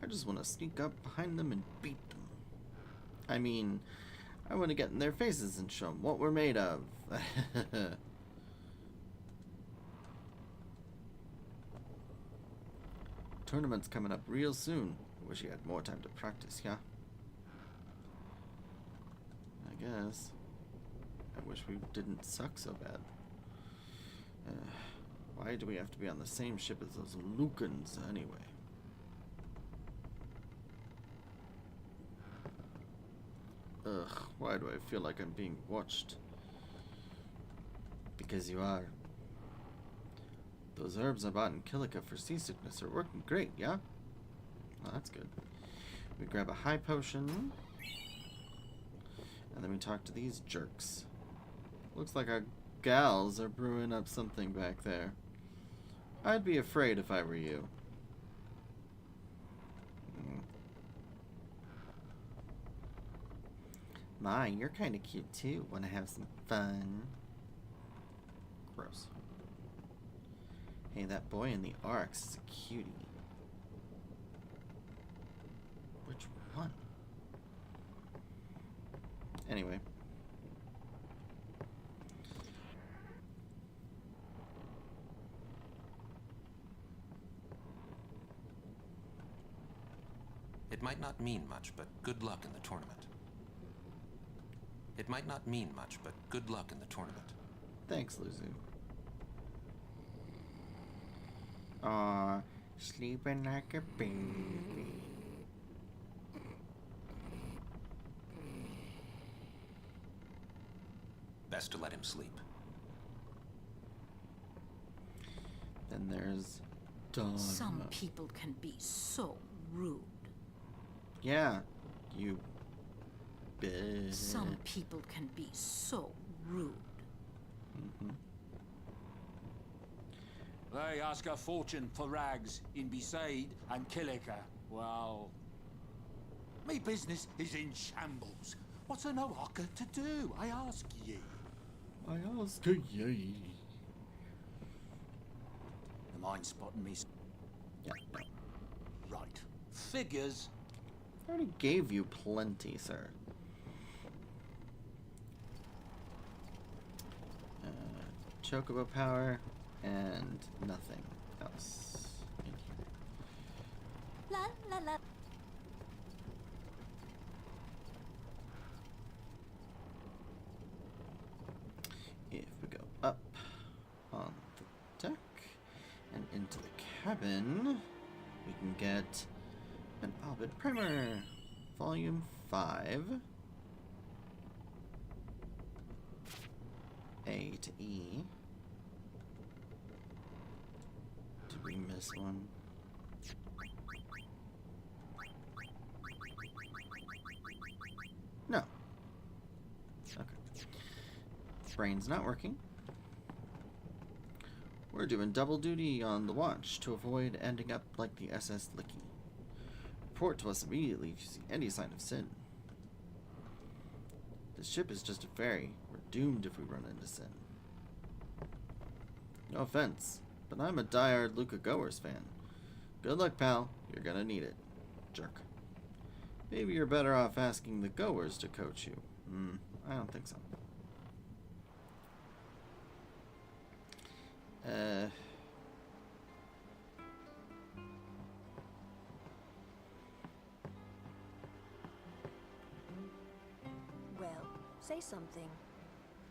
I just want to sneak up behind them and beat them. I mean, I want to get in their faces and show them what we're made of. Tournament's coming up real soon. I wish you had more time to practice, yeah? I guess. I wish we didn't suck so bad. Why do we have to be on the same ship as those Lucans anyway? Ugh, why do I feel like I'm being watched? Because you are. Those herbs I bought in Kilika for seasickness are working great, yeah? Well, that's good. We grab a high potion. And then we talk to these jerks. Looks like our gals are brewing up something back there. I'd be afraid if I were you. My, you're kind of cute too. Want to have some fun? Gross. Hey, that boy in the Arcs is a cutie. Which one? Anyway. It might not mean much, but good luck in the tournament. It might not mean much, but good luck in the tournament. Thanks, Luzu. Aw, sleeping like a baby. Best to let him sleep. Then there's Dawn. Some people can be so rude. Yeah, you bitch. Some people can be so rude. They ask a fortune for rags in Besaid and Kilika. Well, me business is in shambles. What's an Oaka to do, I ask ye? I ask ye. The mind spotting me. Yeah. Right. Figures. I already gave you plenty, sir. Chocobo power and nothing else in here. La la la. If we go up on the deck and into the cabin, we can get An Albert Primer, Volume 5, A to E. Did we miss one? No. Okay. Brain's not working. We're doing double duty on the watch to avoid ending up like the SS Liki. Report to us immediately if you see any sign of sin. This ship is just a ferry. We're doomed if we run into sin. No offense, but I'm a diehard Luca Goers fan. Good luck, pal. You're gonna need it. Jerk. Maybe you're better off asking the Goers to coach you. I don't think so. Well, say something.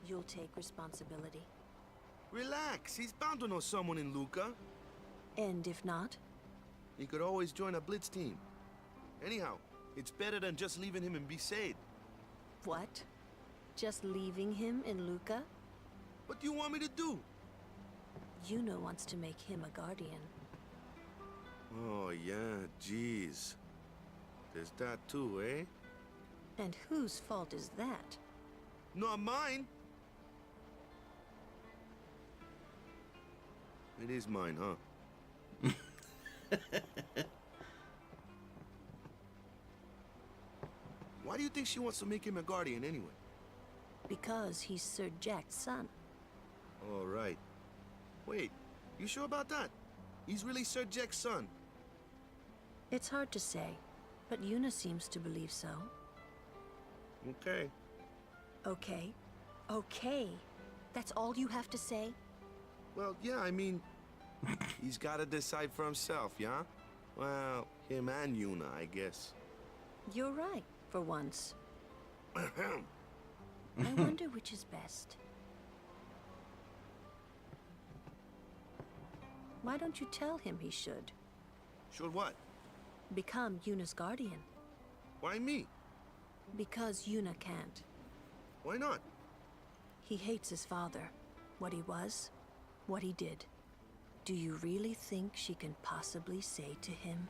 You'll take responsibility. Relax, he's bound to know someone in Luca. And if not? He could always join a blitz team. Anyhow, it's better than just leaving him in Besaid. What? Just leaving him in Luca? What do you want me to do? Yuna wants to make him a guardian. Oh, yeah, jeez. There's that too, eh? And whose fault is that? Not mine. It is mine, huh? Why do you think she wants to make him a guardian anyway? Because he's Sir Jack's son. All right. Wait, you sure about that? He's really Sir Jack's son? It's hard to say, but Yuna seems to believe so. Okay. Okay. Okay. That's all you have to say? Well, yeah, I mean, he's gotta decide for himself, yeah? Well, him and Yuna, I guess. You're right, for once. I wonder which is best. Why don't you tell him he should? Should what? Become Yuna's guardian. Why me? Because Yuna can't. Why not? He hates his father. What he was, what he did. Do you really think she can possibly say to him,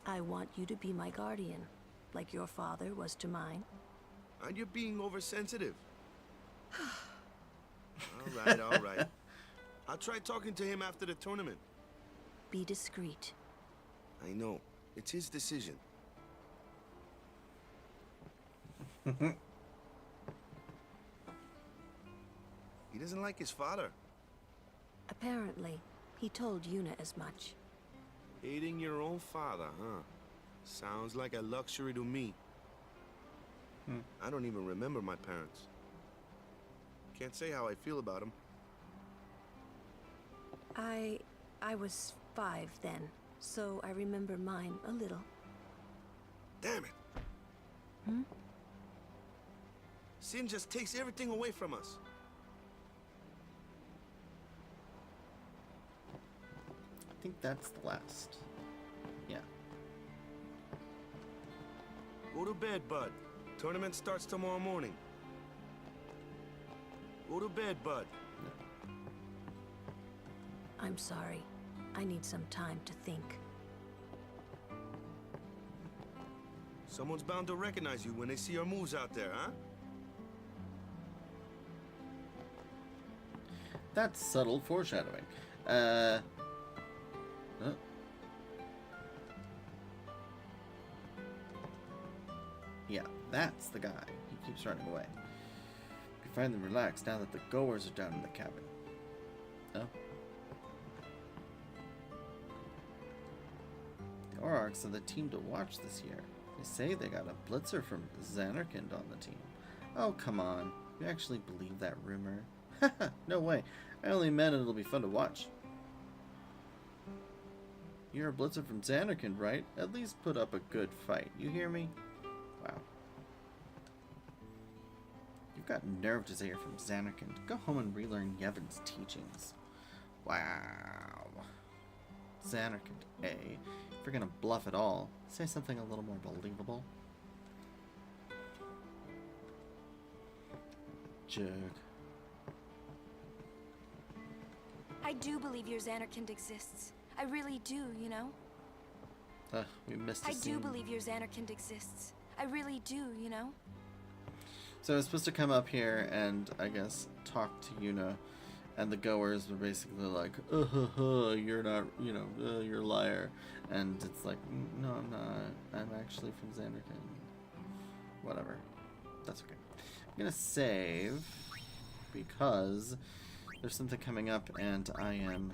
I want you to be my guardian, like your father was to mine? And you're being oversensitive. All right. I'll try talking to him after the tournament. Be discreet. I know. It's his decision. He doesn't like his father. Apparently, he told Yuna as much. Hating your own father, huh? Sounds like a luxury to me. I don't even remember my parents. Can't say how I feel about them. I was 5 then, so I remember mine a little. Damn it! Sin just takes everything away from us. I think that's the last. Yeah. Go to bed, bud. Tournament starts tomorrow morning. Go to bed, bud. I'm sorry. I need some time to think. Someone's bound to recognize you when they see your moves out there, huh? That's subtle foreshadowing. Yeah, that's the guy. He keeps running away. You can finally relax now that the goers are down in the cabin. Oh. The Aurochs are the team to watch this year. They say they got a blitzer from Xanarkand on the team. Oh, come on. You actually believe that rumor? No way. I only meant it'll be fun to watch. You're a blitzer from Xanarkand, right? At least put up a good fight. You hear me? Wow. You've got nerve to say you're from Xanarkand. Go home and relearn Yevon's teachings. Wow. Xanarkand A. If you're gonna bluff at all, say something a little more believable. Jerk. I do believe your Xanarkand exists. I really do, you know? We missed a I scene. do believe your Xanarkand exists. I really do, you know? So I was supposed to come up here and, I guess, talk to Yuna, and the goers were basically like, you're not, you know, you're a liar. And it's like, no, I'm not. I'm actually from Xanarkand. Whatever. That's okay. I'm gonna save, because there's something coming up, and I am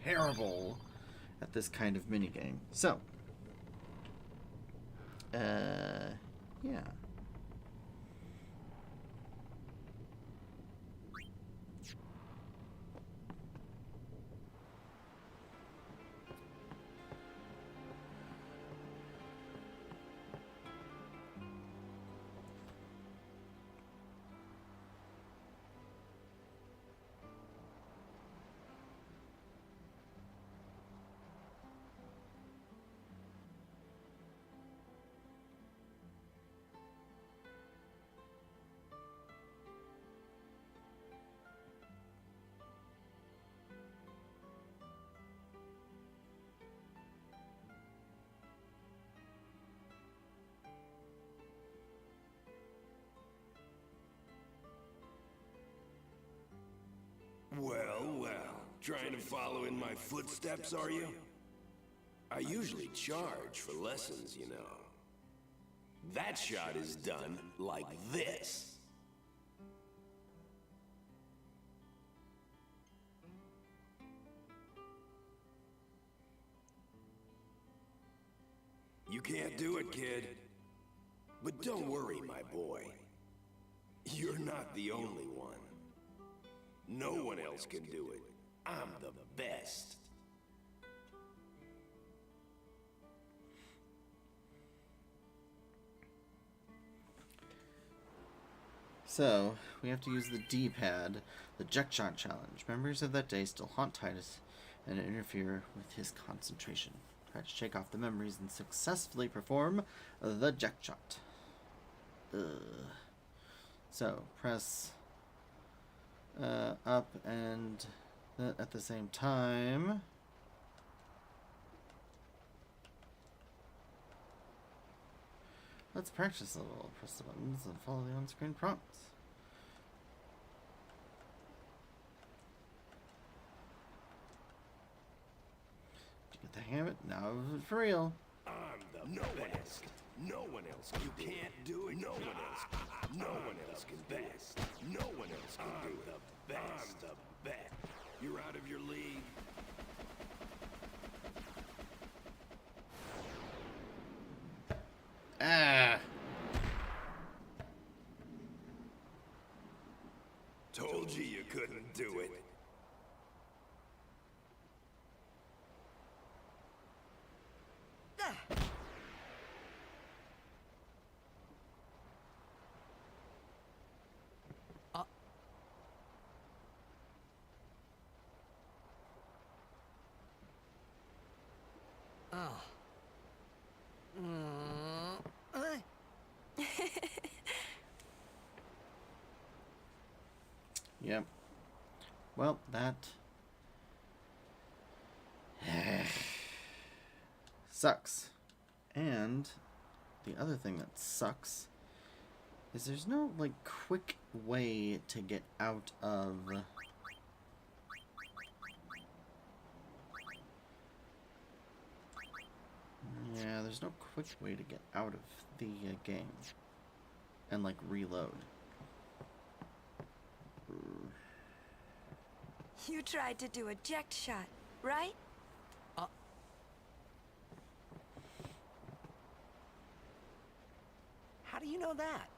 terrible at this kind of minigame. So, yeah. Well, well. Trying to follow in my footsteps, are you? I usually charge for lessons, you know. That shot is done like this. You can't do it, kid. But don't worry, my boy. You're not the only one. No one else can do it. I'm the best. So, we have to use the D-pad, the Jet Shot Challenge. Memories of that day still haunt Titus and interfere with his concentration. Try to shake off the memories and successfully perform the Jet Shot. So, press up and at the same time. Let's practice a little. Press the buttons and follow the on-screen prompts. Did you get the hang of it? Now for real. I'm the best. No one else. You can't do it. No one else. No one else can do it. No one else can do it. The best. I'm the best. You're out of your league. Ah. Told you couldn't do it. Yep. Well, that sucks. And the other thing that sucks is there's no, like, quick way to get out of... Yeah, there's no quick way to get out of the game and, like, reload. You tried to do a eject shot, right? How do you know that?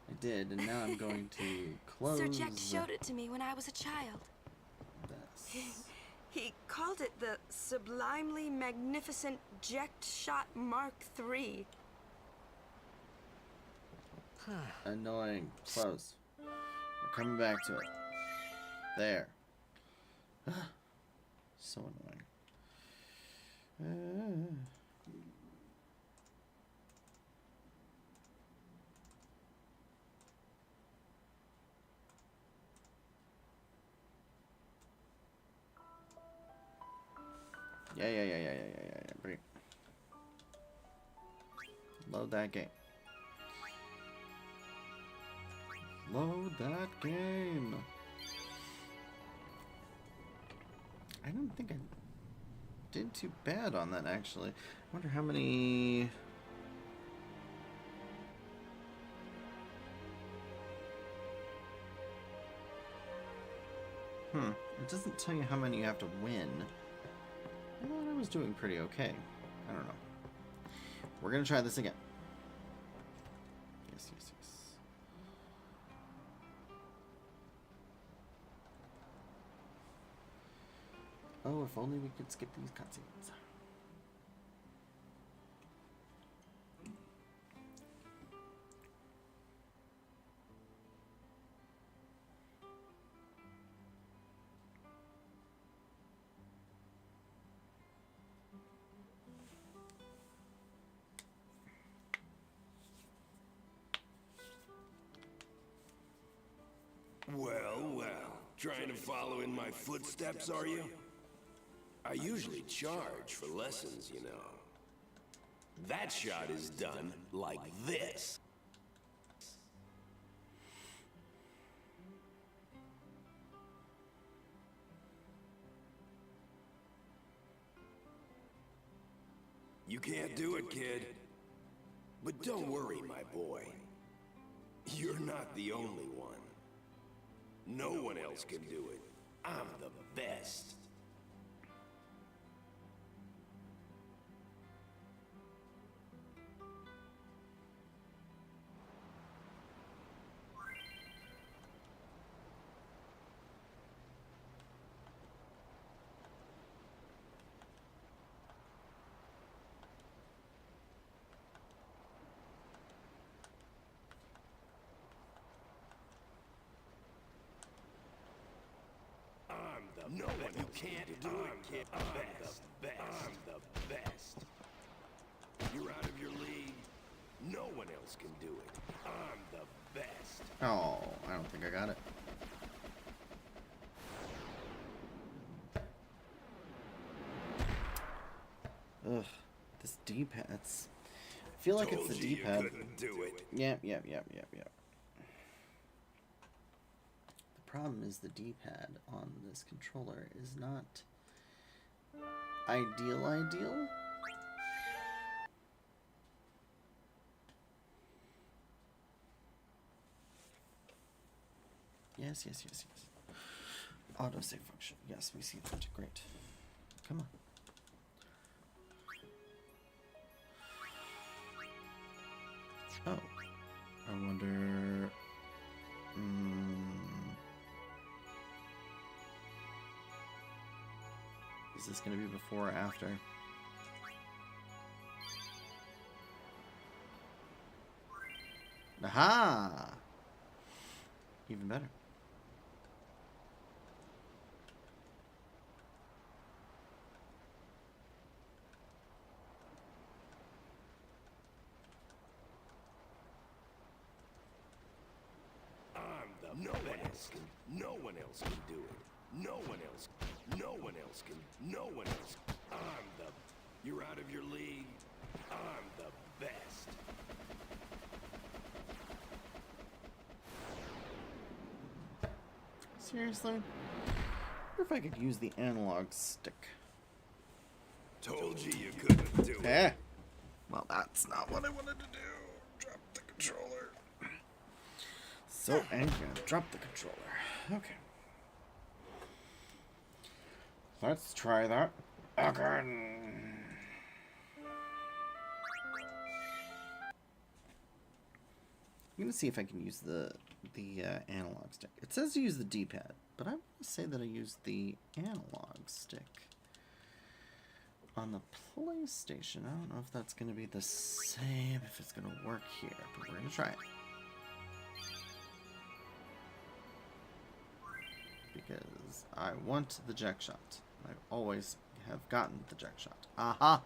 I did, and now I'm going to close... Sir Jekt showed it to me when I was a child. This. He called it the Sublimely Magnificent Jekt Shot Mark III. Annoying. Close. We're coming back to it. There. So annoying. Yeah. Great. Load that game. Load that game. I don't think I did too bad on that, actually. I wonder how many... It doesn't tell you how many you have to win. I thought I was doing pretty okay. I don't know. We're gonna try this again. Yes. Oh, if only we could skip these cutscenes. Well, trying to follow in my footsteps, are you? I usually charge for lessons, you know. That shot is done like this. You can't do it, kid. But don't worry, my boy. You're not the only one. No one else can do it. I'm the best. No one you can't do it, kid. I'm the best. I'm the best. You're out of your league. No one else can do it. I'm the best. Oh, I don't think I got it. Ugh, this D-pad. I feel like it's the D-pad. Do it. Yep. The problem is the D-pad on this controller is not ideal. Yes. Autosave function. Yes, we see that. Great. Come on. Oh. I wonder... Is this going to be before or after? Aha! Even better. No one else can do it. No one else can. I'm the... You're out of your league. I'm the best. Seriously? What if I could use the analog stick? Told you couldn't do it. Well, that's not what I wanted to do. Drop the controller. So angry, I dropped the controller. Okay. Let's try that again. I'm gonna see if I can use the analog stick. It says to use the D-pad, but I want to say that I used the analog stick on the PlayStation. I don't know if that's gonna be the same, if it's gonna work here, but we're gonna try it. Because I want the jack shot. I've always have gotten the Jack shot. Aha!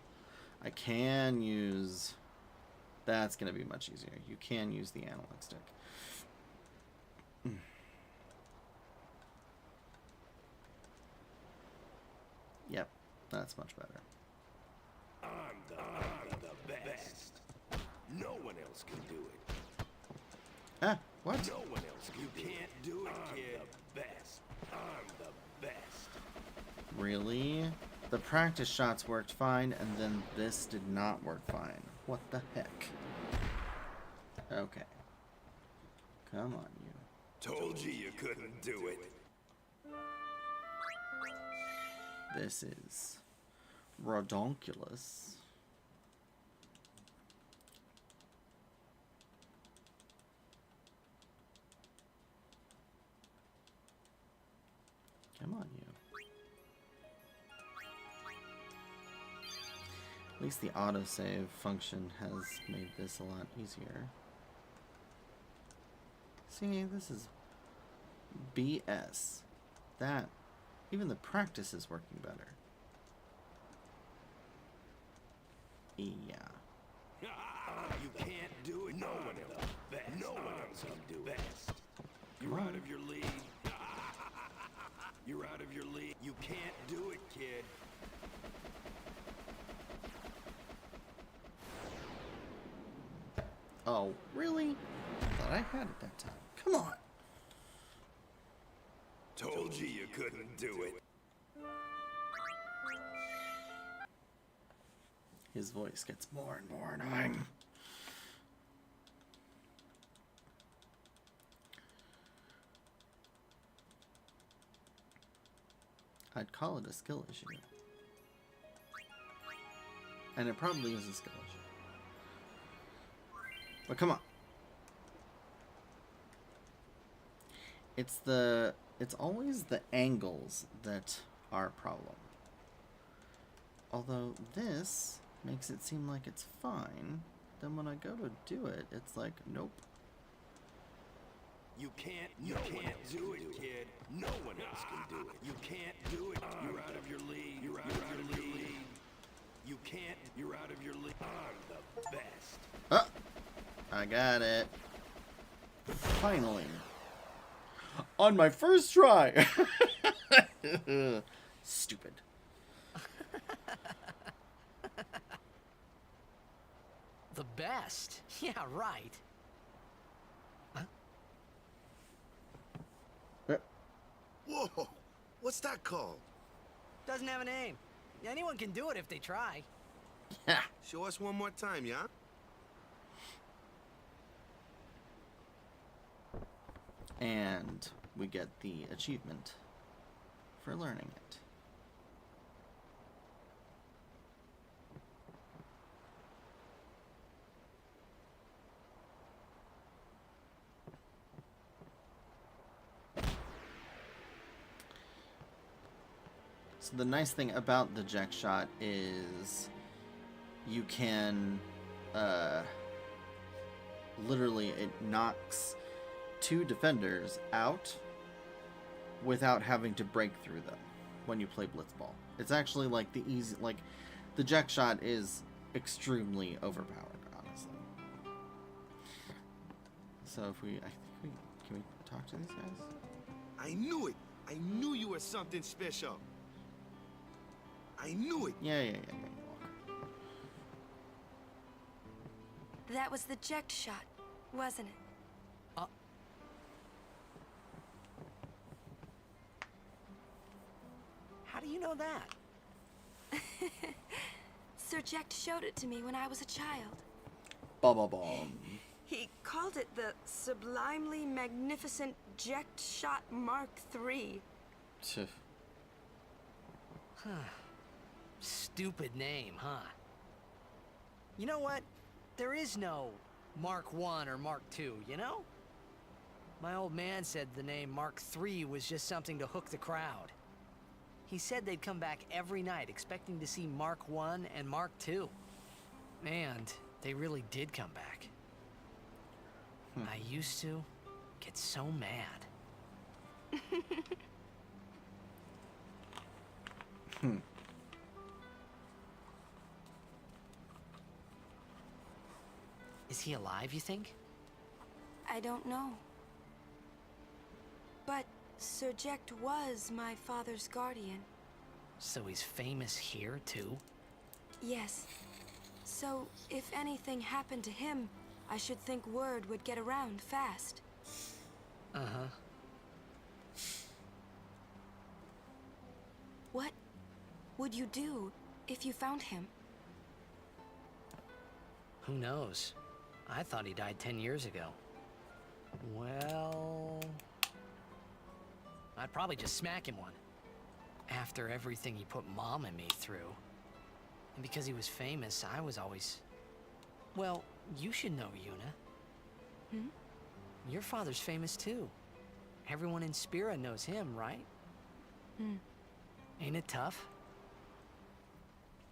I can use... That's going to be much easier. You can use the analog stick. Yep, that's much better. I'm the best. No one else can do it. Ah, what? No one else can. You can't do it, kid. The best. I'm the best. Really? The practice shots worked fine, and then this did not work fine. What the heck? Okay. Come on, you. Told you couldn't do it. This is redonkulous. Come on, you. At least the autosave function has made this a lot easier. See, this is BS. That, even the practice is working better. Yeah. You can't do it. No one else. No one else can do it. You're out of your league. You're out of your league. You can't do it, kid. Oh, really? I thought I had it that time. Come on. Told you couldn't do it. His voice gets more and more annoying. I'd call it a skill issue. And it probably is a skill issue. But come on. It's always the angles that are a problem. Although this makes it seem like it's fine. Then when I go to do it, it's like, nope. You can't do it, kid. No one else can do it. You can't do it. You're out of your league. You're out of your league. You can't. You're out of your league. I'm the best. Oh, I got it. Finally. On my first try. Stupid. The best? Yeah, right. Whoa! What's that called? Doesn't have a name. Anyone can do it if they try. Yeah. Show us one more time, yeah? And we get the achievement for learning it. So the nice thing about the Jack shot is you can literally, it knocks two defenders out without having to break through them when you play blitzball. It's actually like the easy, like the Jack shot is extremely overpowered, honestly. So if we, I think can we talk to these guys? I knew it! I knew you were something special! I knew it! Yeah. That was the Ject shot, wasn't it? How do you know that? Sir Ject showed it to me when I was a child. Ba-ba-bum. He called it the Sublimely Magnificent Ject Shot Mark III. Stupid name, huh? You know what? There is no Mark I or Mark II, you know? My old man said the name Mark III was just something to hook the crowd. He said they'd come back every night expecting to see Mark I and Mark II. And they really did come back. I used to get so mad. Is he alive, you think? I don't know. But Serject was my father's guardian. So he's famous here, too? Yes. So, if anything happened to him, I should think word would get around fast. Uh-huh. What would you do if you found him? Who knows? I thought he died 10 years ago. Well... I'd probably just smack him one. After everything he put Mom and me through. And because he was famous, I was always... Well, you should know, Yuna. Hmm? Your father's famous too. Everyone in Spira knows him, right? Hmm. Ain't it tough?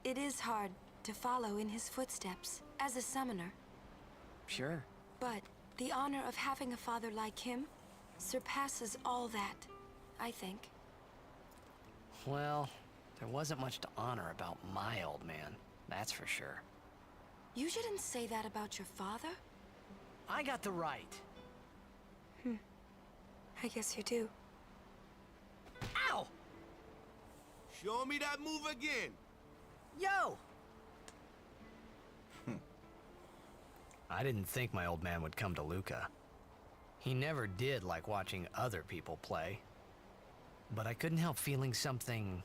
It is hard to follow in his footsteps as a summoner. Sure. But the honor of having a father like him surpasses all that, I think. Well, there wasn't much to honor about my old man, that's for sure. You shouldn't say that about your father. I got the right. I guess you do. Ow! Show me that move again. Yo! I didn't think my old man would come to Luca. He never did like watching other people play. But I couldn't help feeling something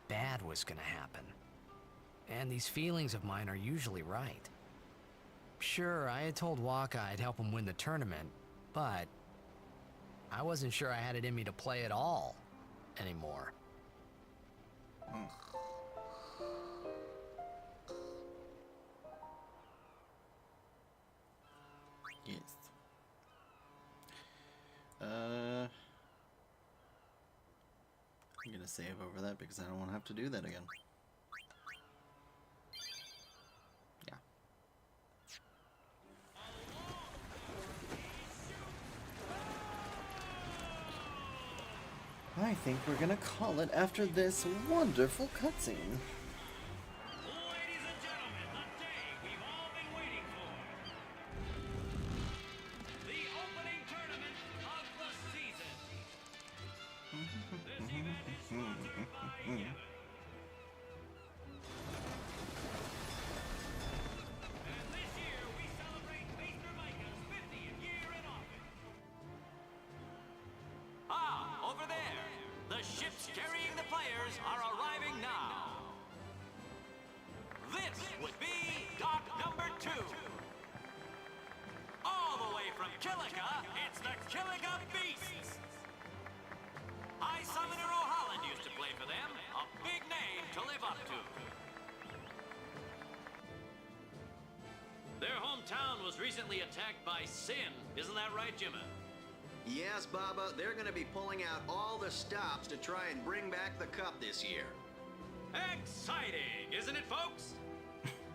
bad was gonna happen. And these feelings of mine are usually right. Sure, I had told Waka I'd help him win the tournament, but I wasn't sure I had it in me to play at all anymore. Yes. I'm gonna save over that because I don't want to have to do that again. Yeah. I think we're gonna call it after this wonderful cutscene. Ladies and gentlemen, the day we've all been waiting for. The opening tournament of the season. This event is sponsored by Kevin. And this year we celebrate Maester Micah's 50th year in office. Ah, over there. The ships carrying the players are arriving now. This would be dock number 2. All the way from Kilika, it's the Kilika Beasts. High Summoner O'Holland used to play for them, a big name to live up to. Their hometown was recently attacked by Sin. Isn't that right, Jimmy? Yes, Baba, they're gonna be pulling out all the stops to try and bring back the cup this year. Exciting, isn't it, folks?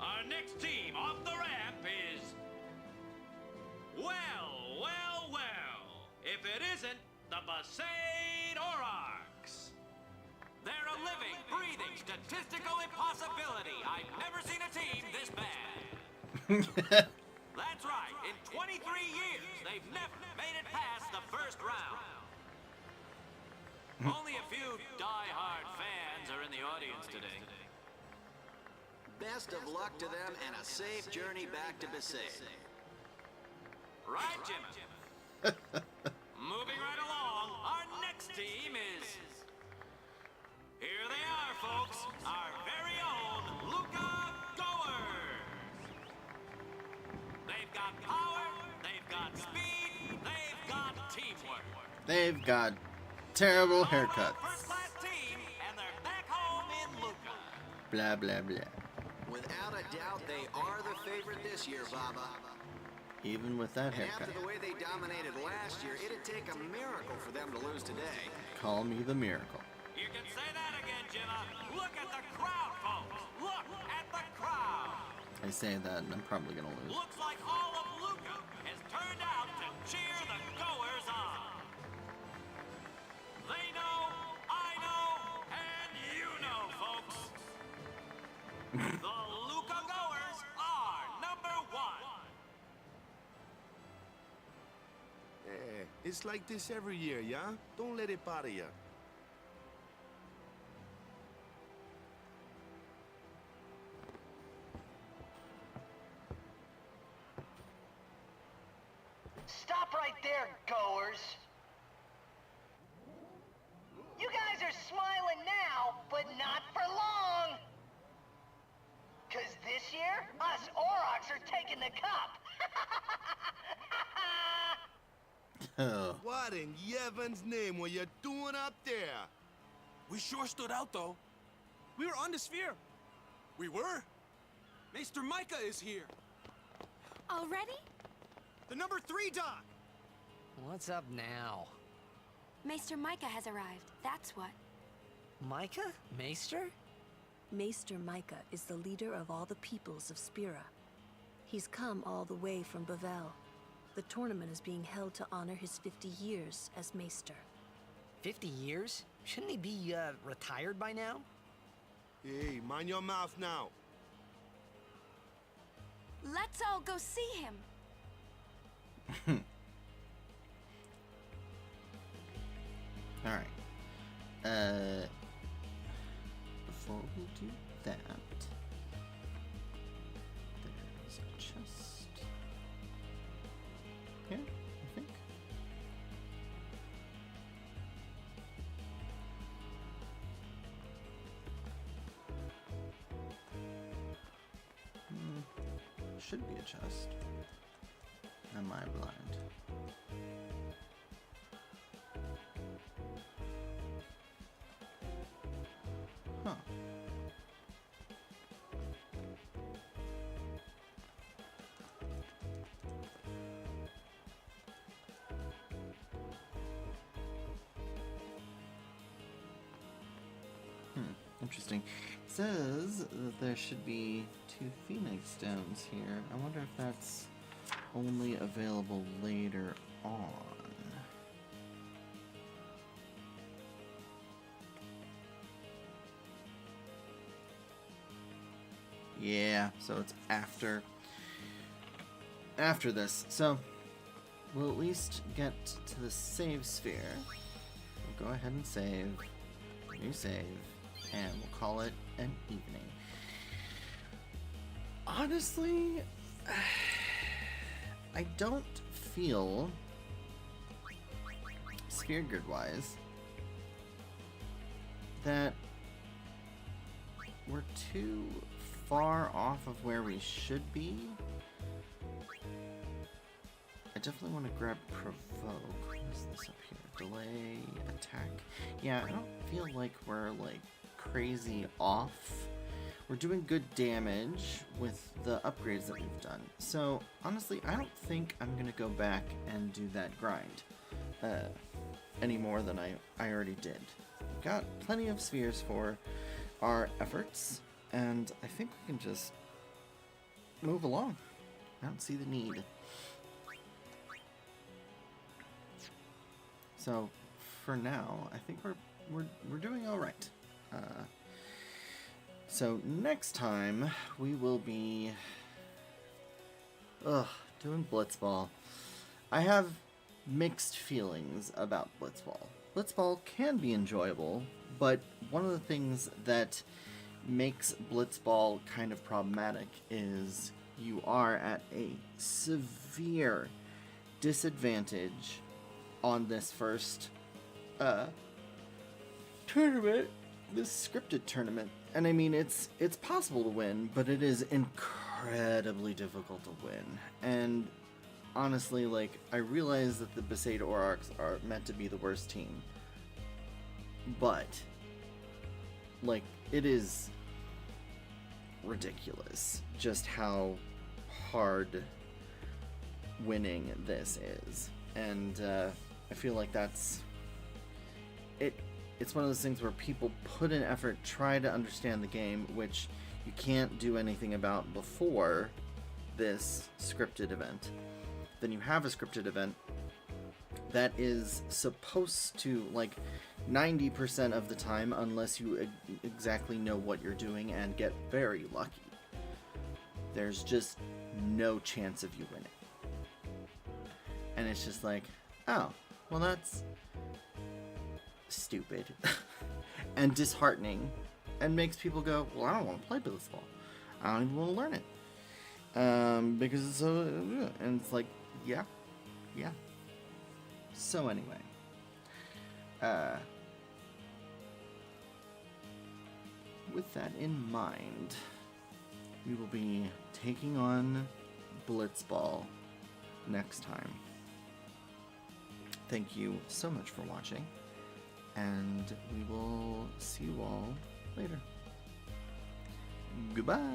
Our next team off the ramp is... Well, well, well. If it isn't the Besaid Aurochs. They're a living, breathing, statistical impossibility. I've never seen a team this bad. That's right. In 23 years, they've never made it past the first round. Only a few die-hard fans are in the audience today. Best of luck to them and a safe journey back to Besaid. Right, Jimmy? Moving right along, our next team is... Here they are, folks. Our very own Luca Goers. They've got power, they've got speed, they've got teamwork. They've got terrible haircuts. First-class team, and they're back home in Luca. Blah, blah, blah. Without a doubt, they are the favorite this year, Baba. Even with that And haircut. after the way they dominated last year, it'd take a miracle for them to lose today. Call me the miracle. You can say that again, Jimmy. Look at the crowd, folks. Look at the crowd. I say that and I'm probably gonna lose. Looks like all of Luca has turned out to cheer the Goers on. They know, I know, and you know, folks. The Luca Goers are number 1. It's like this every year, yeah? Don't let it bother you. Stop right there, goers! You guys are smiling now, but not for long! 'Cause this year, us Aurochs are taking the cup! Oh. What in Yevon's name were you doing up there? We sure stood out, though. We were on the sphere. We were. Maester Micah is here. Already? The number 3 doc. What's up now? Maester Micah has arrived, that's what. Micah? Maester? Maester Micah is the leader of all the peoples of Spira. He's come all the way from Bavel. The tournament is being held to honor his 50 years as Maester. 50 years? Shouldn't he be, retired by now? Hey, mind your mouth now. Let's all go see him. Alright. Before we do that, there's a chest here, I think. Should be a chest. Am I blind? Huh. Interesting. It says that there should be 2 Phoenix Stones here. I wonder if that's only available later on. Yeah, so it's after this. So we'll at least get to the save sphere. We'll go ahead and save. New save. And we'll call it an evening. Honestly, I don't feel, sphere grid wise, that we're too far off of where we should be. I definitely want to grab provoke. What is this up here? Delay, attack. Yeah, I don't feel like we're like crazy off. We're doing good damage with the upgrades that we've done. So honestly, I don't think I'm gonna go back and do that grind any more than I already did. We've got plenty of spheres for our efforts, and I think we can just move along. I don't see the need. So for now, I think we're doing all right. So next time we will be doing Blitzball. I have mixed feelings about Blitzball. Blitzball can be enjoyable, but one of the things that makes Blitzball kind of problematic is you are at a severe disadvantage on this first tournament, this scripted tournament. And I mean, it's possible to win, but it is incredibly difficult to win. And honestly, like, I realize that the Besaid Aurochs are meant to be the worst team, but like, it is ridiculous just how hard winning this is. And I feel like that's it. It's one of those things where people put in effort, try to understand the game, which you can't do anything about before this scripted event. Then you have a scripted event that is supposed to, like, 90% of the time, unless you exactly know what you're doing and get very lucky, there's just no chance of you winning. And it's just like, oh, Well, that's stupid and disheartening and makes people go, well, I don't want to play Blitzball. I don't even want to learn it. Because it's so... And it's like, yeah. So anyway. With that in mind, we will be taking on Blitzball next time. Thank you so much for watching, and we will see you all later. Goodbye!